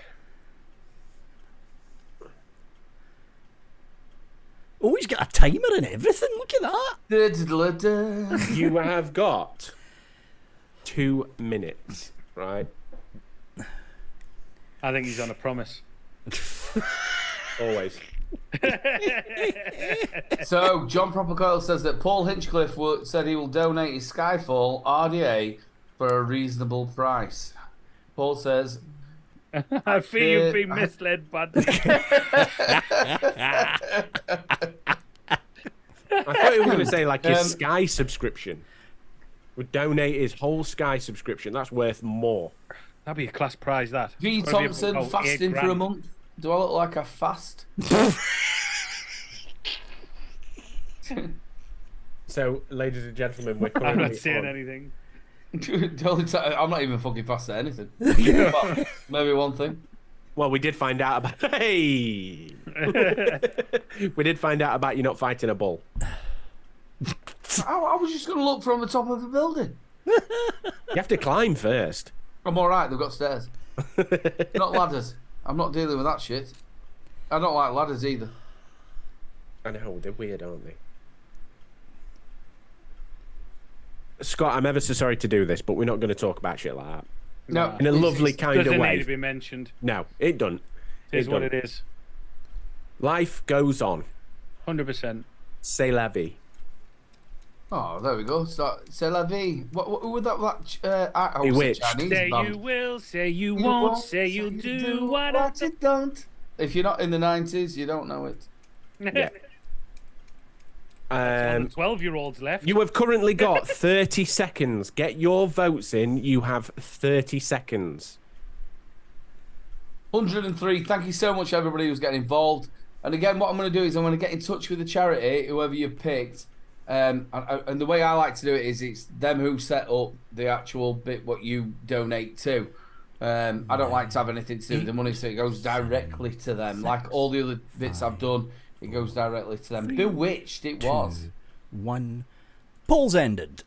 Oh, he's got a timer and everything. Look at that. Da-da-da-da. You have got 2 minutes, right? I think he's on a promise. Always. So, John Propercoil says that Paul Hinchcliffe said he will donate his Skyfall RDA for a reasonable price. Paul says, I feel you've been misled, bud. I thought you were going to say like his Sky subscription. Would donate his whole Sky subscription. That's worth more. That'd be a class prize, that. V. It's gonna be Thompson, about fasting for a £8,000. month. Do I look like I fast? So, ladies and gentlemen, we're I'm currently not saying on. anything. The only time, I'm not even fucking fast at anything. Well, maybe one thing. Well, we did find out about. Hey, we did find out about you not fighting a bull. I was just going to look from the top of the building. You have to climb first. I'm all right. They've got stairs, not ladders. I'm not dealing with that shit. I don't like ladders either. I know they're weird, aren't they? Scott, I'm ever so sorry to do this, but we're not going to talk about shit like that. No, In a lovely kind of Doesn't way. need to be mentioned. No, it don't. It is what don't. it is. Life goes on. 100%. C'est la vie. Oh, there we go. So, c'est la vie. Who would that? I was Bewitched. Chinese Say band. you will, say you won't, say you'll do what you don't. If you're not in the 90s, you don't know it. Yeah. 12-year-olds left. You have currently got 30 seconds. Get your votes in. You have 30 seconds. 103. Thank you so much, everybody who's getting involved. And again, what I'm going to do is I'm going to get in touch with the charity, whoever you've picked. And the way I like to do it is it's them who set up the actual bit what you donate to. I don't like to have anything to do with the money, so it goes directly to them. Like all the other bits I've done, it goes directly to them. Bewitched, it was. 1. Polls ended.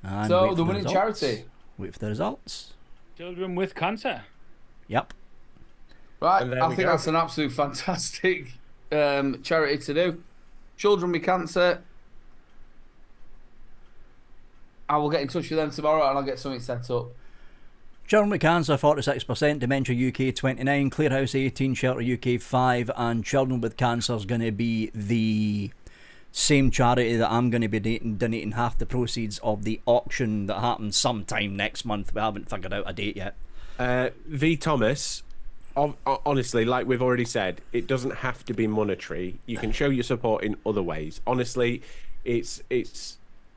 And So, wait for the winning results. charity. Wait for the results. Children with cancer. Yep. Right, And there I we think go. that's an absolute fantastic charity to do. Children with cancer. I will get in touch with them tomorrow and I'll get something set up. Children with cancer 46%, Dementia UK 29, Clearhouse 18, Shelter UK 5, and Children with Cancer is going to be the same charity that I'm going to be donating half the proceeds of the auction that happens sometime next month. We haven't figured out a date yet. V. Thomas, honestly, like we've already said, it doesn't have to be monetary. You can show your support in other ways. Honestly, it's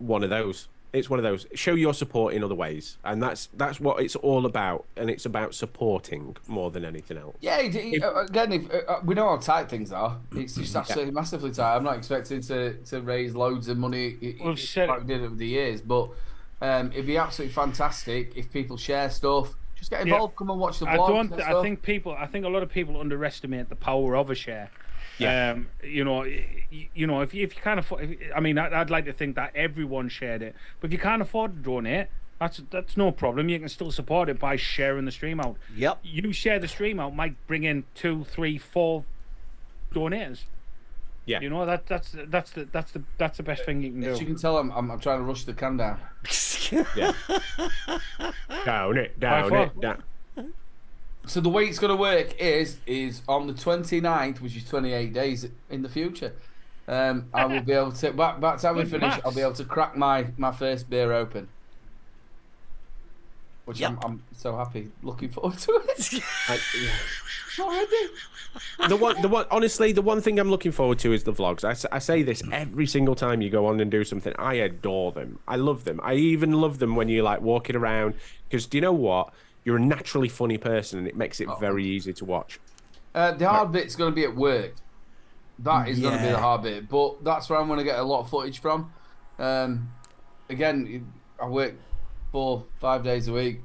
one of those. It's one of those. Show your support in other ways, and that's what it's all about. And it's about supporting more than anything else. Yeah, again, we know how tight things are. It's just absolutely massively tight. I'm not expecting to raise loads of money like we did over the years, but it'd be absolutely fantastic if people share stuff. Just get involved. Come and watch the vlogs. I think a lot of people underestimate the power of a share. Yeah. If you can't afford, I mean, I'd like to think that everyone shared it, but if you can't afford to donate, that's no problem. You can still support it by sharing the stream out. Yep. You share the stream out, might bring in 2, 3, 4 donators. Yeah. That's the best thing you can do. As you can tell, I'm trying to rush the can down. Yeah. down it. So the way it's going to work is on the 29th, which is 28 days in the future. I will be able to, by the time we finish, I'll be able to crack my first beer open. Which I'm so happy, looking forward to it. Honestly, the one thing I'm looking forward to is the vlogs. I say this every single time you go on and do something. I adore them. I love them. I even love them when you're like walking around, because do you know what? You're a naturally funny person, and it makes it very easy to watch. The hard bit's going to be at work. That is going to be the hard bit, but that's where I'm going to get a lot of footage from. Again, I work 4-5 days a week.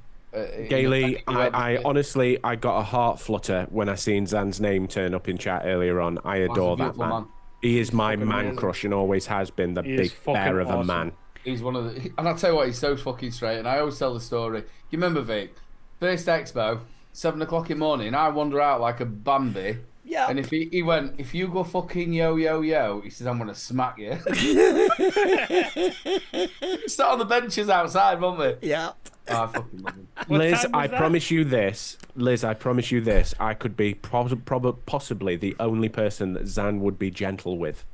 Gailey, I honestly, I got a heart flutter when I seen Zan's name turn up in chat earlier on. I adore that man. He is my man crush and always has been. The big bear of a man. He's one of the, and I'll tell you what, he's so fucking straight. And I always tell the story. You remember Vape? First Expo, 7 o'clock in the morning. I wander out like a Bambi. Yeah. And if he went, if you go fucking yo, he says, I'm gonna smack you. Sat on the benches outside, won't we? Yeah. Oh, I fucking love him. Liz, I promise you this. I could be possibly the only person that Zan would be gentle with.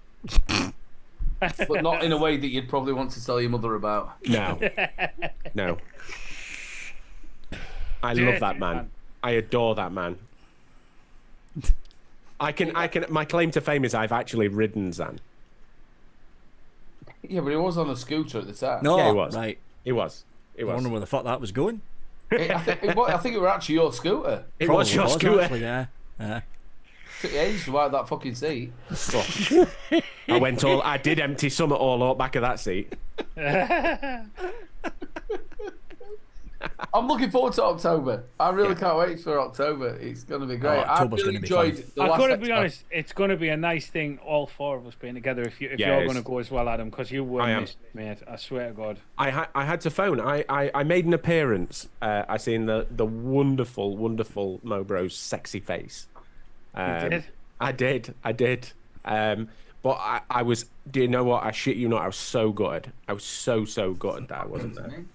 But not in a way that you'd probably want to tell your mother about. No. I love that man. I adore that man. I can. My claim to fame is I've actually ridden Zan. Yeah, but he was on a scooter at the time. No, yeah, he was. Right. He was. I wonder where the fuck that was going. I think it was actually your scooter. It was your scooter. Actually, yeah. Took you ages to wipe that fucking seat. I did empty some all up back of that seat. I'm looking forward to October. I really can't wait for October. It's going to be great. I really enjoyed the last I've got to be Expo. honest, it's going to be a nice thing, all 4 of us being together, if you're going to go as well, Adam, because you were missed, mate. I swear to God. I had to phone. I made an appearance. I seen the wonderful Mo Bro's sexy face. You did? I did. But I was. Do you know what? I shit you not. I was so good. I was so good that I wasn't there.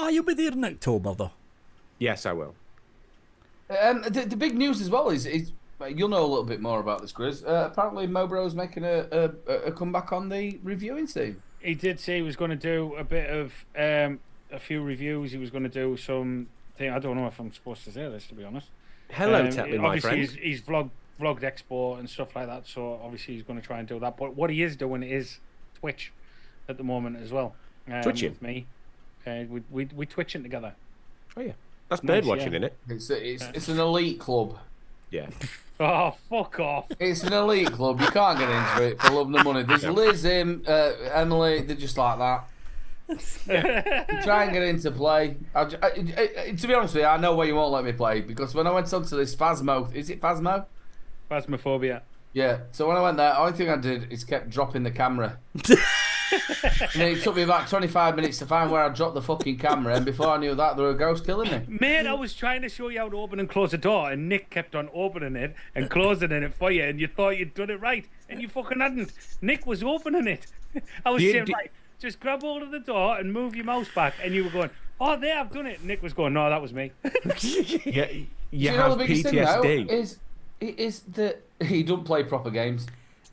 Oh, you'll be there in October, though. Yes, I will. The big news as well is you'll know a little bit more about this, Grizz. Apparently, Mobro's making a comeback on the reviewing scene. He did say he was going to do a bit of a few reviews. He was going to do some thing. I don't know if I'm supposed to say this, to be honest. Hello, Tetley, my friend. Obviously, he's vlogged Expo and stuff like that, so obviously he's going to try and do that. But what he is doing is Twitch at the moment as well. Twitching? With me. We twitching together. Oh yeah, that's bird watching, isn't it? It's an elite club. Yeah. Oh, fuck off! It's an elite club. You can't get into it for love nor money. There's Liz, Emily. They're just like that. You try and get into play. To be honest with you, I know why you won't let me play, because when I went onto this Phasmo, is it Phasmo? Phasmophobia. Yeah. So when I went there, the only thing I did is kept dropping the camera. And it took me about 25 minutes to find where I dropped the fucking camera, and before I knew that, there were ghosts killing me. Mate, I was trying to show you how to open and close a door, and Nick kept on opening it and closing it for you, and you thought you'd done it right, and you fucking hadn't. Nick was opening it. I was saying, right, just grab hold of the door and move your mouse back, and you were going, oh, there, I've done it. Nick was going, no, that was me. Yeah, you know have the biggest PTSD. thing now is that he don't play proper games.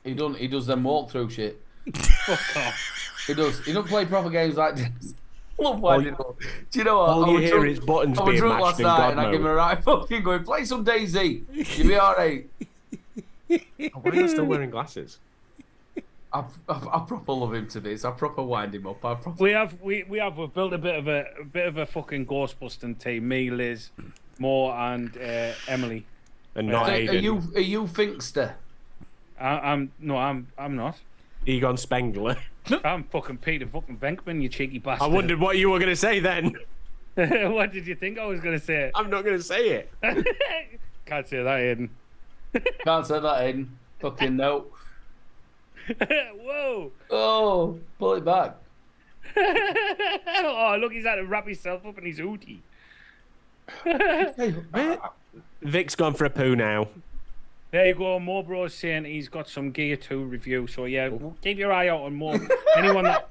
He does them walkthrough shit. Fuck off. He does. He don't play proper games like this. Love winding up. Do you know what? All you hear is buttons being drunk mashed last in night, God and I mode. give him a right fucking going. Play some DayZ. You'll be all right. Why are you still wearing glasses? I proper love him to this. I proper wind him up. We've built a bit of a fucking ghost busting team. Me, Liz, Moore, and Emily. And not So Aiden. are you Finkster? I'm not. Egon Spengler. I'm fucking Peter fucking Venkman, you cheeky bastard. I wondered what you were going to say then. What did you think I was going to say? I'm not going to say it. Can't say that, Aiden. Can't say that, Aiden. Fucking no. Whoa! Oh, pull it back. Oh, look, he's had to wrap himself up in his hoodie. Vic's gone for a poo now. There you go. More Bro's saying he's got some gear to review. So yeah, keep your eye out on more. Anyone that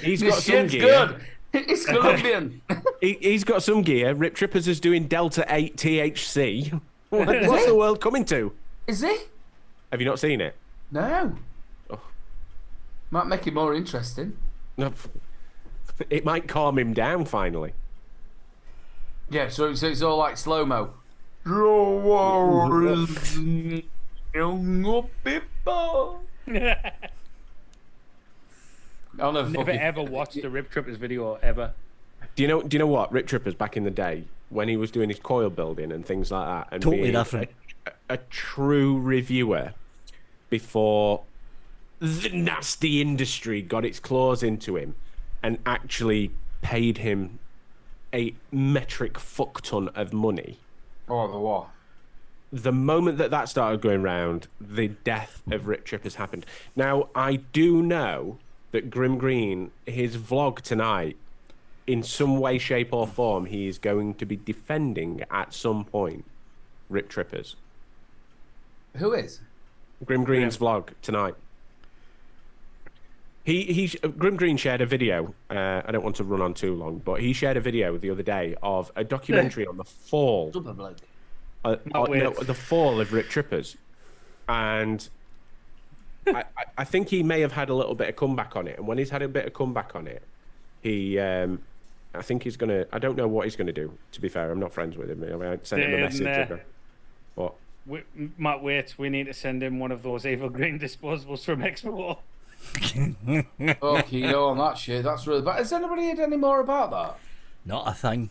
He's This got some shit's gear. good. It's Colombian. He's got some gear. Rip Trippers is doing Delta 8 THC. What's the world coming to? Is he? Have you not seen it? No. Oh. Might make it more interesting. No. It might calm him down finally. Yeah, so it's all like slow-mo. Young people. I'll never never fucking... ever watched the Rip Trippers video ever. Do you know what Rip Trippers back in the day when he was doing his coil building and things like that, and Totally being different. a true reviewer before the nasty industry got its claws into him and actually paid him a metric fuck ton of money. Oh, the what? The moment that started going round, the death of Rip Trippers happened. Now, I do know that Grim Green, his vlog tonight, in some way, shape, or form, he is going to be defending at some point Rip Trippers. Who is? Grim Green's vlog tonight. Grim Green shared a video. I don't want to run on too long, but he shared a video the other day of a documentary on the fall. Super bloke. The fall of Rip Trippers, and I think he may have had a little bit of comeback on it. And when he's had a bit of comeback on it, I think he's gonna. I don't know what he's gonna do. To be fair, I'm not friends with him. I sent him a message. What? Matt Waits, we need to send him one of those Evil Green disposables from Expo. Okay, on that shit. That's really bad. Has anybody heard any more about that? Not a thing.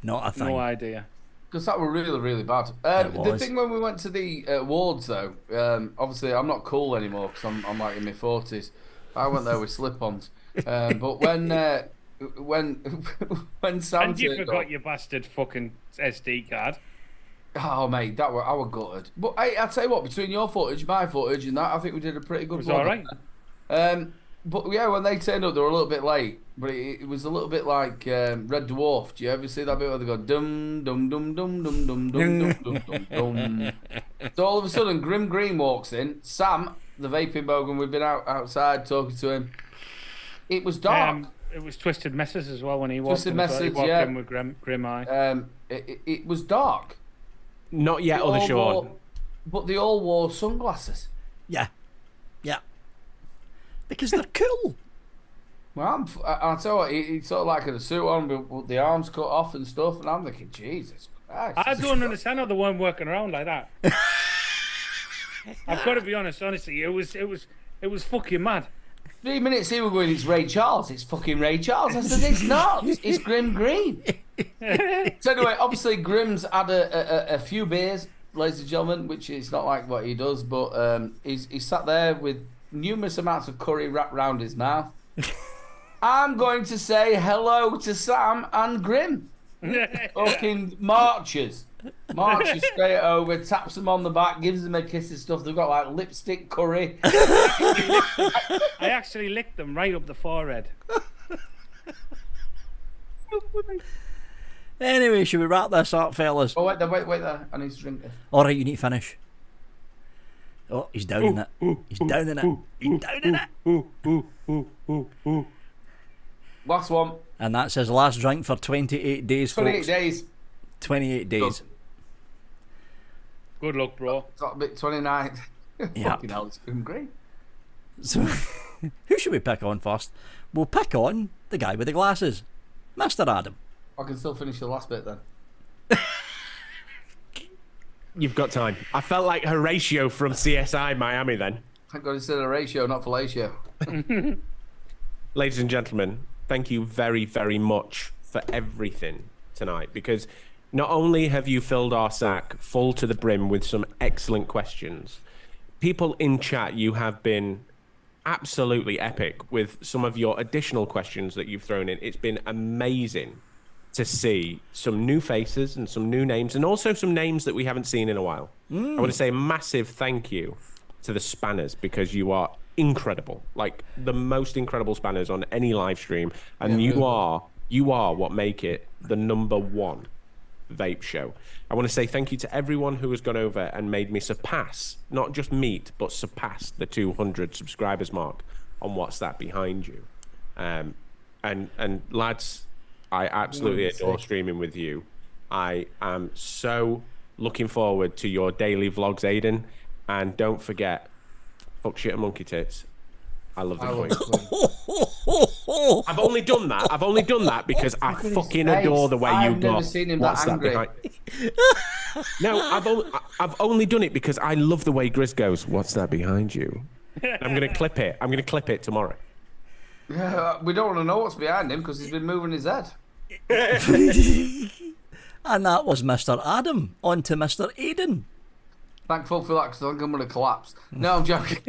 Not a thing. No idea. Because that were really, really bad. It The was. thing when we went to the awards, though, obviously I'm not cool anymore because I'm like in my 40s. I went there with slip-ons. But when Sam And you turned forgot up- your bastard fucking SD card. Oh, mate, I were gutted. But I'll tell you what, between your footage, my footage, and that, I think we did a pretty good It was vlog. all right. But yeah, when they turned up, they were a little bit late. But it was a little bit like Red Dwarf. Do you ever see that bit where they go dum dum dum dum dum dum dum dum dum dum? So all of a sudden, Grim Green walks in. Sam, the vaping bogan, we've been outside talking to him. It was dark. It was Twisted Messes as well when he walked Twisted in. He Messes, walked yeah. in with Grim Eye. It was dark. Not yet, They other all Sean. wore- But they all wore sunglasses. Yeah. Yeah. Because they're cool. Well, I'll tell you what, he's sort of like in a suit on with the arms cut off and stuff, and I'm thinking, Jesus Christ. I don't understand how they weren't working around like that. I've got to be honest, honestly, it was fucking mad. 3 minutes in, we're going, it's Ray Charles. It's fucking Ray Charles. I said, it's not. It's Grim Green. So anyway, obviously, Grim's had a few beers, ladies and gentlemen, which is not like what he does, but he's sat there with numerous amounts of curry wrapped round his mouth. I'm going to say hello to Sam and Grim. Fucking marches straight over, taps them on the back, gives them a kiss and stuff. They've got like lipstick curry. I actually licked them right up the forehead. Anyway, should we wrap this up, fellas? Oh, wait there. I need to drink this. All right, you need to finish. Oh, he's down in it. He's down in it. He's down in it. Last one. And that's his last drink for 28 days, 28 folks. days. 28 days. Good luck, bro. It's a bit 29. Yeah. Fucking hell, it's been great. So, who should we pick on first? We'll pick on the guy with the glasses, Mr. Adam. I can still finish the last bit then. You've got time. I felt like Horatio from CSI Miami then. Thank God it's a ratio, not fellatio. Ladies and gentlemen, thank you very, very much for everything tonight, because not only have you filled our sack full to the brim with some excellent questions, people in chat, you have been absolutely epic with some of your additional questions that you've thrown in. It's been amazing to see some new faces and some new names, and also some names that we haven't seen in a while. I want to say a massive thank you to the spanners, because you are incredible, like the most incredible spanners on any live stream, and you are what make it the #1 vape show. I want to say thank you to everyone who has gone over and made me surpass, not just meet, but surpass the 200 subscribers mark on What's That Behind You. And lads, I absolutely adore streaming with you. I am so looking forward to your daily vlogs, Aiden. And don't forget, fuck shit and monkey tits. I love the Queen. I've only done that because I fucking adore the way you got. I've never seen him that angry. No, I've only done it because I love the way Grizz goes, "What's that behind you?" I'm gonna clip it. I'm gonna clip it tomorrow. Yeah, we don't want to know what's behind him because he's been moving his head. And that was Mr. Adam. On to Mr. Aiden. Thankful for that, because I think I'm going to collapse. No, I'm joking.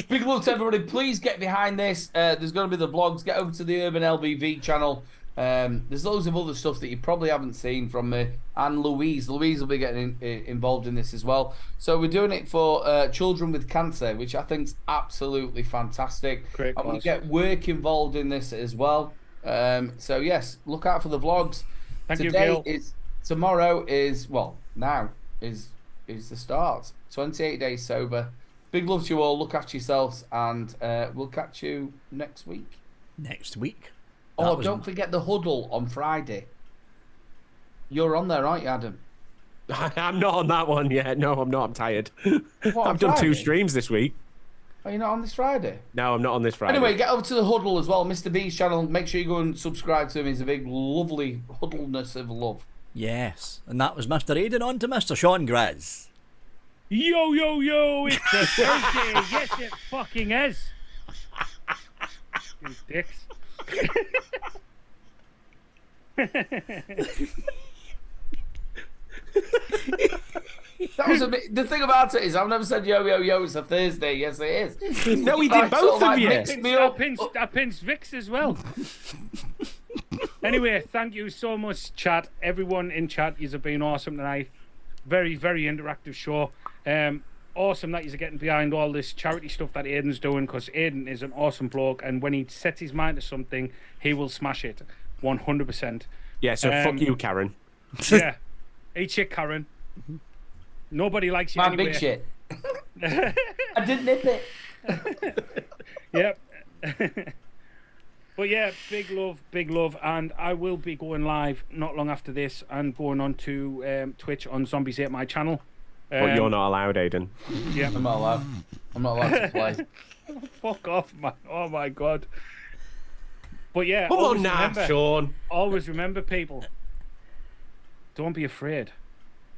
Big love to everybody. Please get behind this. There's going to be the vlogs. Get over to the Urban LBV channel. There's loads of other stuff that you probably haven't seen from me. And Louise. Louise will be getting involved in this as well. So we're doing it for children with cancer, which I think is absolutely fantastic. Great I'm going cause. to get work involved in this as well. So, yes, look out for the vlogs. Thank you, Today Gil. tomorrow is, well, now is the start. 28 days sober. Big love to you all. Look after yourselves, and we'll catch you next week. Next week. Oh, don't forget the huddle on Friday. You're on there, aren't you, Adam? I'm not on that one yet. No, I'm not. I'm tired. What, on I've done 2 Friday? streams this week. Are you not on this Friday? No, I'm not on this Friday. Anyway, get over to the huddle as well. Mr. B's channel. Make sure you go and subscribe to him. He's a big, lovely huddleness of love. Yes. And that was Mr. Aiden. On to Mr. Sean Grizz. Yo, yo, yo, it's a Thursday. Yes, it fucking is. You dicks. That was the thing about it is I've never said yo, yo, yo, it's a Thursday. Yes, it is. No, we did both of you. Mixed me I up. pinched Vix as well. Anyway, thank you so much, chat. Everyone in chat, you've been awesome tonight. Very, very interactive show. Awesome that you're getting behind all this charity stuff that Aiden's doing, because Aiden is an awesome bloke, and when he sets his mind to something, he will smash it 100%. Yeah, so fuck you, Karen. Yeah. Eat shit, Karen. Nobody likes you My anyway. big shit. I did nip it. Yep. But yeah, big love, and I will be going live not long after this and going on to Twitch on Zombies Ate My channel. But you're not allowed, Aiden. Yeah. I'm not allowed. I'm not allowed to play. Fuck off, man. Oh my god. But yeah, Come on always now, remember, Sean. always remember, people, don't be afraid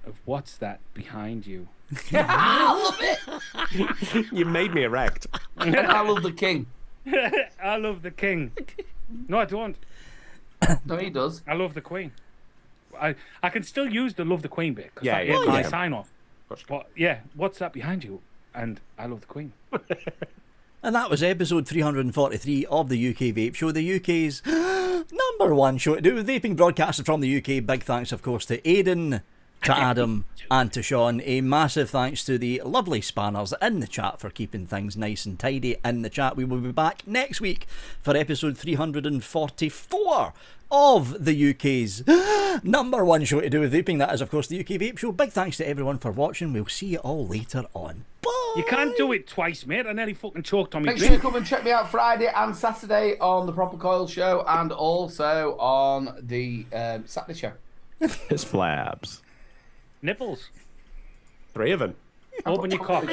of what's that behind you. I love it. You made me erect. And I love the king. I love the king. No, I don't. No, he does. I love the queen. I can still use the love the queen bit, because Yeah, that yeah. is my Yeah. sign off. But yeah, what's that behind you? And I love the queen. And that was episode 343 of the UK Vape Show, the UK's #1 show to do with vaping, broadcasted from the UK. Big thanks, of course, to Aiden, to Adam, and to Sean. A massive thanks to the lovely spanners in the chat for keeping things nice and tidy in the chat. We will be back next week for episode 344 of the UK's #1 show to do with vaping. That is, of course, the UK Vape Show. Big thanks to everyone for watching. We'll see you all later on. Bye! You can't do it twice, mate. I nearly fucking choked on me Make sure drink. you come and check me out Friday and Saturday on the Proper Coil Show, and also on the Saturday show. It's flabs. Nipples. 3 of them. Open your cock.